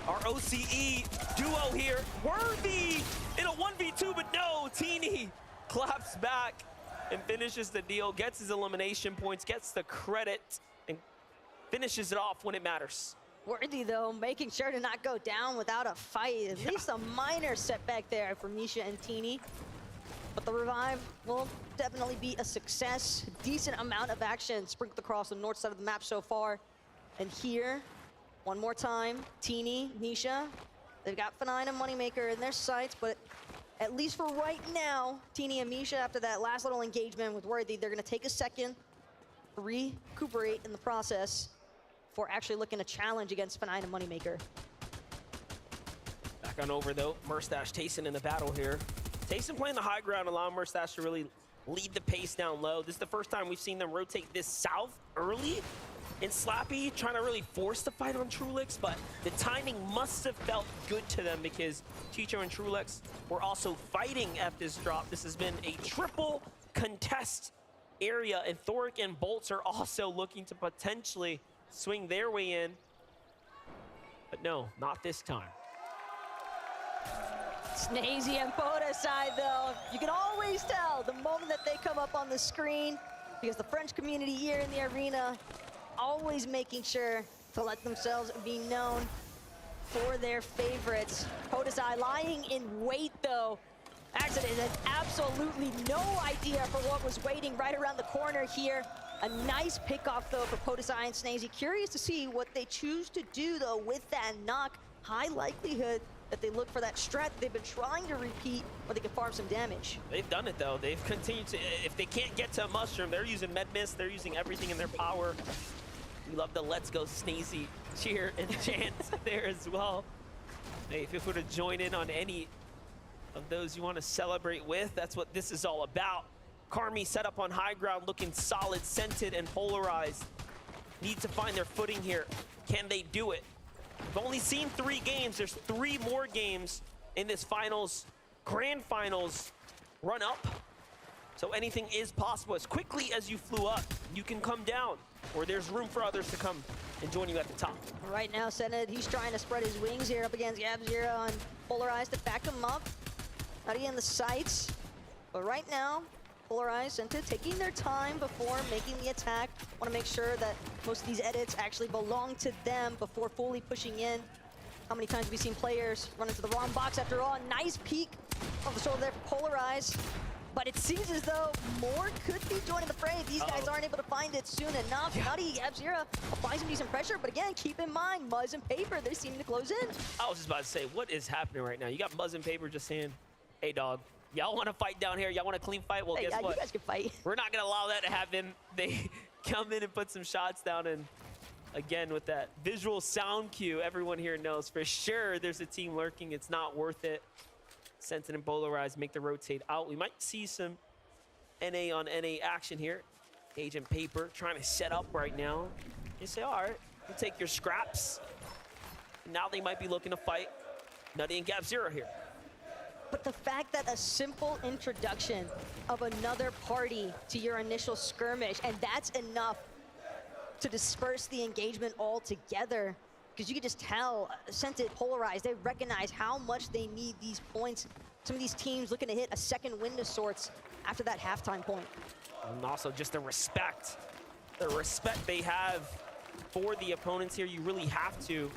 S1: Our OCE duo here, Worthy in a 1v2, but no, Teeny claps back and finishes the deal, gets his elimination points, gets the credit, and finishes it off when it matters.
S18: Worthy, though, making sure to not go down without a fight. At least a minor setback there for Misha and Teeny. But the revive will definitely be a success. Decent amount of action sprinkled across the north side of the map so far. And here, one more time, Teeny, Misha, they've got Fanine and Moneymaker in their sights, but at least for right now, Teeny and Misha, after that last little engagement with Worthy, they're gonna take a second, recuperate in the process for actually looking to challenge against Fanine and Moneymaker.
S1: Back on over though, Murstache, Tayson in the battle here. Tayson playing the high ground, allowing Murstache to really lead the pace down low. This is the first time we've seen them rotate this south early. And Slappy trying to really force the fight on Trulix, but the timing must have felt good to them because Chicho and Trulix were also fighting at this drop. This has been a triple contest area, and Thoric and Bolts are also looking to potentially swing their way in. But no, not this time.
S18: Snazy and Podesai, though, you can always tell the moment that they come up on the screen because the French community here in the arena always making sure to let themselves be known for their favorites. Podesai lying in wait, though. Accident had absolutely no idea for what was waiting right around the corner here. A nice pickoff, though, for Podesai and Snazy. Curious to see what they choose to do, though, with that knock. High likelihood that they look for that strat they've been trying to repeat where they can farm some damage.
S1: They've done it, though. They've continued to, if they can't get to a Mushroom, they're using Med Mist, they're using everything in their power. We love the Let's Go Snazy cheer and chant there as well. Hey, feel free to join in on any of those you want to celebrate with. That's what this is all about. Karmi set up on high ground, looking solid, scented, and polarized. Need to find their footing here. Can they do it? We've only seen 3 games. There's 3 more games in this finals, grand finals run up. So anything is possible. As quickly as you flew up, you can come down, or there's room for others to come and join you at the top.
S18: Right now, Sened, he's trying to spread his wings here up against Gab0 and Polarized to back him up. Not in the sights, but right now, Polarized, Sened taking their time before making the attack. Want to make sure that most of these edits actually belong to them before fully pushing in. How many times have we seen players run into the wrong box after all? Nice peek of the shoulder there for Polarized. But it seems as though more could be joining the fray. These guys aren't able to find it soon enough. Nutty, Gab0 applies some decent pressure, but again, keep in mind, Muzz and Paper, they're seeming to close in.
S1: I was just about to say, what is happening right now? You got Muzz and Paper just saying, hey, dog, y'all want to fight down here? Y'all want a clean fight? Well,
S18: hey,
S1: guess what?
S18: You guys can fight.
S1: We're not going to allow that to happen. They come in and put some shots down, and again, with that visual sound cue, everyone here knows for sure there's a team lurking. It's not worth it. Sentinel and Polarized make the rotate out. We might see some NA on NA action here. Agent Paper trying to set up right now. You say, all right, we'll take your scraps. Now they might be looking to fight Nutty and Gab0 here.
S18: But the fact that a simple introduction of another party to your initial skirmish, and that's enough to disperse the engagement altogether, because you can just tell, Scented, Polarized, they recognize how much they need these points. Some of these teams looking to hit a second win of sorts after that halftime point.
S1: And also just the respect they have for the opponents here. You really have to.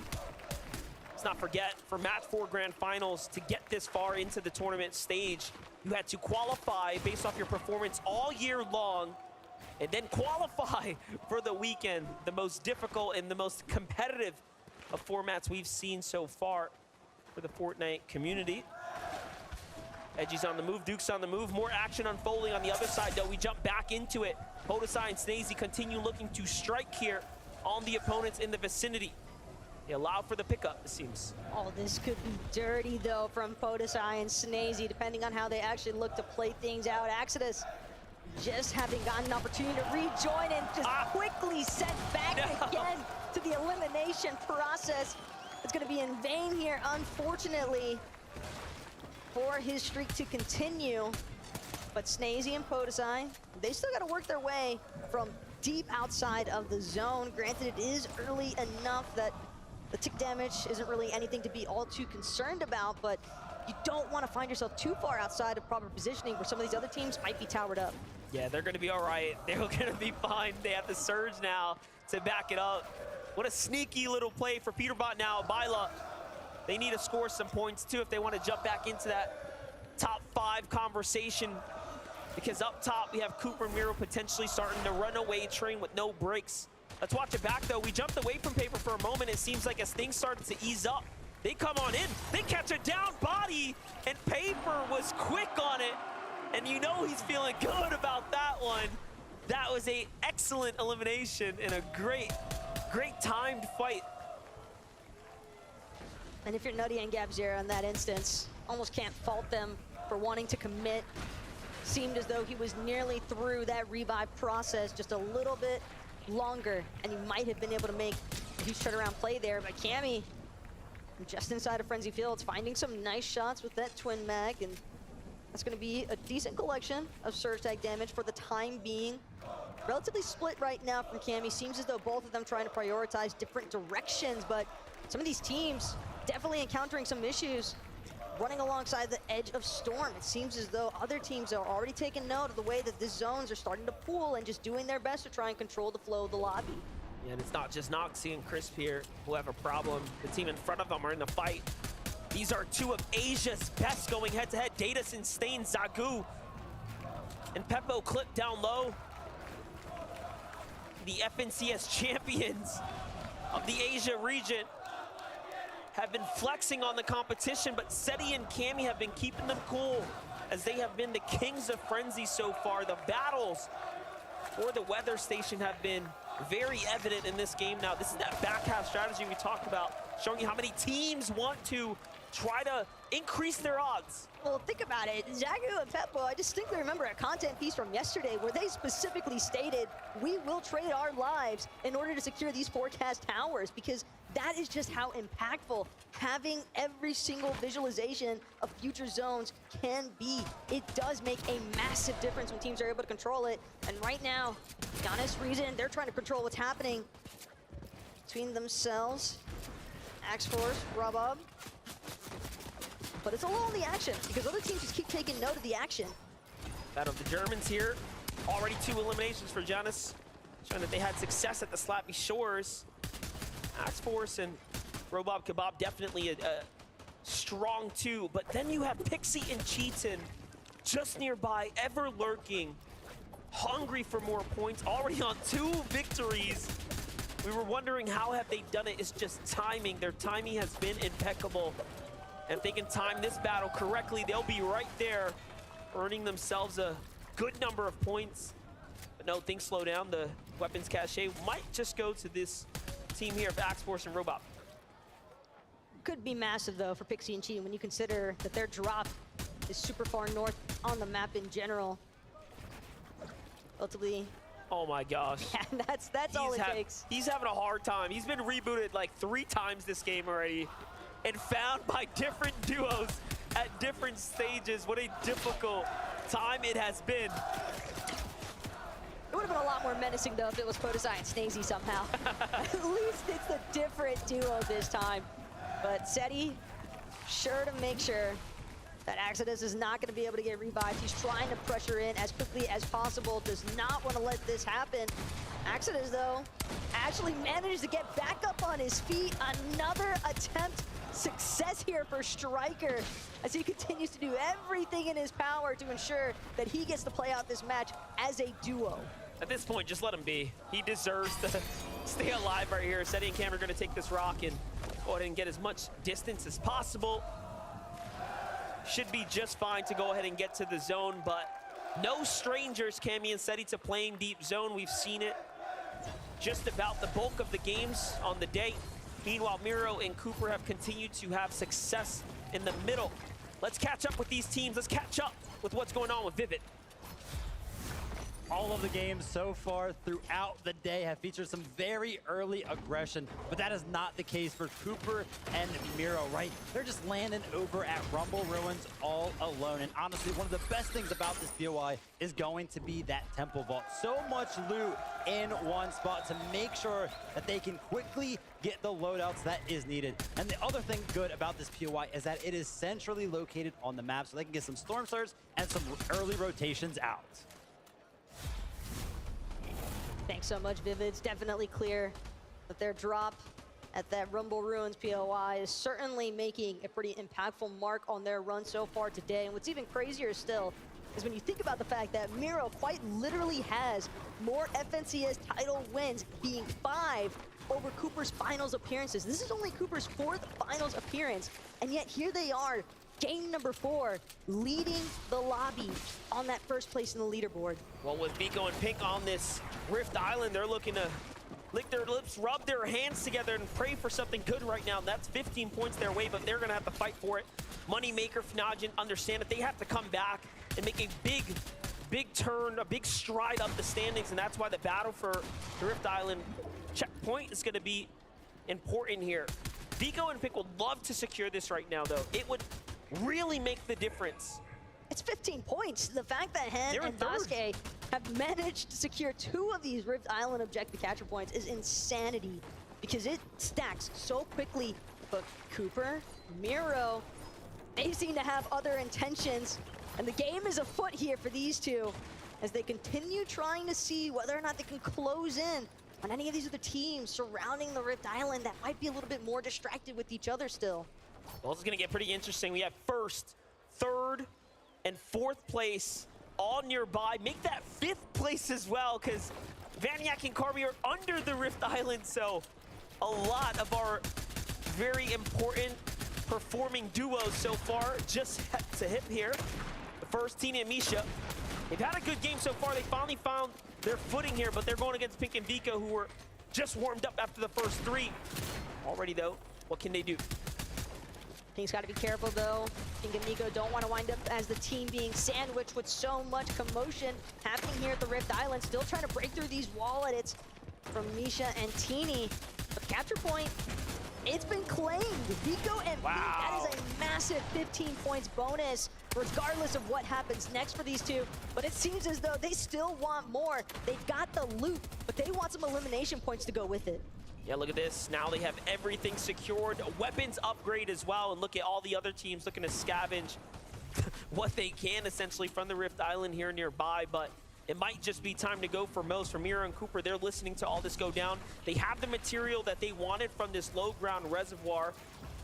S1: Let's not forget, for Match 4 Grand Finals, to get this far into the tournament stage, you had to qualify based off your performance all year long, and then qualify for the weekend, the most difficult and the most competitive of formats we've seen so far for the Fortnite community. Edgy's on the move, Duke's on the move. More action unfolding on the other side, though. We jump back into it. Podesai and Snazy continue looking to strike here on the opponents in the vicinity. They allow for the pickup, it seems.
S18: Oh, this could be dirty, though, from Podesai and Snazy, depending on how they actually look to play things out. Exodus just having gotten an opportunity to rejoin and just quickly sent back again to the elimination process. It's going to be in vain here, unfortunately, for his streak to continue. But Snazy and Podesai, they still got to work their way from deep outside of the zone. Granted, it is early enough that the tick damage isn't really anything to be all too concerned about, but you don't want to find yourself too far outside of proper positioning where some of these other teams might be towered up.
S1: Yeah, they're going to be all right. They're going to be fine. They have the surge now to back it up. What a sneaky little play for Peterbot now. Byla, they need to score some points too if they want to jump back into that top 5 conversation. Because up top, we have Cooper and Miro potentially starting to run away train with no breaks. Let's watch it back, though. We jumped away from Paper for a moment. It seems like as things started to ease up, they come on in. They catch a down body, and Paper was quick on it. And you know he's feeling good about that one. That was an excellent elimination and a great timed fight.
S18: And if you're Nutty and Gabzera in that instance, almost can't fault them for wanting to commit. Seemed as though he was nearly through that revive process, just a little bit longer, and he might have been able to make a huge turnaround play there. But Cammy, just inside of Frenzy Fields, finding some nice shots with that twin mag, and that's going to be a decent collection of surge tag damage for the time being. Relatively split right now from Cammy. Seems as though both of them trying to prioritize different directions, but some of these teams definitely encountering some issues running alongside the edge of Storm. It seems as though other teams are already taking note of the way that the zones are starting to pool and just doing their best to try and control the flow of the lobby.
S1: Yeah, and it's not just Noxie and Crisp here who have a problem. The team in front of them are in the fight. These are two of Asia's best going head-to-head. Datus and Stain, Zagu, and Peppo clipped down low. The FNCS champions of the Asia region have been flexing on the competition, but Seti and Cammy have been keeping them cool as they have been the kings of Frenzy so far. The battles for the weather station have been very evident in this game now. This is that back half strategy we talked about, showing you how many teams want to try to increase their odds.
S18: Well, think about it. Zagu and Peppo, I distinctly remember a content piece from yesterday where they specifically stated, we will trade our lives in order to secure these forecast towers, because that is just how impactful having every single visualization of future zones can be. It does make a massive difference when teams are able to control it. And right now, Giannis, Reason, they're trying to control what's happening between themselves. Axe Force, Rabab. But it's a lull in the action because other teams just keep taking note of the action.
S1: Battle of the Germans here. Already 2 eliminations for Giannis, showing that they had success at the Slappy Shores. Axe Force and Robab Kebab definitely a strong 2, but then you have Pixie and Cheaton just nearby, ever lurking, hungry for more points, already on 2 victories. We were wondering how have they done it. It's just timing. Their timing has been impeccable. And if they can time this battle correctly, they'll be right there, earning themselves a good number of points. But no, things slow down. The weapons cache might just go to this team here of Axe Force and Robot.
S18: Could be massive, though, for Pixie and Chi when you consider that their drop is super far north on the map in general. Relatively.
S1: Oh my gosh.
S18: Yeah, that's all it takes.
S1: He's having a hard time. He's been rebooted like 3 times this game already and found by different duos at different stages. What a difficult time it has been.
S18: It would have been a lot more menacing, though, if it was Podesai and Snazy somehow. At least it's a different duo this time. But Seti, sure to make sure that Exodus is not going to be able to get revived. He's trying to pressure in as quickly as possible, does not want to let this happen. Exodus, though, actually managed to get back up on his feet. Another attempt. Success here for Striker as he continues to do everything in his power to ensure that he gets to play out this match as a duo.
S1: At this point, just let him be. He deserves to stay alive right here. Seti and Cam are going to take this rock and go ahead and get as much distance as possible. Should be just fine to go ahead and get to the zone, but no strangers, Cammy and Seti, to playing deep zone. We've seen it just about the bulk of the games on the day. Meanwhile, Miro and Cooper have continued to have success in the middle. Let's catch up with these teams. Let's catch up with what's going on with Vivid.
S7: All of the games so far throughout the day have featured some very early aggression, but that is not the case for Cooper and Miro, right? They're just landing over at Rumble Ruins all alone. And honestly, one of the best things about this POI is going to be that Temple Vault. So much loot in one spot to make sure that they can quickly get the loadouts that is needed. And the other thing good about this POI is that it is centrally located on the map, so they can get some Storm Surge and some early rotations out.
S18: Thanks so much, Vivid. It's definitely clear that their drop at that Rumble Ruins POI is certainly making a pretty impactful mark on their run so far today. And what's even crazier still is when you think about the fact that Miro quite literally has more FNCS title wins, being 5 over Cooper's finals appearances. This is only Cooper's 4th finals appearance, and yet here they are, game number 4, leading the lobby on that first place in the leaderboard.
S1: Well, with Vico and Pink on this Rift Island, they're looking to lick their lips, rub their hands together, and pray for something good right now. That's 15 points their way, but they're going to have to fight for it. Moneymaker, Fnagian understand that they have to come back and make a big turn, a big stride up the standings, and that's why the battle for the Rift Island checkpoint is going to be important here. Vico and Pink would love to secure this right now, though. It would really make the difference.
S18: It's 15 points. The fact that Hen and Daisuke have managed to secure 2 of these Rift Island objective capture points is insanity, because it stacks so quickly. But Cooper, Miro, they seem to have other intentions, and the game is afoot here for these two as they continue trying to see whether or not they can close in on any of these other teams surrounding the Rift Island that might be a little bit more distracted with each other still.
S1: Well, it's going to get pretty interesting. We have 1st, 3rd, and 4th place all nearby. Make that 5th place as well, because Vaniac and Carby are under the Rift Island, so a lot of our very important performing duos so far just to hit here. The first, Tina and Misha. They've had a good game so far. They finally found their footing here, but they're going against Pink and Vico, who were just warmed up after the first 3. Already, though, what can they do?
S18: Pink's got to be careful, though. Pink and Nico don't want to wind up as the team being sandwiched with so much commotion happening here at the Rift Island. Still trying to break through these wall edits from Misha and Teeny. But the capture point, it's been claimed. Vico and Pink, that is a massive 15 points bonus, regardless of what happens next for these two. But it seems as though they still want more. They've got the loot, but they want some elimination points to go with it.
S1: Yeah, look at this. Now they have everything secured. Weapons upgrade as well. And look at all the other teams looking to scavenge what they can, essentially, from the Rift Island here nearby. But it might just be time to go for most. For Miro and Cooper, they're listening to all this go down. They have the material that they wanted from this low ground reservoir.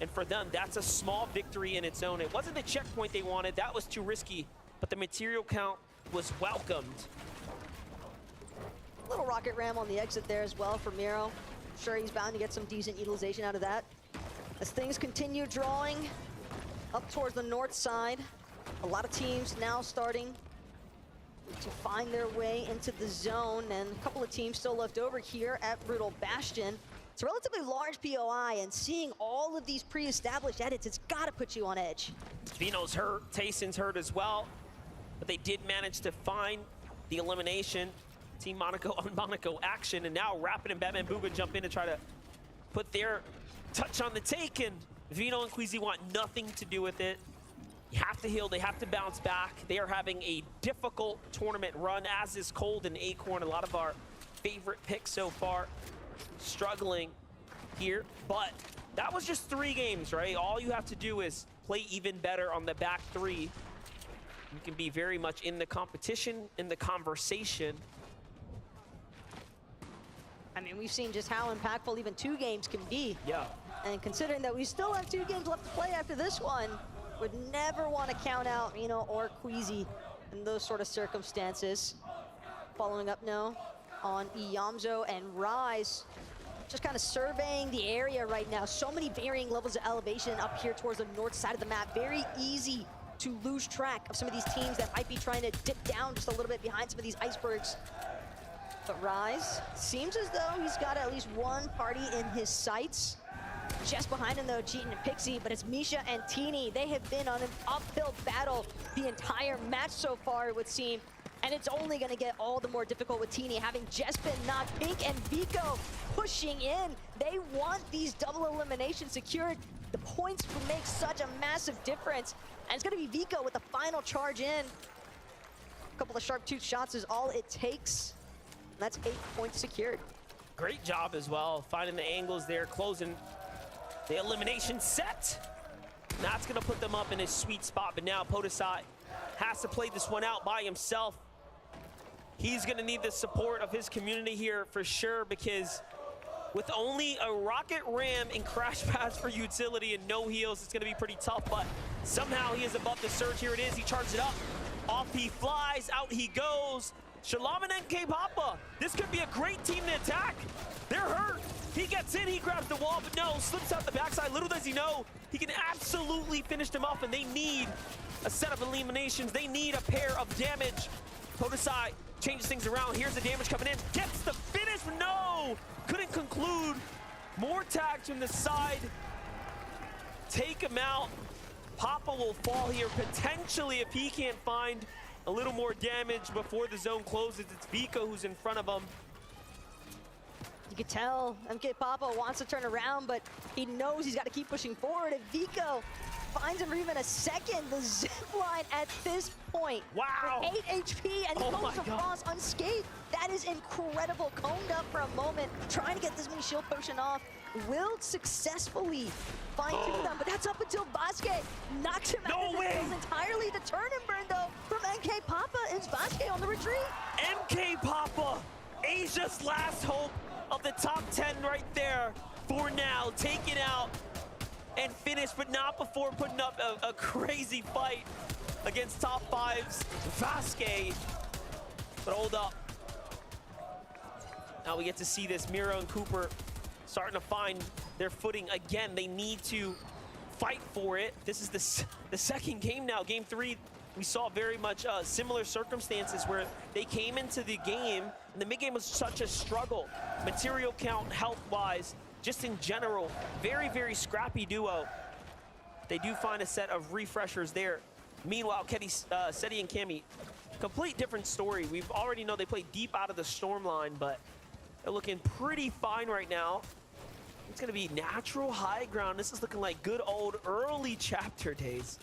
S1: And for them, that's a small victory in its own. It wasn't the checkpoint they wanted. That was too risky. But the material count was welcomed.
S18: Little rocket ram on the exit there as well for Miro. Sure, he's bound to get some decent utilization out of that. As things continue drawing up towards the north side, a lot of teams now starting to find their way into the zone, and a couple of teams still left over here at Brutal Bastion. It's a relatively large POI, and seeing all of these pre-established edits, it's got to put you on edge.
S1: Vino's hurt, Tayson's hurt as well, but they did manage to find the elimination. Team Monaco on Monaco action, and now Rapid and Batman Booga jump in to try to put their touch on the take, and Vino and Queasy want nothing to do with it. You have to heal, they have to bounce back. They are having a difficult tournament run, as is Cold and Acorn, a lot of our favorite picks so far, struggling here. But that was just 3 games, right? All you have to do is play even better on the back 3. You can be very much in the competition, in the conversation.
S18: I mean, we've seen just how impactful even 2 games can be.
S1: Yeah.
S18: And considering that we still have 2 games left to play after this one, would never want to count out Vino or Queasy in those sort of circumstances. Following up now on Iyamzo and Rise. Just kind of surveying the area right now. So many varying levels of elevation up here towards the north side of the map. Very easy to lose track of some of these teams that might be trying to dip down just a little bit behind some of these icebergs. But Rise seems as though he's got at least one party in his sights. Just behind him, though, Cheatin' and Pixie, but it's Misha and Teeny. They have been on an uphill battle the entire match so far, it would seem. And it's only going to get all the more difficult with Teeny having just been knocked. Pink and Vico pushing in. They want these double eliminations secured. The points will make such a massive difference. And it's going to be Vico with the final charge in. A couple of sharp tooth shots is all it takes. And that's 8 points secured.
S1: Great job as well, finding the angles there, closing the elimination set. That's gonna put them up in a sweet spot, but now Podesai has to play this one out by himself. He's gonna need the support of his community here for sure, because with only a rocket ram and crash pads for utility and no heals, it's gonna be pretty tough, but somehow he is above the surge. Here it is, he charges it up. Off he flies, out he goes. Shalom and NK Papa, this could be a great team to attack. They're hurt. He gets in, he grabs the wall, but no, slips out the backside. Little does he know, he can absolutely finish them off, and they need a set of eliminations. They need a pair of damage. Podesai changes things around. Here's the damage coming in. Gets the finish, no! Couldn't conclude. More tags from the side. Take him out. Papa will fall here, potentially, if he can't find a little more damage before the zone closes. It's Vico who's in front of him.
S18: You could tell MK Papa wants to turn around, but he knows he's got to keep pushing forward. And Vico finds him for even a second. The zip line at this point.
S1: Wow.
S18: 8 HP, and he goes across unscathed. That is incredible. Coned up for a moment, trying to get this mini shield potion off. Will successfully find two of them, but that's up until Vasquez knocks him out of the field entirely. The turn and burn, though, from MK Papa. Is Vasquez on the retreat?
S1: MK Papa, Asia's last hope of the top 10 right there for now. Taken out and finished, but not before putting up a crazy fight against top 5's Vasquez. But hold up. Now we get to see this. Miro and Cooper starting to find their footing again. They need to fight for it. This is the second game now. Game 3, we saw very much similar circumstances where they came into the game and the mid game was such a struggle. Material count, health-wise, just in general, very, very scrappy duo. They do find a set of refreshers there. Meanwhile, Seti and Cammy, complete different story. We've already know they play deep out of the storm line, but they're looking pretty fine right now. It's gonna be natural high ground. This is looking like good old early chapter days.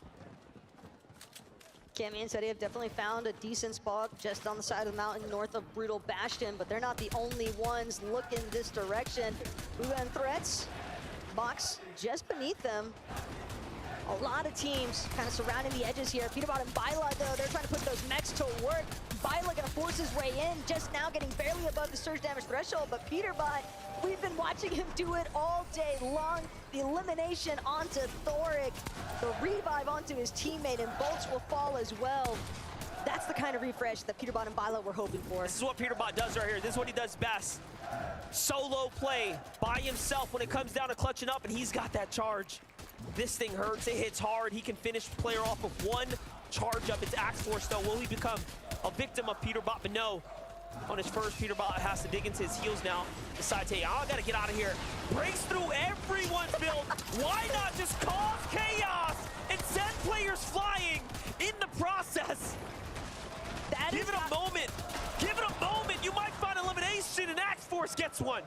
S18: Cammy and Seti have definitely found a decent spot just on the side of the mountain north of Brutal Bastion, but they're not the only ones looking this direction. Ugan threats, box just beneath them. A lot of teams kind of surrounding the edges here. Peterbot and Byla, though, they're trying to put those mechs to work. Byla gonna force his way in, just now getting barely above the surge damage threshold, but Peterbot, we've been watching him do it all day long. The elimination onto Thoric, the revive onto his teammate, and bolts will fall as well. That's the kind of refresh that Peterbot and Byla were hoping for.
S1: This is what Peterbot does right here. This is what he does best. Solo play by himself when it comes down to clutching up, and he's got that charge. This thing hurts, it hits hard. He can finish the player off with one charge up. It's Axe Force, though. Will he become a victim of Peterbot? But no. On his first, Peterbot has to dig into his heels now. Decides, hey, I gotta get out of here. Breaks through everyone's build. Why not just cause chaos and send players flying in the process? Give it a moment. Give it a moment. You might find elimination, and Axe Force gets one.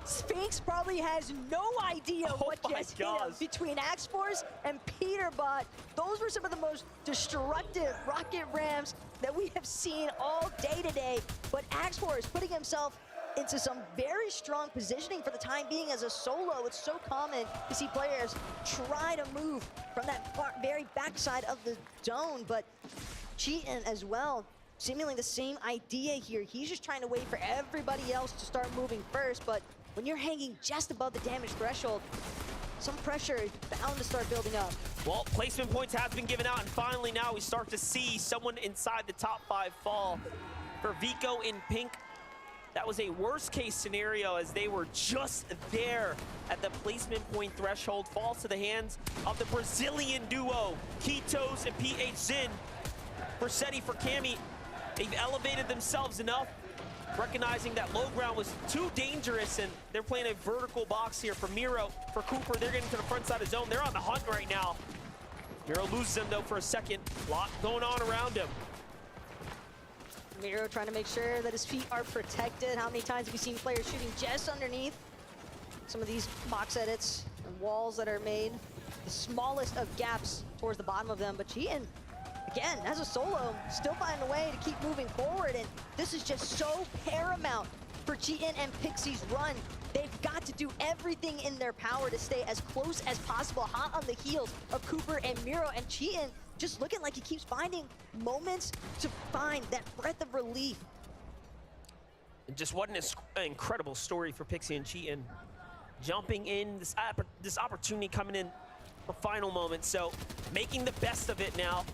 S18: Sphinx probably has no idea what just hit him between Axe Force and Peterbot. Those were some of the most destructive rocket rams that we have seen all day today. But Axe Force putting himself into some very strong positioning for the time being as a solo. It's so common to see players try to move from that very backside of the zone, but Cheatin as well. Seemingly the same idea here. He's just trying to wait for everybody else to start moving first, but when you're hanging just above the damage threshold, some pressure is bound to start building up.
S1: Well, placement points have been given out, and finally now we start to see someone inside the top 5 fall. For Vico in pink, that was a worst case scenario as they were just there at the placement point threshold. Falls to the hands of the Brazilian duo, Kitos and PH Zin. For Seti, for Cammy, they've elevated themselves enough, recognizing that low ground was too dangerous, and they're playing a vertical box here. For Miro, for Cooper, they're getting to the front side of zone. They're on the hunt right now. Miro loses them, though, for a second. A lot going on around him.
S18: Miro trying to make sure that his feet are protected. How many times have we seen players shooting just underneath some of these box edits and walls that are made? The smallest of gaps towards the bottom of them. But Cheatin, again, as a solo, still finding a way to keep moving forward. And this is just so paramount for Cheatin and Pixie's run. They've got to do everything in their power to stay as close as possible, hot on the heels of Cooper and Miro. And Cheatin just looking like he keeps finding moments to find that breath of relief.
S1: And just what an incredible story for Pixie and Cheatin. Jumping in, this opportunity coming in for final moments. So making the best of it now.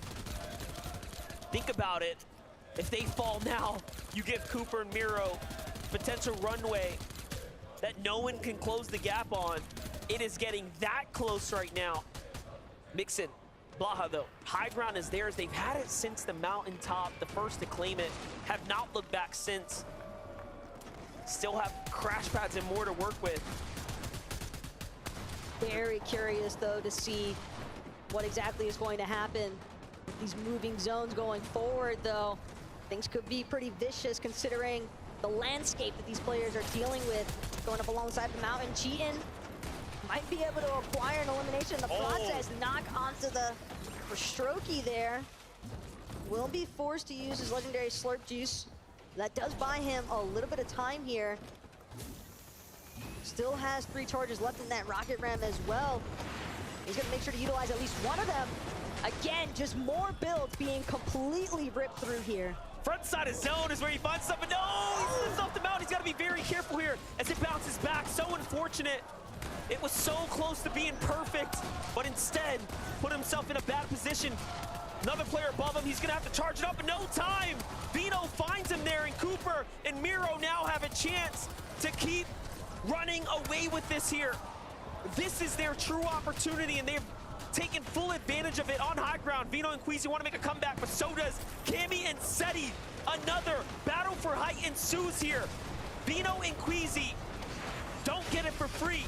S1: Think about it. If they fall now, you give Cooper and Miro potential runway that no one can close the gap on. It is getting that close right now. Mixin, Blaha though, high ground is theirs. They've had it since the mountaintop, the first to claim it, have not looked back since. Still have crash pads and more to work with.
S18: Very curious though to see what exactly is going to happen with these moving zones going forward though. Things could be pretty vicious considering the landscape that these players are dealing with. Going up alongside the mountain, Cheatin might be able to acquire an elimination in the process. Knock onto the Strokey there. Will be forced to use his legendary Slurp Juice. That does buy him a little bit of time here. Still has 3 charges left in that Rocket Ram as well. He's gonna make sure to utilize at least one of them. Again, just more builds being completely ripped through here.
S1: Front side of zone is where he finds something. No, he slips off the mount. He's got to be very careful here as it bounces back. So unfortunate. It was so close to being perfect, but instead put himself in a bad position. Another player above him. He's going to have to charge it up in no time. Vino finds him there, and Cooper and Miro now have a chance to keep running away with this here. This is their true opportunity, and they've taking full advantage of it on high ground. Vino and Queasy want to make a comeback, but so does Cammy and Seti. Another battle for height ensues here. Vino and Queasy don't get it for free.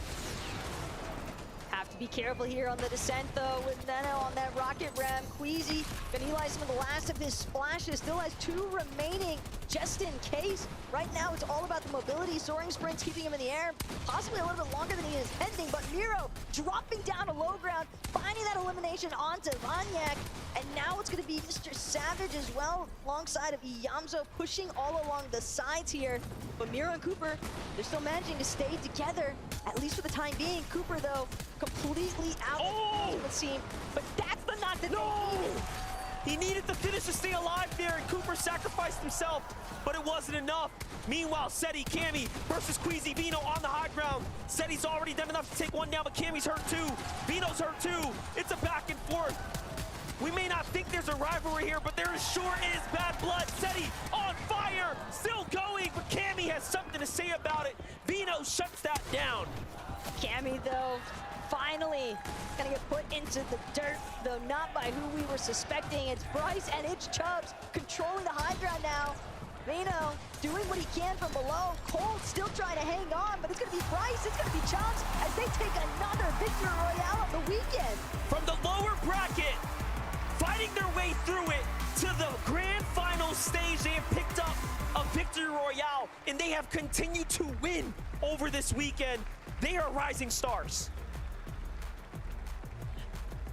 S18: Have to be careful here on the descent though with Neno on that Rocket Ram. Queasy gonna utilize some of the last of his splashes. Still has 2 remaining just in case. Right now it's all about the mobility. Soaring sprints keeping him in the air, possibly a little bit longer than he is ending, but Miro dropping down to low ground, finding that elimination onto Vanyak, and now it's gonna be Mr. Savage as well, alongside of Iyamzo, pushing all along the sides here. But Miro and Cooper, they're still managing to stay together, at least for the time being. Cooper though, completely out of it would seem, but that's the knock that they needed.
S1: He needed the finish to stay alive there, and Cooper sacrificed himself, but it wasn't enough. Meanwhile, Seti, Cammy versus Queasy, Vino on the high ground. Seti's already done enough to take one down, but Cammy's hurt too. Vino's hurt too. It's a back and forth. We may not think there's a rivalry here, but there sure is bad blood. Seti on fire, still going, but Cammy has something to say about it. Vino shuts that down.
S18: Cammy though, finally gonna get put into the dirt, though not by who we were suspecting. It's Bryce and it's Chubbs controlling the high ground now. Vino doing what he can from below. Cole still trying to hang on, but it's gonna be Bryce, it's gonna be Chubbs as they take another victory royale of the weekend.
S1: From the lower bracket, fighting their way through it to the grand final stage, they have picked up a victory royale, and they have continued to win over this weekend. They are rising stars.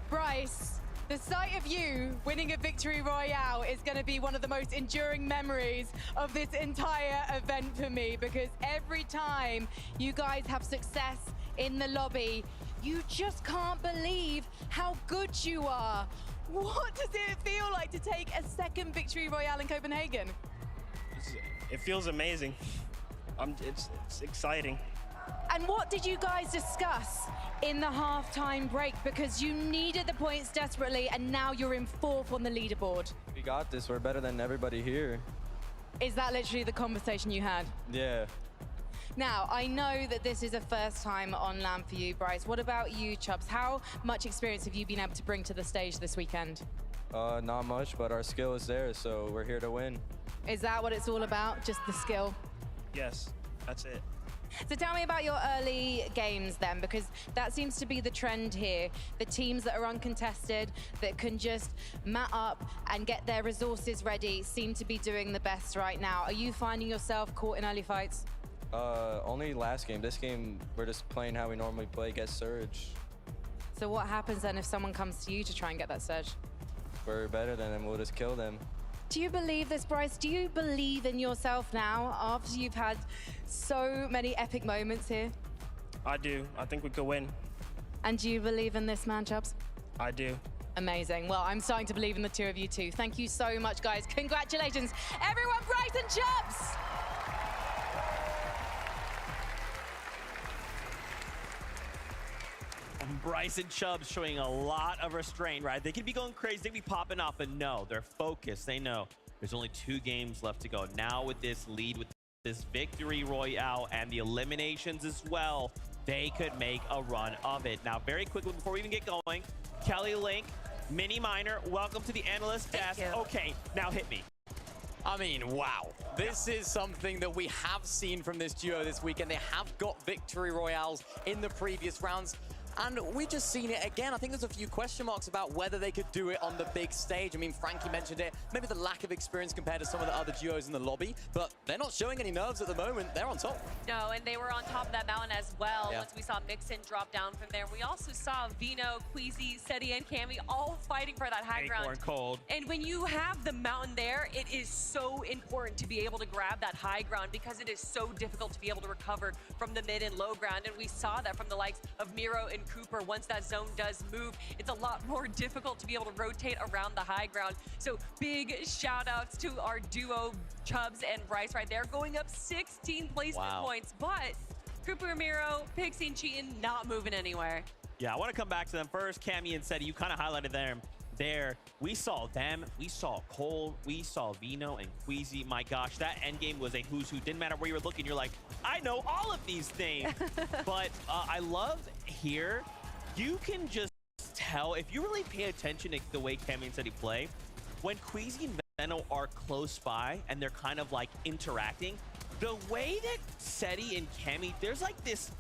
S3: Bryce, the sight of you winning a victory royale is going to be one of the most enduring memories of this entire event for me, because every time you guys have success in the lobby, you just can't believe how good you are. What does it feel like to take a second victory royale in Copenhagen?
S19: It feels amazing. It's exciting.
S3: And what did you guys discuss in the halftime break? Because you needed the points desperately, and now you're in 4th on the leaderboard.
S5: We got this. We're better than everybody here.
S3: Is that literally the conversation you had?
S5: Yeah.
S3: Now, I know that this is a first time on LAN for you, Bryce. What about you, Chubbs? How much experience have you been able to bring to the stage this weekend?
S5: Not much, but our skill is there, so we're here to win.
S3: Is that what it's all about? Just the skill?
S19: Yes. That's it.
S3: So tell me about your early games then, because that seems to be the trend here. The teams that are uncontested, that can just mat up and get their resources ready, seem to be doing the best right now. Are you finding yourself caught in early fights?
S5: Only last game. This game, we're just playing how we normally play, get Surge.
S3: So what happens then if someone comes to you to try and get that surge?
S5: We're better than them, we'll just kill them.
S3: Do you believe this, Bryce? Do you believe in yourself now after you've had so many epic moments here?
S19: I do. I think we could win.
S3: And do you believe in this, man, Chubbs?
S19: I do.
S3: Amazing. Well, I'm starting to believe in the two of you too. Thank you so much, guys. Congratulations. Everyone, Bryce and Chubbs!
S6: Bryce and Chubbs showing a lot of restraint, right? They could be going crazy, they could be popping up, but no, they're focused. They know there's only 2 games left to go. Now with this lead, with this victory royale and the eliminations as well, they could make a run of it. Now, very quickly before we even get going, Kelly Link, Mini Miner, welcome to the analyst desk. Okay, now hit me.
S14: I mean, wow. This is something that we have seen from this duo this weekend. They have got victory royales in the previous rounds. And we just seen it again. I think there's a few question marks about whether they could do it on the big stage. I mean, Frankie mentioned it. Maybe the lack of experience compared to some of the other duos in the lobby, but they're not showing any nerves at the moment. They're on top.
S12: No, and they were on top of that mountain as well.
S14: Yeah.
S12: Once we saw Mixon drop down from there. We also saw Vino, Queasy, Seti, and Cammy all fighting for that high ground.
S6: Cold.
S12: And when you have the mountain there, it is so important to be able to grab that high ground because it is so difficult to be able to recover from the mid and low ground. And we saw that from the likes of Miro and Cooper. Once that zone does move, it's a lot more difficult to be able to rotate around the high ground. So big shout outs to our duo, Chubbs and Bryce right there, going up 16 placement points. But Cooper, Miro, Pixie, and Cheatin not moving anywhere.
S6: Yeah, I want to come back to them first. Cammy and Seti, you kind of highlighted them there. We saw them, we saw Cole, we saw Vino and Queasy. My gosh, that end game was a who's who. Didn't matter where you were looking, you're like, I know all of these things. But I love here, you can just tell, if you really pay attention to the way Cammy and Seti play, when Queasy and Veno are close by and they're kind of like interacting, the way that Seti and Cammy, there's like this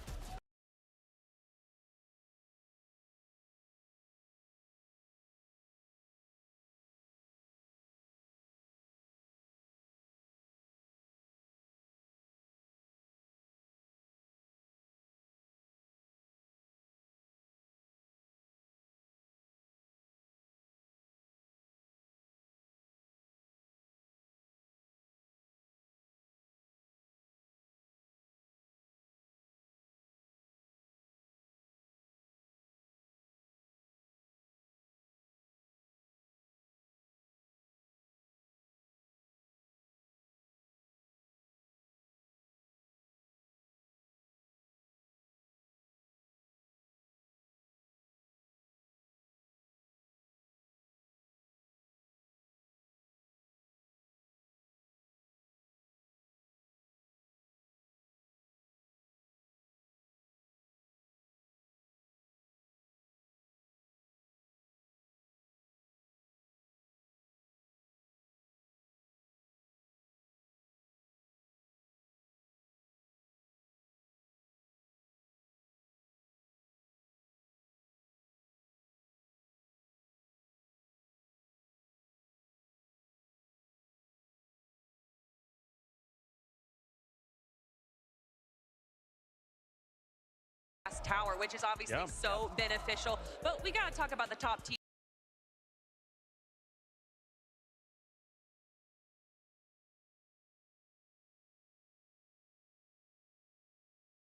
S12: tower, which is obviously so beneficial. But we got to talk about the top team.